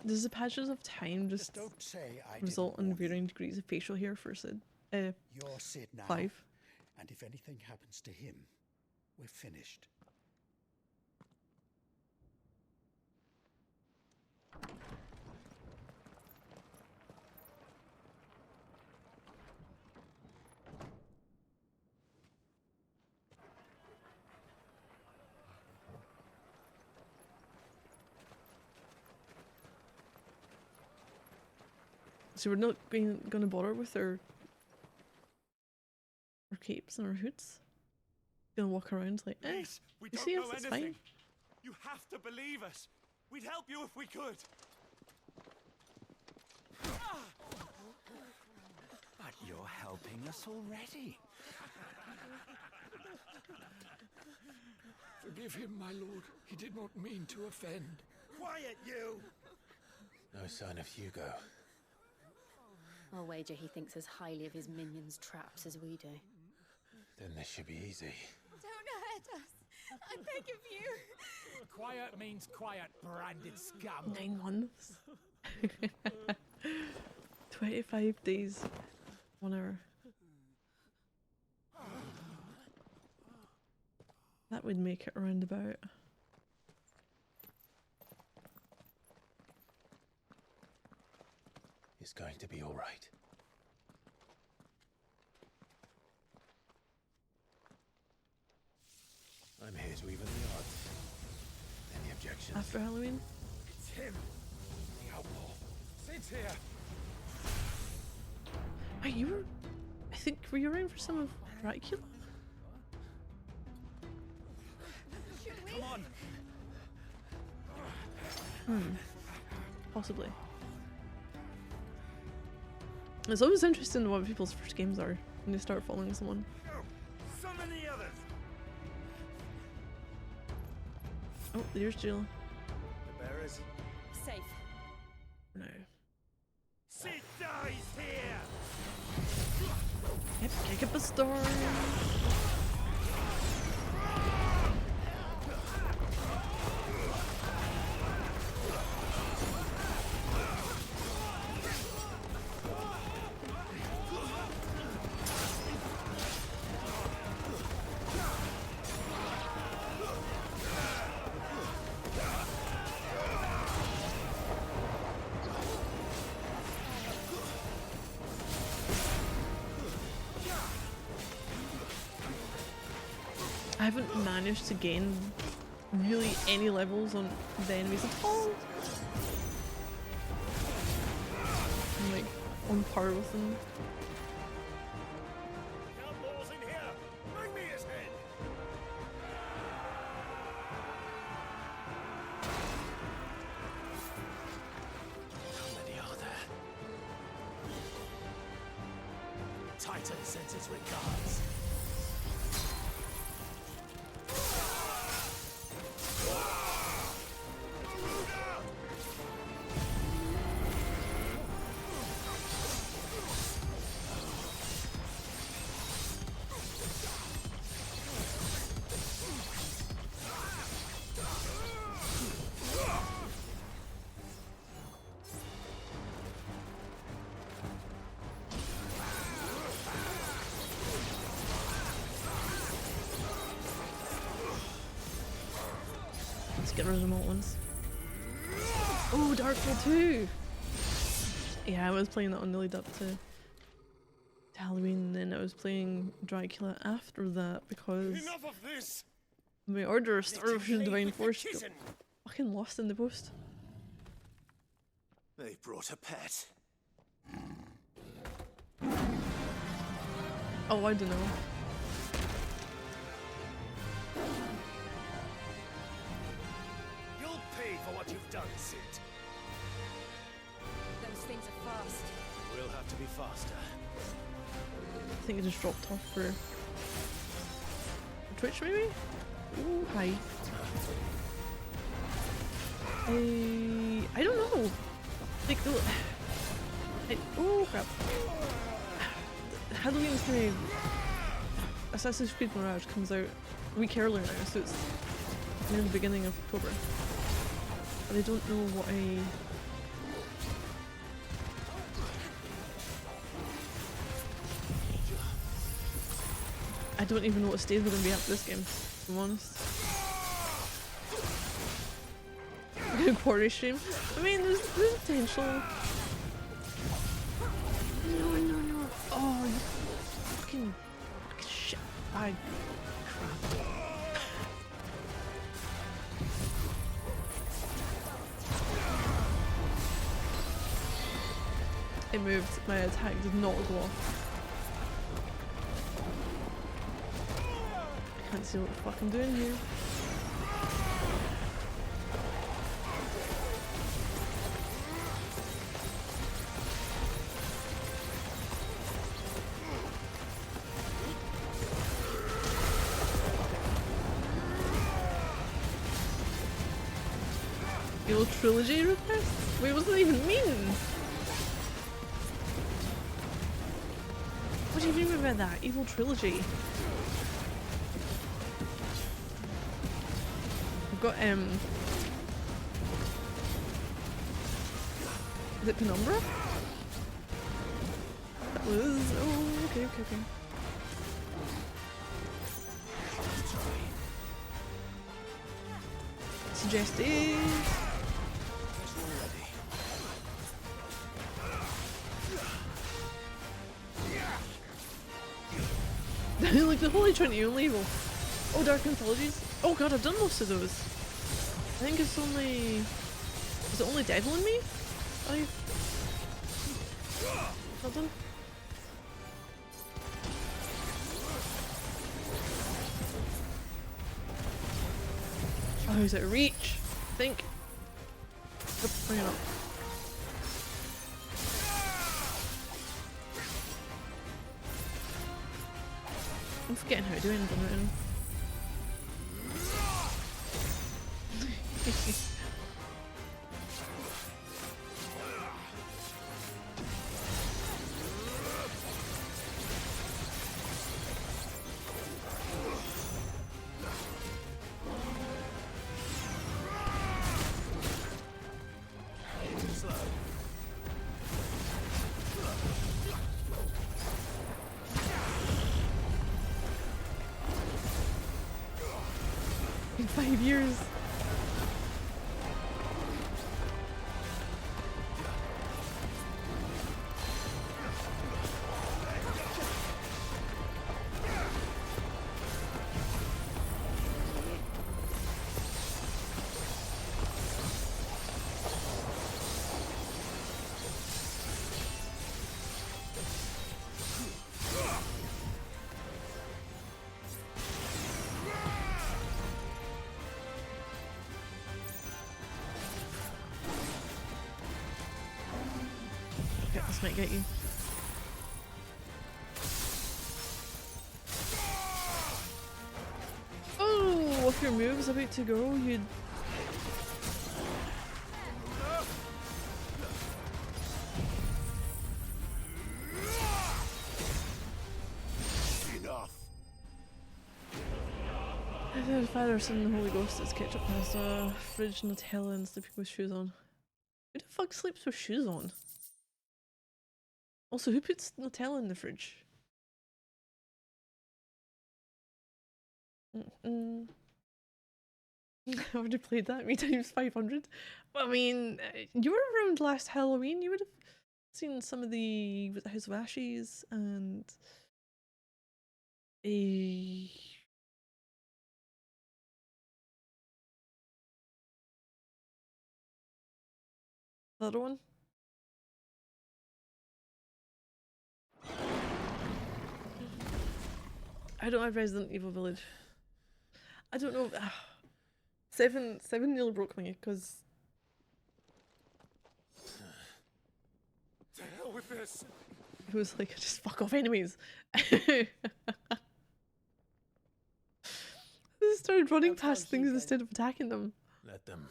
Does the patches of time just Don't say I result in varying degrees of facial hair for Sid? You're Cid now. Clive. And if anything happens to him, we're finished. So we're not going to bother with our capes and our hoods. Gonna walk around like, eh, Please, we you don't see us, know it's anything. fine. You have to believe us. We'd help you if we could. But you're helping us already. Forgive him, my lord. He did not mean to offend. Quiet, you! No sign of Hugo. I'll wager he thinks as highly of his minions' traps as we do. Then this should be easy. Don't hurt us. I beg of you. Quiet means quiet, branded scum. 9 months. 25 days. 1 hour. That would make it around about. It's going to be all right. I'm here to even the odds. Any objections? After Halloween? It's him, the outlaw. Sid's here. Wait, you were... I think, were you around for some of Dracula? Come on. Possibly. It's always interesting what people's first games are when they start following someone. Summon the others. Oh, there's Jill. The bearers. Safe. No. Sid dies here. Yep, kick up a storm. I haven't managed to gain really any levels on the enemies at all. I'm like on par with them. Outlaws in here. Bring me his head. How many are there? Titan sends his regards. Let's get rid of the remote ones. Oh, Darkfall 2! Yeah, I was playing that on the lead up to Halloween, and then I was playing Dracula after that because Enough of this. my order of Starvation Divine Force got fucking lost in the post. They brought a pet. Oh, I don't know. You'll pay for what you've done, Sid. Those things are fast. We'll have to be faster. I think it just dropped off for Twitch, maybe? Ooh, hi. I don't know. Like, oh crap. Halloween's kind of... Assassin's Creed Mirage comes out a week earlier now, so it's near the beginning of October. But I don't know what I don't even know what stage we're going to be at for this game, if I'm honest. Quarry stream. I mean, there's potential. No. Oh, you fucking shit bag. Crap. It moved. My attack did not go off. I can't see what the fuck I'm doing here. Evil Trilogy request? Wait, what does that even mean? What do you mean by that? Evil Trilogy? I've got, is it Penumbra? That was, oh, okay. Suggested. Like the Holy Trinity only evil. Oh, Dark Anthologies. Oh god, I've done most of those. I think it's only... Is it only Devil in Me? I've not done? Oh, he's out of reach, I think. Nope, bring it up. I'm forgetting how to do anything right now. In 5 years. Okay, this might get you. Oh, if your move's about to go, you'd... Enough. The Father, Son, and the Holy Ghost is ketchup pasta, fridge, Nutella, and sleeping with shoes on. Who the fuck sleeps with shoes on? Also, who puts Nutella in the fridge? I've already played that many times 500. Well, I mean, you were around last Halloween. You would have seen some of the House of Ashes and a the other one. I don't have Resident Evil Village. I don't know. Seven nearly broke me because To hell with this! it was like, just fuck off enemies. I started running past things instead of attacking them. Let them.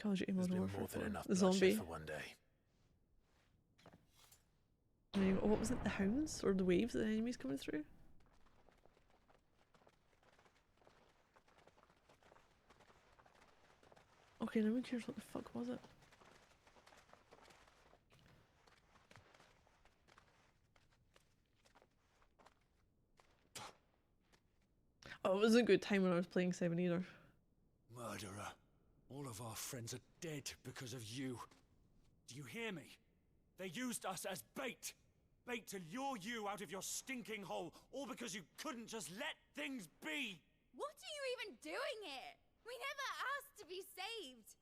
Call of Duty There's Modern been more Warfare than 4. enough The bloodshed zombie. for one day. And then, what was it? The hounds or the waves of the enemies coming through? Okay, now I'm curious, what the fuck was it? Oh, it wasn't a good time when I was playing 7 either. Murderer. All of our friends are dead because of you. Do you hear me? They used us as bait. Bait to lure you out of your stinking hole, all because you couldn't just let things be. What are you even doing here? We never asked to be saved.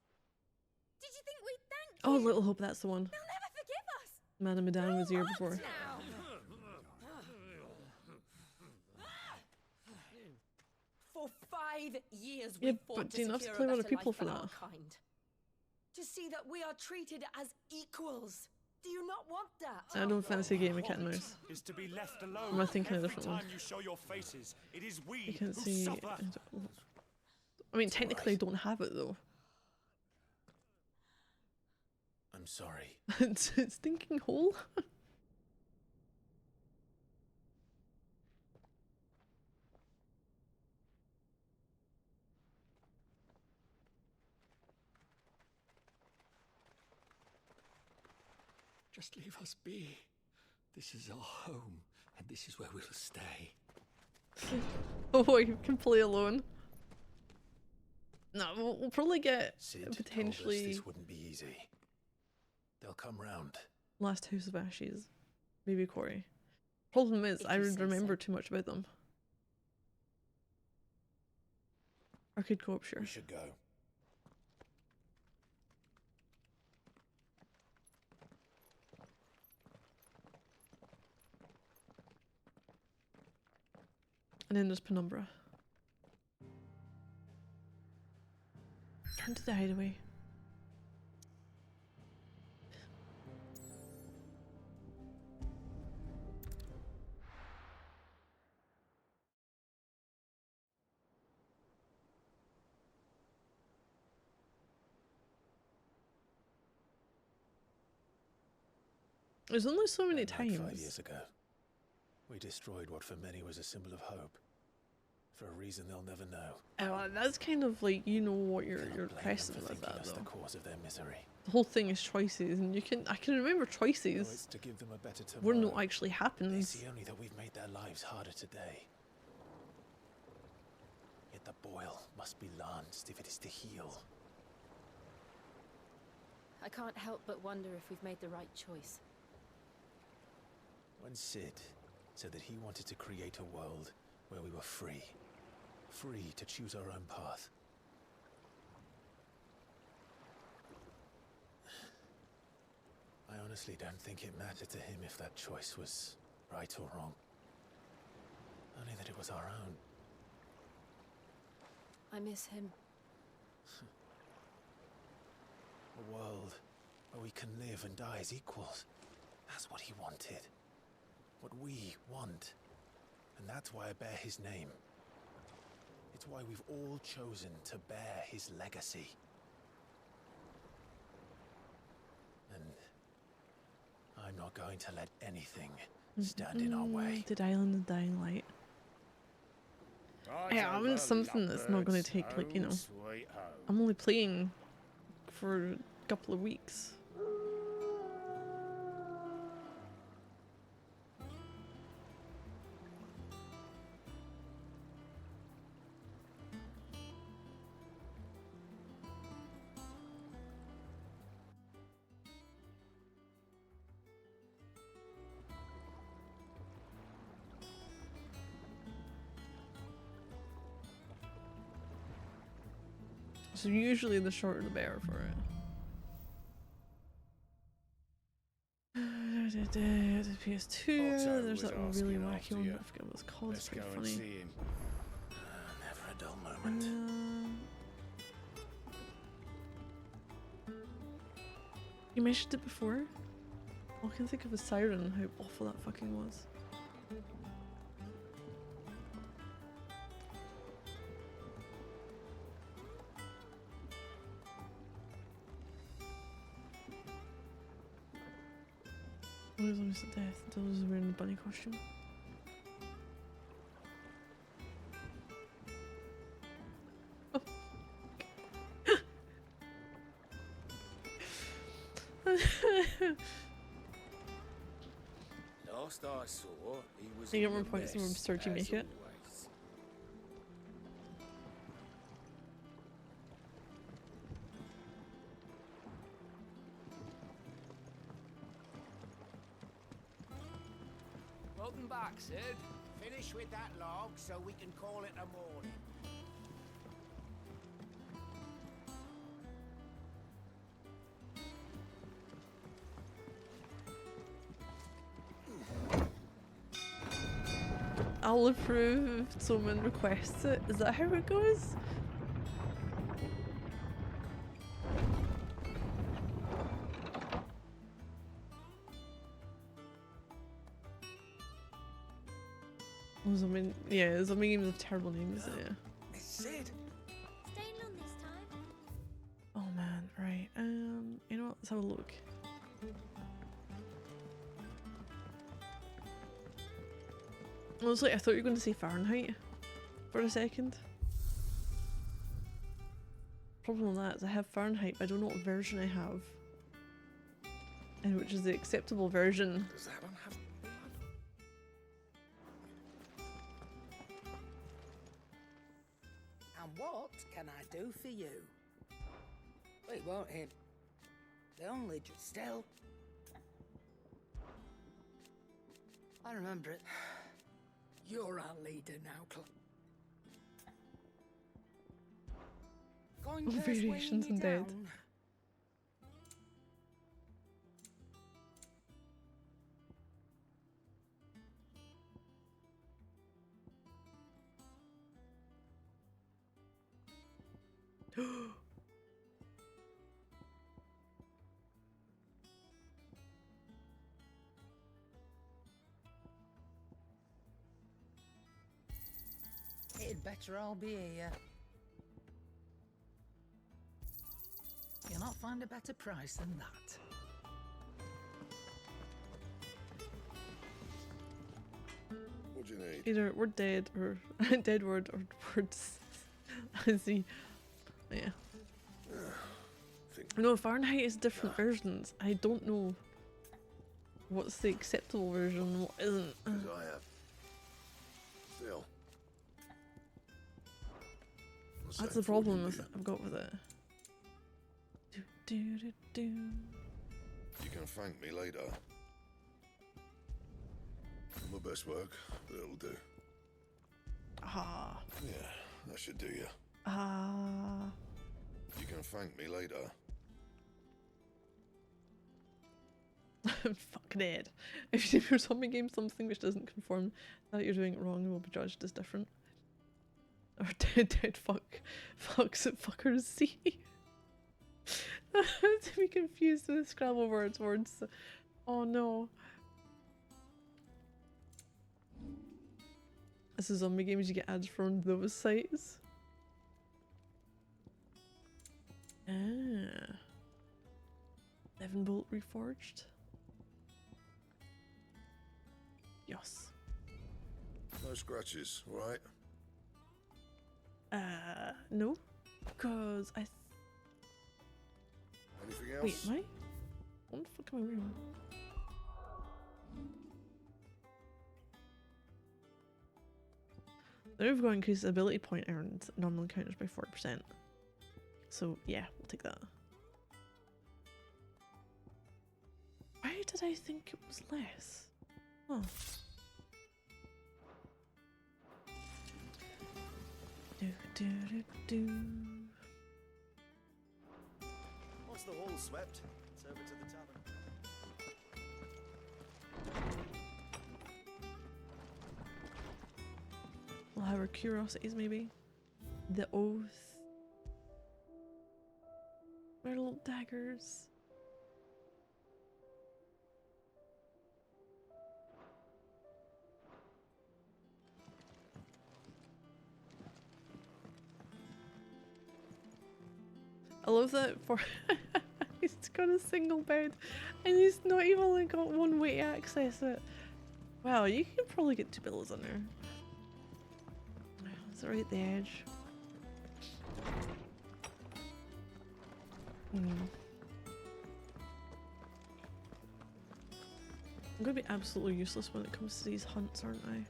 Did you think we'd thank you? Oh, Little Hope, that's the one. They'll never forgive us. Madame Madame was here before. Now. For 5 years Yeah, we fought but to do you not have to secure play a with other better people life for for that? our kind. To see that we are treated as equals. Do you not want that? I don't fancy a game of cat and mouse. Is to be left alone. Am I thinking a Every different one? time you show your faces, it is we I can't who see. suffer. I mean, technically, I don't have it though. I'm sorry. It's a stinking hole. Just leave us be. This is our home, and this is where we'll stay. Oh, you can play alone. No, we'll probably get Sid potentially told us this wouldn't be easy. They'll come round. Last House of Ashes. Maybe Corey. Problem is, I would remember too much about them. Or could go up, sure. We should go. And then there's Penumbra. Return to the hideaway. There's only so many That night times. 5 years ago, we destroyed what for many was a symbol of hope. For a reason they'll never know. Oh, that's kind of like, you know what you're Blame them pressing for with thinking that us though. the cause of their misery. The whole thing is choices, and I can remember Oh, choices it's to give them a better were tomorrow. not actually They happens. see only that we've made their lives harder today. Yet the boil must be lanced if it is to heal. I can't help but wonder if we've made the right choice. When Sid said that he wanted to create a world where we were free. Free to choose our own path. I honestly don't think it mattered to him if that choice was right or wrong. Only that it was our own. I miss him. A world where we can live and die as equals. That's what he wanted. What we want. And that's why I bear his name. It's why we've all chosen to bear his legacy. And I'm not going to let anything stand in our way. Dead Island and Dying Light. Yeah, I want something that's not going to take, like, you know, I'm only playing for a couple of weeks. So usually the shorter the better for it. PS2, there's that really wacky one, I forget what it's called, it's pretty funny. Never a dull moment. You mentioned it before? All I can think of is Siren and how awful that fucking was. Always almost to death until I was wearing the bunny costume. Last I saw, he was You in get more the points the more mess, absurd you as make it. always. Welcome back, Sid. Finish with that log so we can call it a morning. I'll approve if someone requests it. Is that how it goes? Yeah, zombie games have terrible names, yeah. It's Sid. Staying long this time? Oh man, right. You know what? Let's have a look. Honestly, I thought you were going to say Fahrenheit for a second. Problem with that is I have Fahrenheit, but I don't know what version I have. And which is the acceptable version. Does that one have blood? And what can I do for you? It won't him. They only just still. I remember it. You're our leader now, Going to Variations swing in you dead. down. It'd better all be here. You'll not find a better price than that. What do you need? Either word dead or dead word or words. I see. Yeah. No, Fahrenheit is different versions. I don't know what's the acceptable version and what isn't. As I have. Still. That's the problem I've got with it. Do. You can thank me later. Not my best work, but it'll do. Ah. Yeah, that should do you. Ah. You can thank me later. Fucking Ed. If you do your zombie game something which doesn't conform that you're doing it wrong, you will be judged as different. Or dead fucks at fuckers see. To be confused with Scrabble words. Oh no. This is zombie games, you get ads from those sites. Ah. 11 bolt reforged. Yes. No scratches, right? No. Because I Anything wait, else? am I? What the fuck am I wearing? Now we've got increased ability point earned, normally counters by 40%. So yeah, we'll take that. Why did I think it was less? Oh. Do. Once the hall's swept, it's over to the tavern. We'll have our curiosities maybe. The oath. Our little daggers. I love that for he's got a single bed and he's not even only got one way to access it. Wow, you can probably get 2 pillows on there. It's right at the edge. I'm gonna be absolutely useless when it comes to these hunts, aren't I?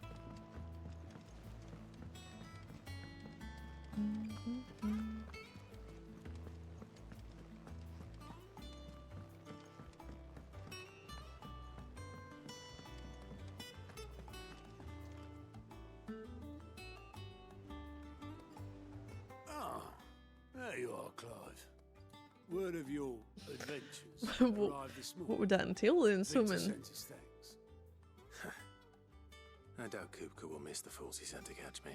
There you are, Clive. Word of your adventures what, arrived this morning. what would that entail then, Victor Suman? sent his thanks. I doubt Kupka will miss the fools he sent to catch me.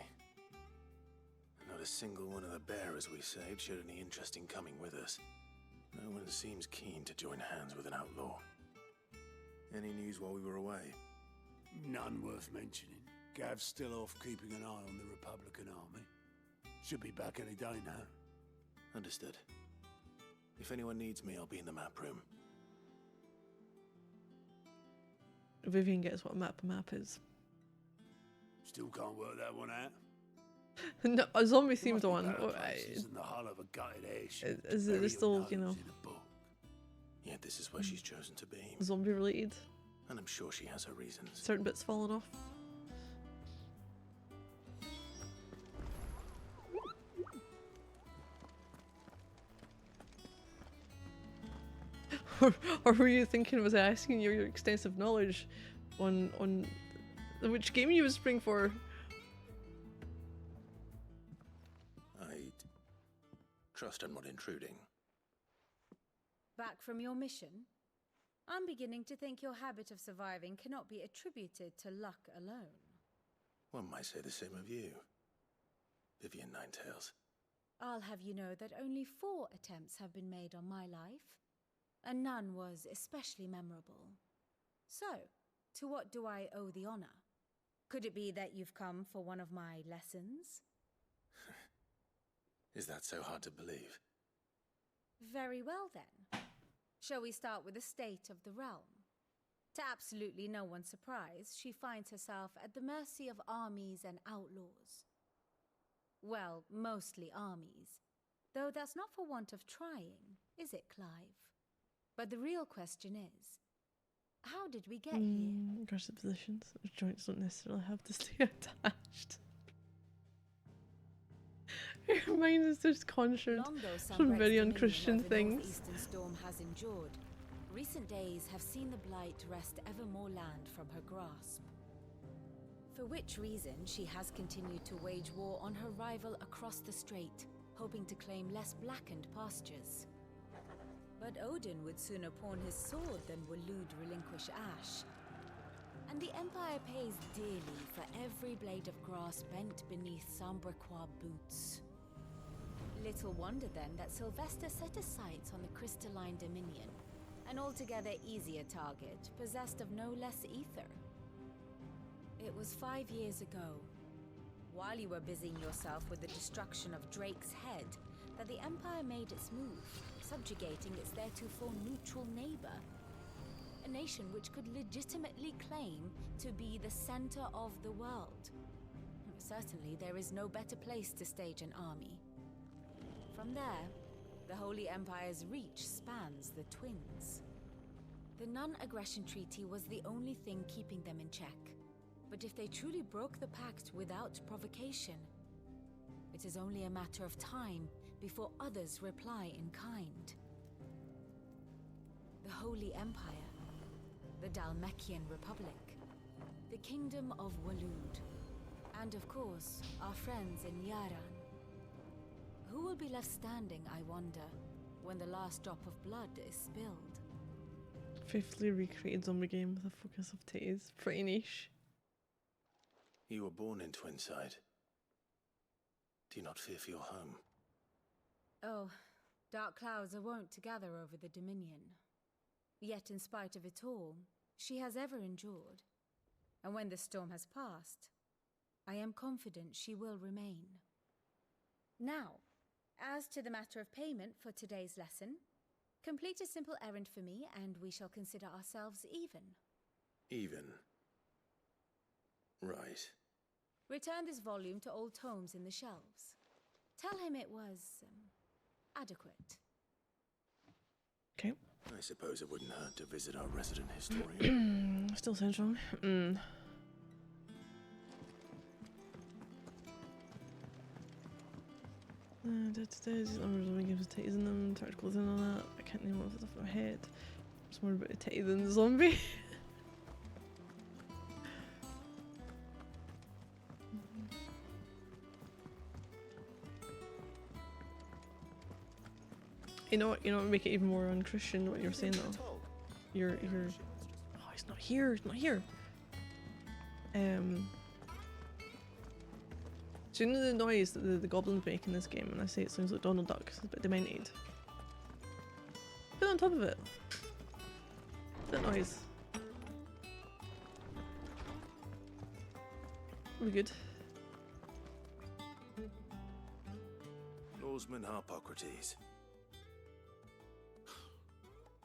Not a single one of the bearers we saved showed any interest in coming with us. No one seems keen to join hands with an outlaw. Any news while we were away? None worth mentioning. Gav's still off keeping an eye on the Republican army. Should be back any day now. Understood. If anyone needs me, I'll be in the map room. Vivian gets what a map is. Still can't work that one out. No, a zombie themed one. In the hull of a gutted airship. Is it still, you know, Yet this is where she's chosen to be. zombie related? And I'm sure she has her reasons. Certain bits falling off. Or were you thinking, was I asking you your extensive knowledge on which game you was spring for? I trust I'm not intruding. Back from your mission? I'm beginning to think your habit of surviving cannot be attributed to luck alone. One might say the same of you, Vivian Ninetails. I'll have you know that only 4 attempts have been made on my life, and none was especially memorable. So, to what do I owe the honor? Could it be that you've come for one of my lessons? Is that so hard to believe? Very well then. Shall we start with the state of the realm? To absolutely no one's surprise, she finds herself at the mercy of armies and outlaws. Well, mostly armies. Though that's not for want of trying, is it, Clive? But the real question is, how did we get here? Aggressive positions. Joints don't necessarily have to stay attached. Your mind is just conjured some very unchristian things. Eastern storm has endured. Recent days have seen the blight wrest ever more land from her grasp. For which reason she has continued to wage war on her rival across the strait, hoping to claim less blackened pastures. But Odin would sooner pawn his sword than Waloed relinquish Ash. And the Empire pays dearly for every blade of grass bent beneath Sambraquois boots. Little wonder then that Sylvester set his sights on the Crystalline Dominion, an altogether easier target, possessed of no less ether. It was 5 years ago, while you were busying yourself with the destruction of Drake's head, that the Empire made its move, subjugating its theretofore neutral neighbor. A nation which could legitimately claim to be the center of the world. Certainly, there is no better place to stage an army. From there, the Holy Empire's reach spans the Twins. The non-aggression treaty was the only thing keeping them in check. But if they truly broke the pact without provocation, it is only a matter of time before others reply in kind. The Holy Empire, the Dhalmekian Republic, the Kingdom of Waloed, and of course, our friends in Yaran. Who will be left standing, I wonder, when the last drop of blood is spilled? Faithfully recreated zombie game with a focus of titties. Pretty niche. You were born in Twinside. Do you not fear for your home? Oh, dark clouds are wont to gather over the Dominion. Yet in spite of it all, she has ever endured. And when the storm has passed, I am confident she will remain. Now, as to the matter of payment for today's lesson, complete a simple errand for me and we shall consider ourselves even. Even? Right. Return this volume to old tomes in the shelves. Tell him it was adequate. Okay. I suppose it wouldn't hurt to visit our resident historian. Still sounds wrong. These numbers of games with titties in them, tacticals and all that. I can't name off the top of my head. It's more about a titty than the zombie. You know what would make it even more unchristian what you're saying though? You're oh, he's not here, he's not here. So you know the noise that the goblins make in this game, and I say it sounds like Donald Duck, it's a bit demented. Put it on top of it. That noise. We're good. Lawsman Harpocrates.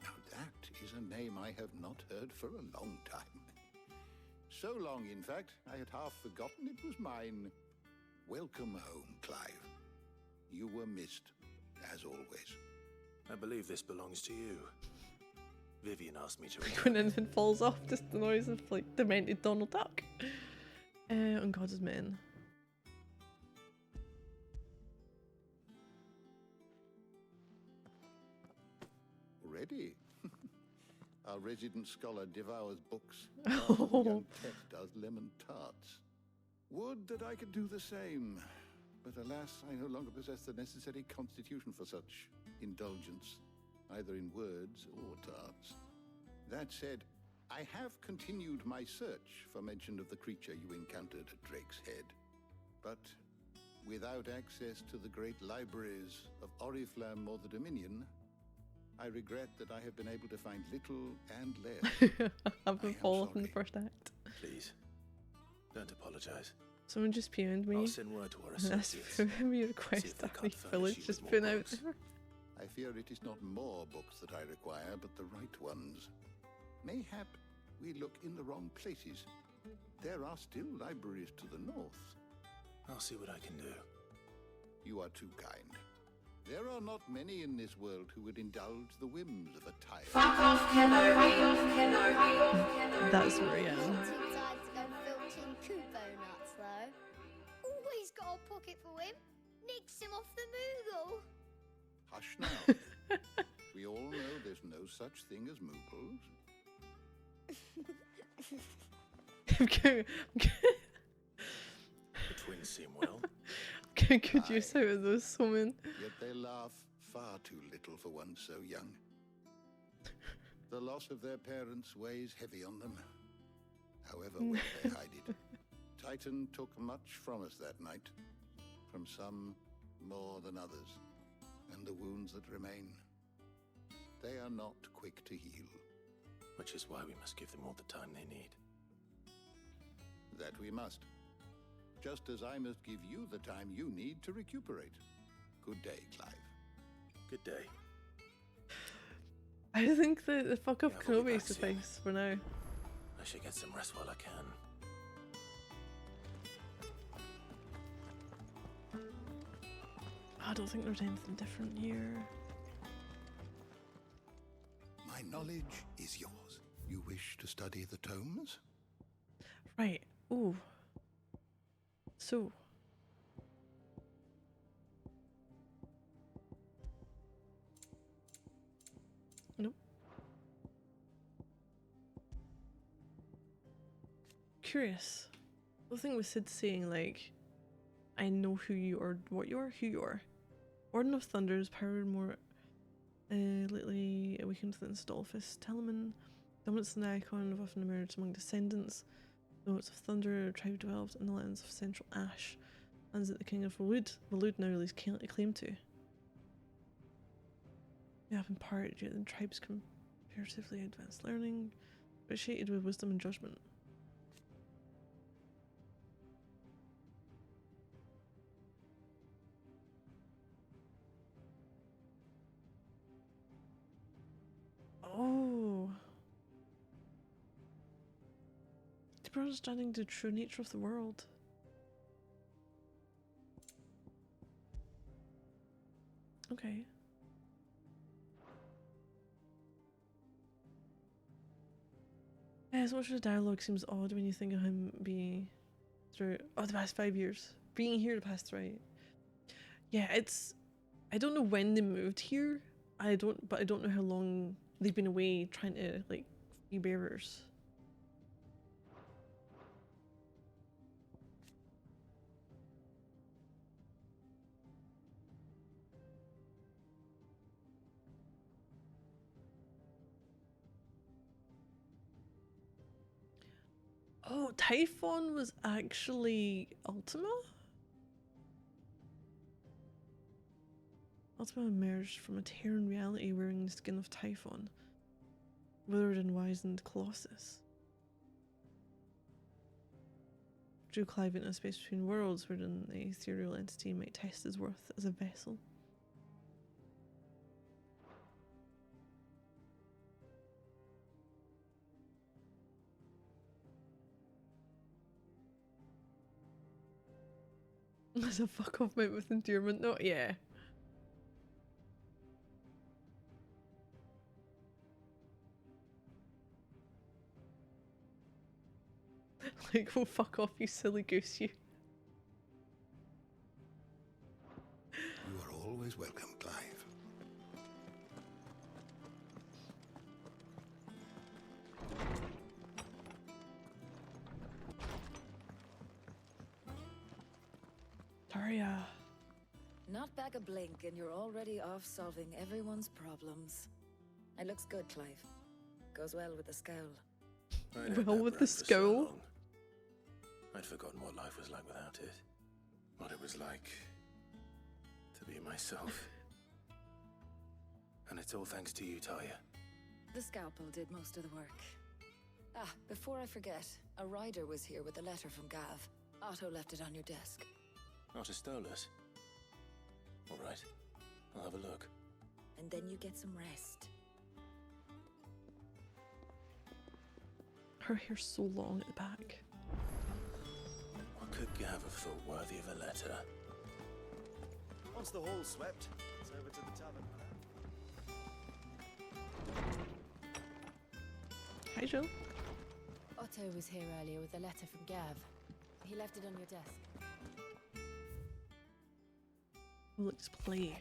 Now that is a name I have not heard for a long time. So long, in fact, I had half forgotten it was mine. Welcome home, Clive. You were missed, as always. I believe this belongs to you. Vivian asked me to When anything falls off, just the noise of like demented Donald Duck. On God's men. Ready? Our resident scholar devours books. Oh. Our young pet does lemon tarts. Would that I could do the same. But alas, I no longer possess the necessary constitution for such indulgence, either in words or tarts. That said, I have continued my search for mention of the creature you encountered at Drake's Head. But without access to the great libraries of Oriflamme or the Dominion, I regret that I have been able to find little and less. I've been falling from the first act. Please, don't Don't apologize. Someone just PM'd me. I'll send word to our And asked associates. for me See request if they that can't my furnish village you just with put more out books. there. I fear it is not more books that I require, but the right ones. Mayhap we look in the wrong places. There are still libraries to the north. I'll see what I can do. You are too kind. There are not many in this world who would indulge the whims of a tired... Fuck off, Kenobi! Kenobi! That's Marianne. Too tired to go filching Kubo nuts, though. Always got a pocket for him. Nicks him off the Moogle. Hush now. We all know there's no such thing as Moogles. The twins seem well. Getting good use out of those women. Yet they laugh far too little for one so young. The loss of their parents weighs heavy on them. However well they hide it. Titan took much from us that night. From some more than others. And the wounds that remain, they are not quick to heal. Which is why we must give them all the time they need. That we must. Just as I must give you the time you need to recuperate. Good day, Clive. Good day. I think the fuck up Yeah, we'll be Kenobi back soon. suffice for now. I should get some rest while I can. I don't think there's anything different here. My knowledge is yours. You wish to study the tomes? Right. Ooh. So. Nope. Curious. The thing with Sid saying, like, I know who you are, what you are, who you are. Order of Thunder's power more lately awakened to the Stolfist Telemann. Dominance and icon have often emerged among descendants. Notes of Thunder, tribe developed in the lands of Central Ash. Lands that the King of Valud now lays claim to. They have imparted yet the tribes comparatively advanced learning, appreciated with wisdom and judgment. Oh. Deeper understanding the true nature of the world. Okay. Yeah, so much of the dialogue seems odd when you think of him being through the past 5 years. Being here the past 3. Yeah, it's I don't know when they moved here. But I don't know how long they've been away trying to like free bearers. Oh, Typhon was actually Ultima? Ultima emerged from a Terran reality wearing the skin of Typhon, withered and wizened Colossus. Drew Clive into a space between worlds wherein the ethereal entity might test his worth as a vessel. That's a fuck off mate with endearment note, yeah. Like, oh fuck off, you silly goose, you. You are always welcome, Clive. Daria. Not back a blink and you're already off solving everyone's problems. It looks good, Clive. Goes well with the scowl. Well, with the scowl? I'd forgotten what life was like without it. What it was like to be myself. And it's all thanks to you, Talia. The scalpel did most of the work. Ah, before I forget, a rider was here with a letter from Gav. Otto left it on your desk. Not a stolus. All right, I'll have a look. And then you get some rest. Her hair's so long at the back. What could Gav have thought worthy of a letter? Once the hall's swept, it's over to the tavern. Hi, Jill. Otto was here earlier with a letter from Gav. He left it on your desk. Let's play.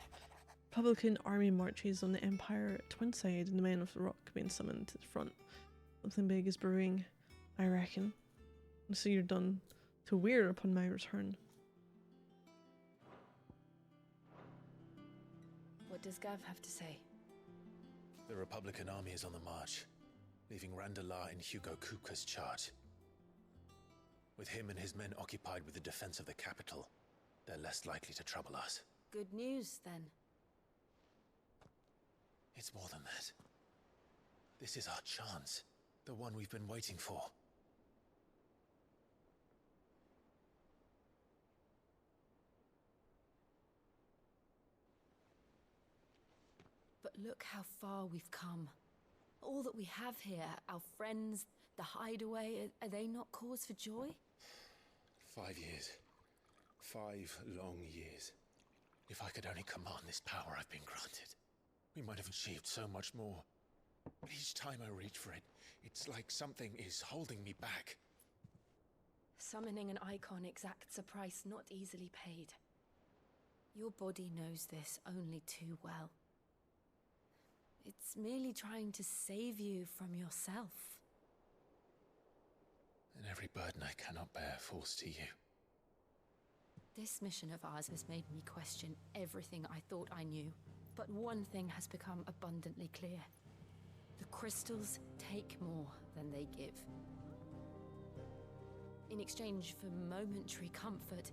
Republican army marches on the Empire at Twinside and the Men of the Rock being summoned to the front. Something big is brewing, I reckon. So you're done to wear upon my return. What does Gav have to say? The Republican army is on the march, leaving Randalar in Hugo Kupka's charge. With him and his men occupied with the defense of the capital, they're less likely to trouble us. Good news, then. It's more than that. This is our chance, the one we've been waiting for. But look how far we've come. All that we have here, our friends, the hideaway, are they not cause for joy? 5 years. 5 long years. If I could only command this power I've been granted, we might have achieved so much more. But each time I reach for it, it's like something is holding me back. Summoning an icon exacts a price not easily paid. Your body knows this only too well. It's merely trying to save you from yourself. And every burden I cannot bear falls to you. This mission of ours has made me question everything I thought I knew. But one thing has become abundantly clear. The crystals take more than they give. In exchange for momentary comfort,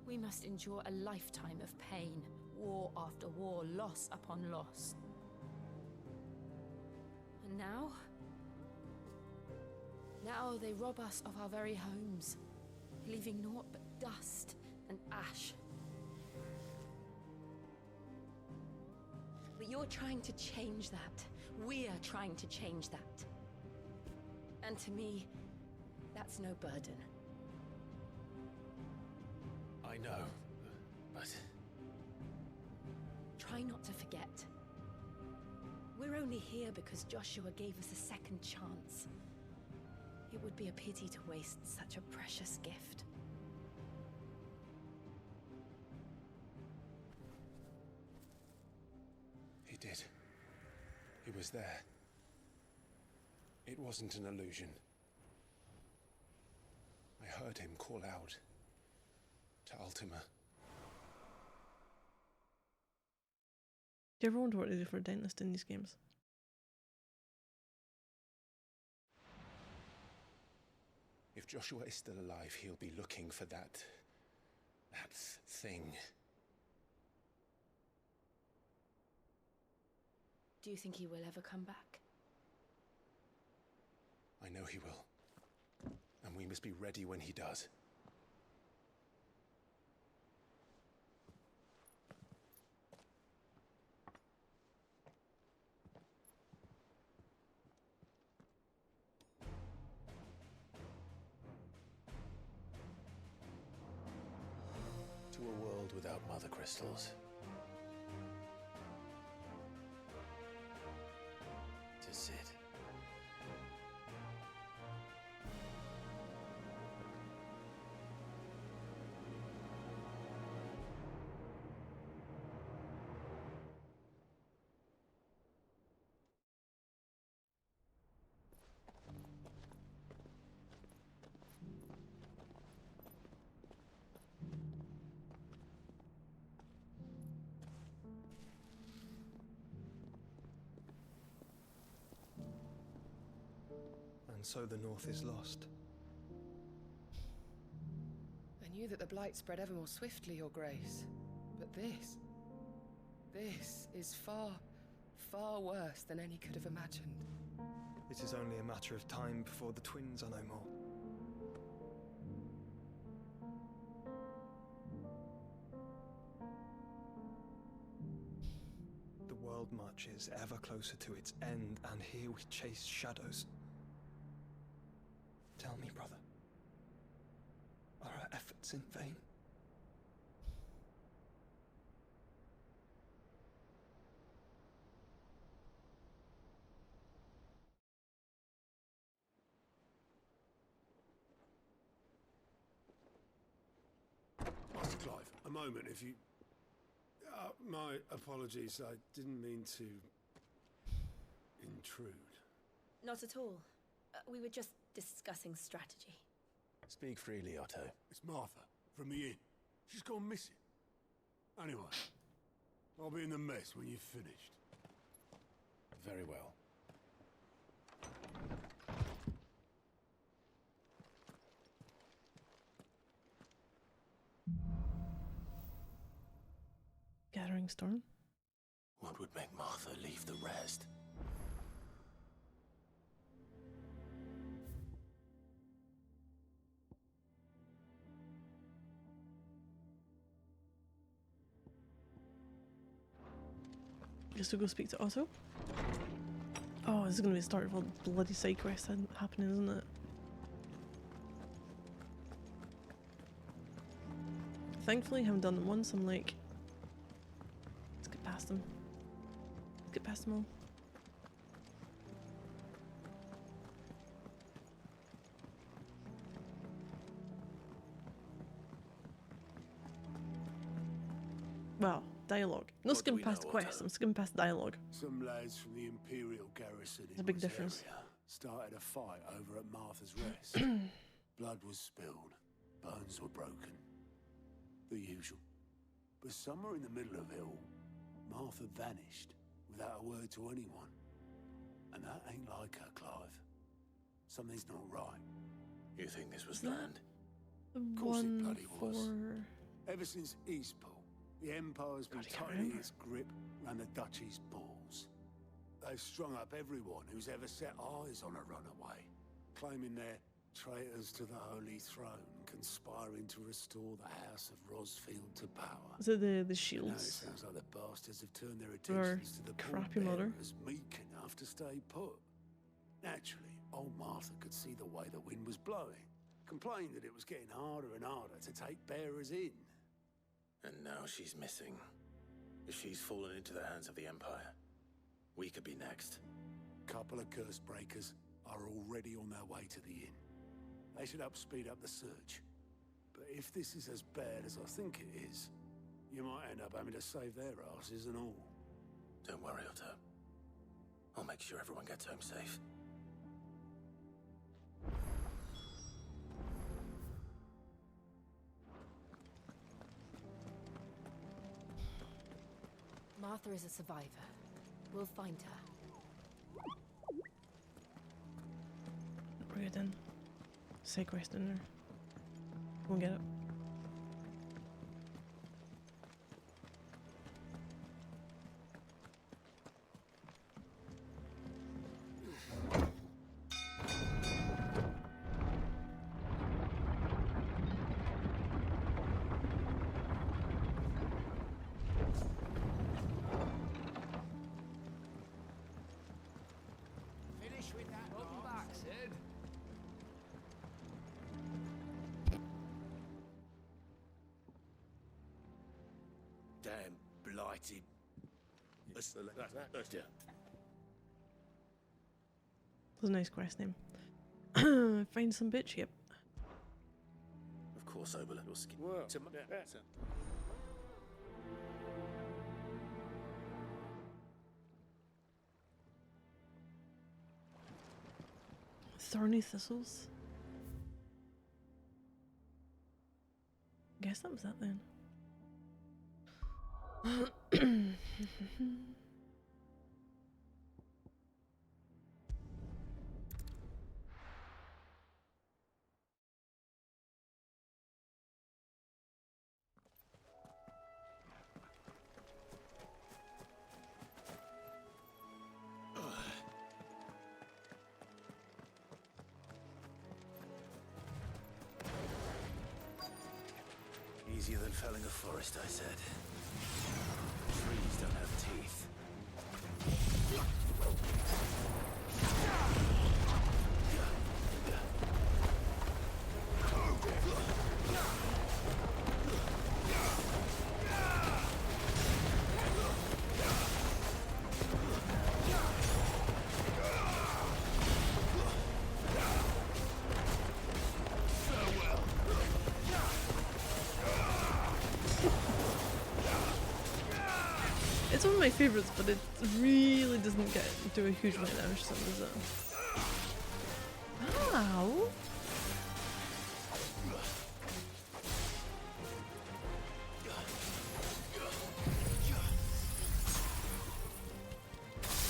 we must endure a lifetime of pain, war after war, loss upon loss. And now they rob us of our very homes, leaving naught but dust and ash. But you're trying to change that. We're trying to change that. And to me, that's no burden. I know, but... Try not to forget. We're only here because Joshua gave us a second chance. It would be a pity to waste such a precious gift. He did. He was there. It wasn't an illusion. I heard him call out to Ultima. Do you ever wonder what they do for a dentist in these games? If Joshua is still alive, he'll be looking for that thing. Do you think he will ever come back? I know he will. And we must be ready when he does. To a world without mother crystals. To Sid. And so the North is lost. I knew that the Blight spread ever more swiftly, Your Grace. But this is far, far worse than any could have imagined. It is only a matter of time before the twins are no more. The world marches ever closer to its end, and here we chase shadows. Tell me, brother, are our efforts in vain? Master Clive, a moment, if you... my apologies, I didn't mean to... intrude. Not at all. We were just discussing strategy. Speak freely, Otto. It's Martha, from the inn. She's gone missing. Anyway, I'll be in the mess when you've finished. Very well. Gathering storm. What would make Martha leave the rest? Just to go speak to Otto. Oh, this is going to be the start of a bloody side quest happening, isn't it? Thankfully, having done them once, I'm like, let's get past them. Let's get past them all. Well, dialogue. Not skimming past quests, I'm skimming past dialogue. Some lads from the Imperial garrison in There's a big this difference. area started a fight over at Martha's Rest. Blood was spilled, bones were broken. The usual. But somewhere in the middle of it all, Martha vanished without a word to anyone. And that ain't like her, Clive. Something's not right. You think this was planned? The Of course it one bloody was. for... Ever since Eastpool, the Empire's been tightening its grip around the Duchy's balls. They've strung up everyone who's ever set eyes on a runaway, claiming they're traitors to the Holy Throne, conspiring to restore the House of Rosfield to power. Is it the Now it shields? sounds like the bastards have turned their Or attentions to the crappy mother? as meek enough to stay put. Naturally, old Martha could see the way the wind was blowing, complained that it was getting harder and harder to take bearers in. And now she's missing. If she's fallen into the hands of the Empire, we could be next. Couple of curse breakers are already on their way to the inn. They should help speed up the search. But if this is as bad as I think it is, you might end up having to save their asses and all. Don't worry, Otto. I'll make sure everyone gets home safe. Martha is a survivor. We'll find her. We're good then. Say quest in there. We'll get it. Finish with that. Welcome back, Sid. Damn blighted. That's That was a nice quest name. Find some bitch, yep. Of course, Oberlin will skip. Thorny thistles. Guess that was that then. Easier than felling a forest, I said. Trees don't have teeth. It's one of my favourites, but it really doesn't do a huge amount of damage to them, does it? Ow!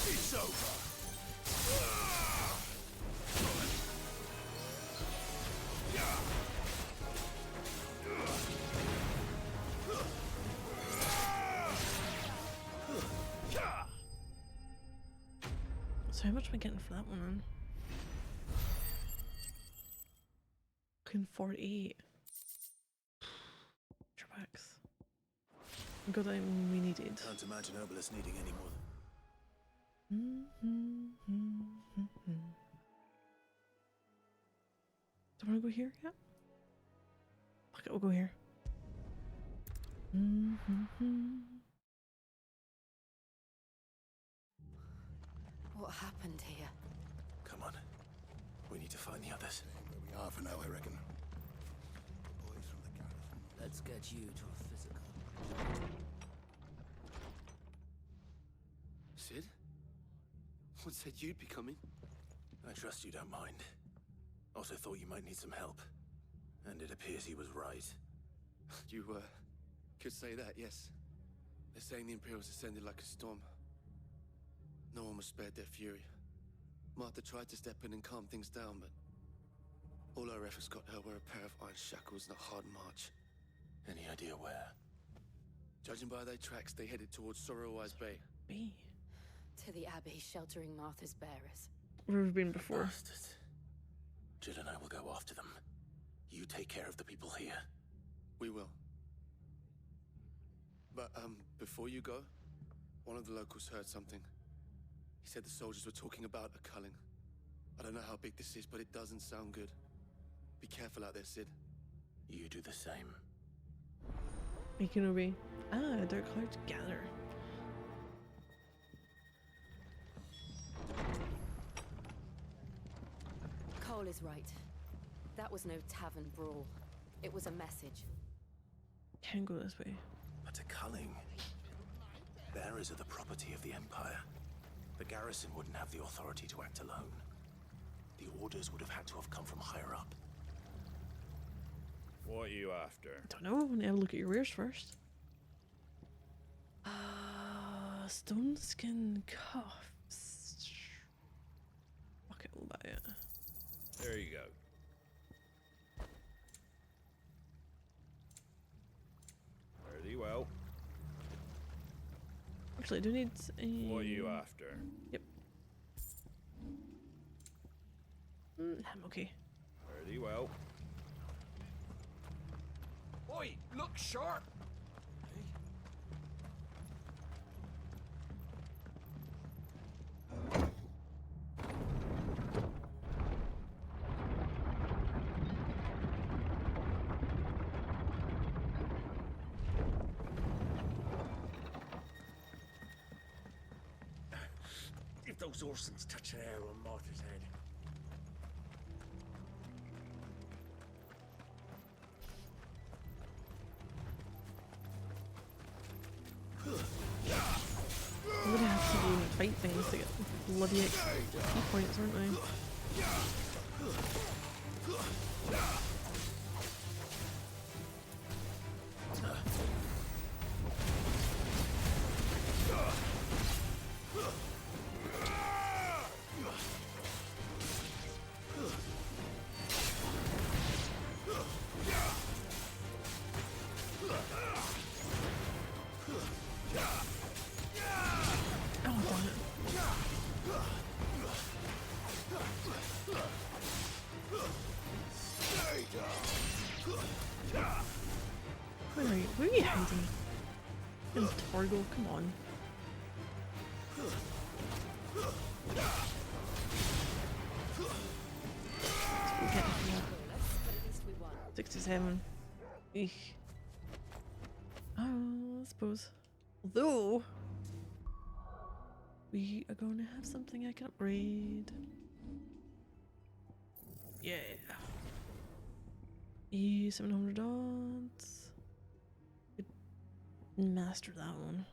It's over. So how much am I getting for that one then? 48. Trebacks. Good item we needed. Can't imagine Obelisk needing any more. Do I want to go here? Yeah. Fuck it, we'll go here. What happened here? Come on. We need to find the others. Where we are for now, I reckon. Boys from the garrison. Let's get you to a physical. Sid? What said you'd be coming? I trust you don't mind. Also thought you might need some help. And it appears he was right. You, could say that, yes. They're saying the Imperials descended like a storm. No one was spared their fury. Martha tried to step in and calm things down, but all our efforts got her were a pair of iron shackles and a hard march. Any idea where? Judging by their tracks, they headed towards Sorrowwise Bay. Me? To the Abbey sheltering Martha's bearers. Where we've been before. Bastards. Jill and I will go after them. You take care of the people here. We will. But, before you go, one of the locals heard something. He said the soldiers were talking about a culling. I don't know how big this is, but it doesn't sound good. Be careful out there, Sid. You do the same. Making a way. Ah, dark clouds gather. Cole is right. That was no tavern brawl. It was a message. Can't go this way. But a culling. Bearers are the property of the Empire. The garrison wouldn't have the authority to act alone. The orders would have had to have come from higher up. What are you after? Don't know. I want to have a look at your wares first. Stone skin cuffs. Fuck it, we'll buy it. There you go. Pretty well. Actually, I do need a... What are you after? Yep. I'm okay. Pretty well. Oi, look sharp! If those Orsons touch an arrow on Martha's head. I'm gonna have to go and fight things to get bloody XP points, aren't I? Where are you? Where are you hiding? In Torgo, come on. We'll get it here. 67. Eek. Oh, I suppose. Although we are going to have something I can upgrade. Yeah. 700 odds. Could master that one.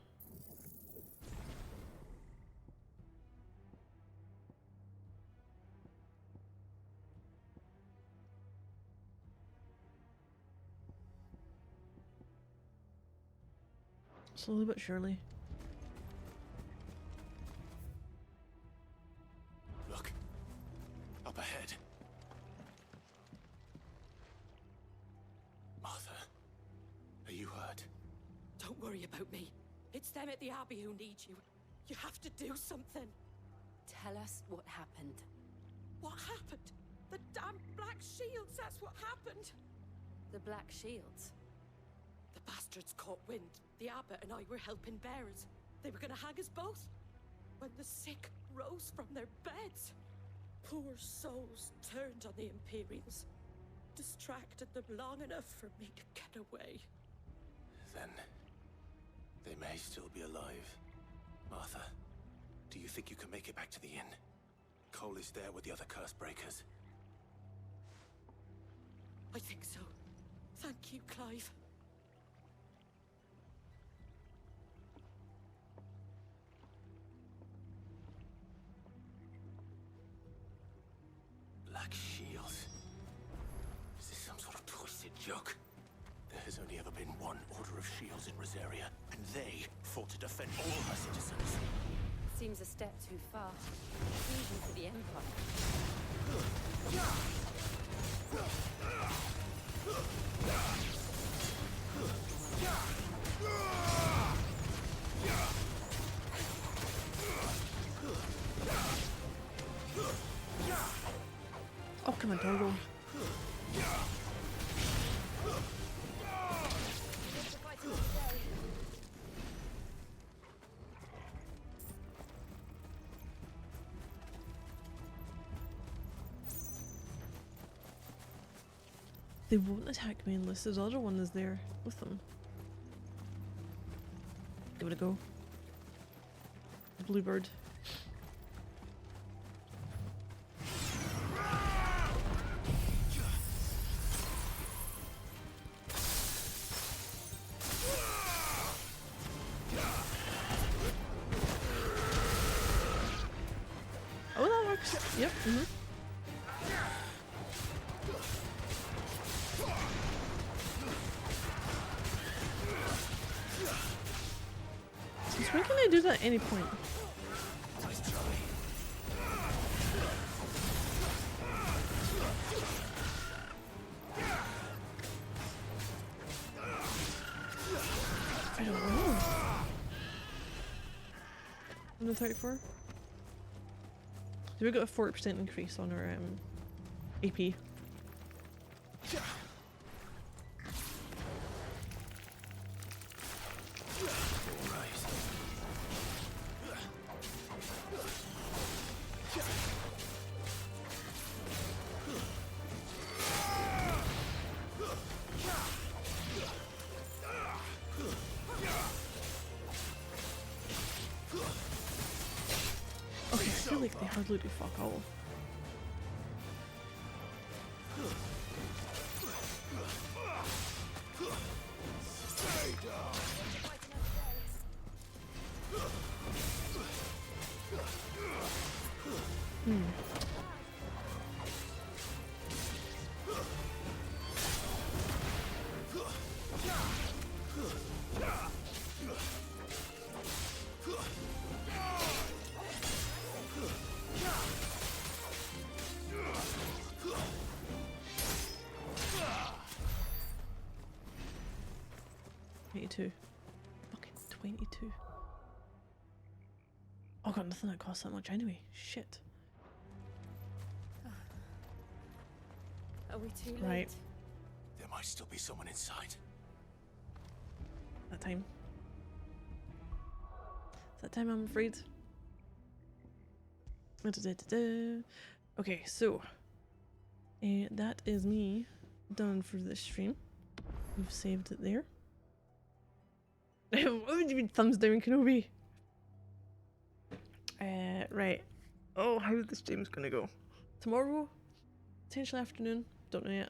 Slowly but surely. Look. Up ahead. Martha. Are you hurt? Don't worry about me. It's them at the Abbey who need you. You have to do something. Tell us what happened. What happened? The damn Black Shields, that's what happened. The Black Shields? The bastards caught wind. The abbot and I were helping bearers. They were gonna hang us both. When the sick rose from their beds, poor souls turned on the Imperials. Distracted them long enough for me to get away. Then they may still be alive. Martha, do you think you can make it back to the inn? Cole is there with the other curse breakers. I think so. Thank you, Clive. Black Shields. Is this some sort of twisted joke? There has only ever been one Order of Shields in Rosaria, and they fought to defend all her citizens. Seems a step too far, even for the Empire. Oh, come on, Torgo. They won't attack me unless there's other one is there with them. Give it a go. Bluebird. Oh, that works. Yep. So when can I do that at any point? Nice try. I don't know. On the 34? So we got a 40% increase on our AP. Okay, I feel like they hardly do fuck all. Fucking 22. Oh, I got nothing that costs that much anyway. Shit. Are we too late? Right. There might still be someone inside. That time. It's that time, I'm afraid. Okay, so that is me done for this stream. We've saved it there. What would you mean thumbs down, Kenobi? Right. Oh, how the stream's gonna go? Tomorrow, potential afternoon, don't know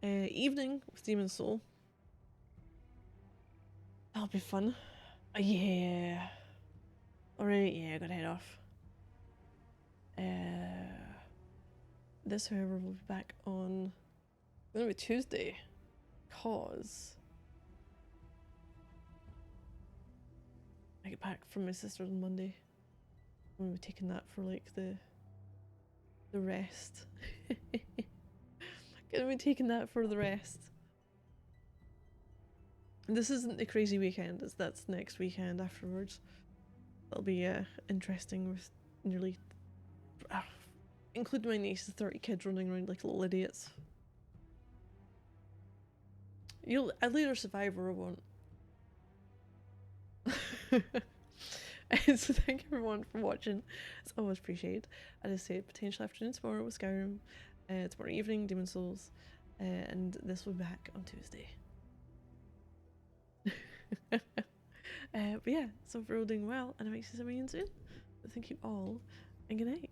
yet. Evening with Demon Soul. That'll be fun. Yeah. Alright, yeah, I gotta head off. This, however, will be back on. It's gonna be Tuesday, cause I get back from my sister's on Monday. I'm gonna be taking that for like the rest. Gonna be taking that for the rest. This isn't the crazy weekend, that's next weekend afterwards. That'll be interesting with nearly, including my niece, 30 kids running around like little idiots. I'll either survive or I won't. So thank everyone for watching. It's always appreciated. As I say, potential afternoon tomorrow with Skyrim. Tomorrow evening, Demon Souls. And this will be back on Tuesday. But yeah, so if you're all doing well, and I might see something soon. Thank you all, and good night.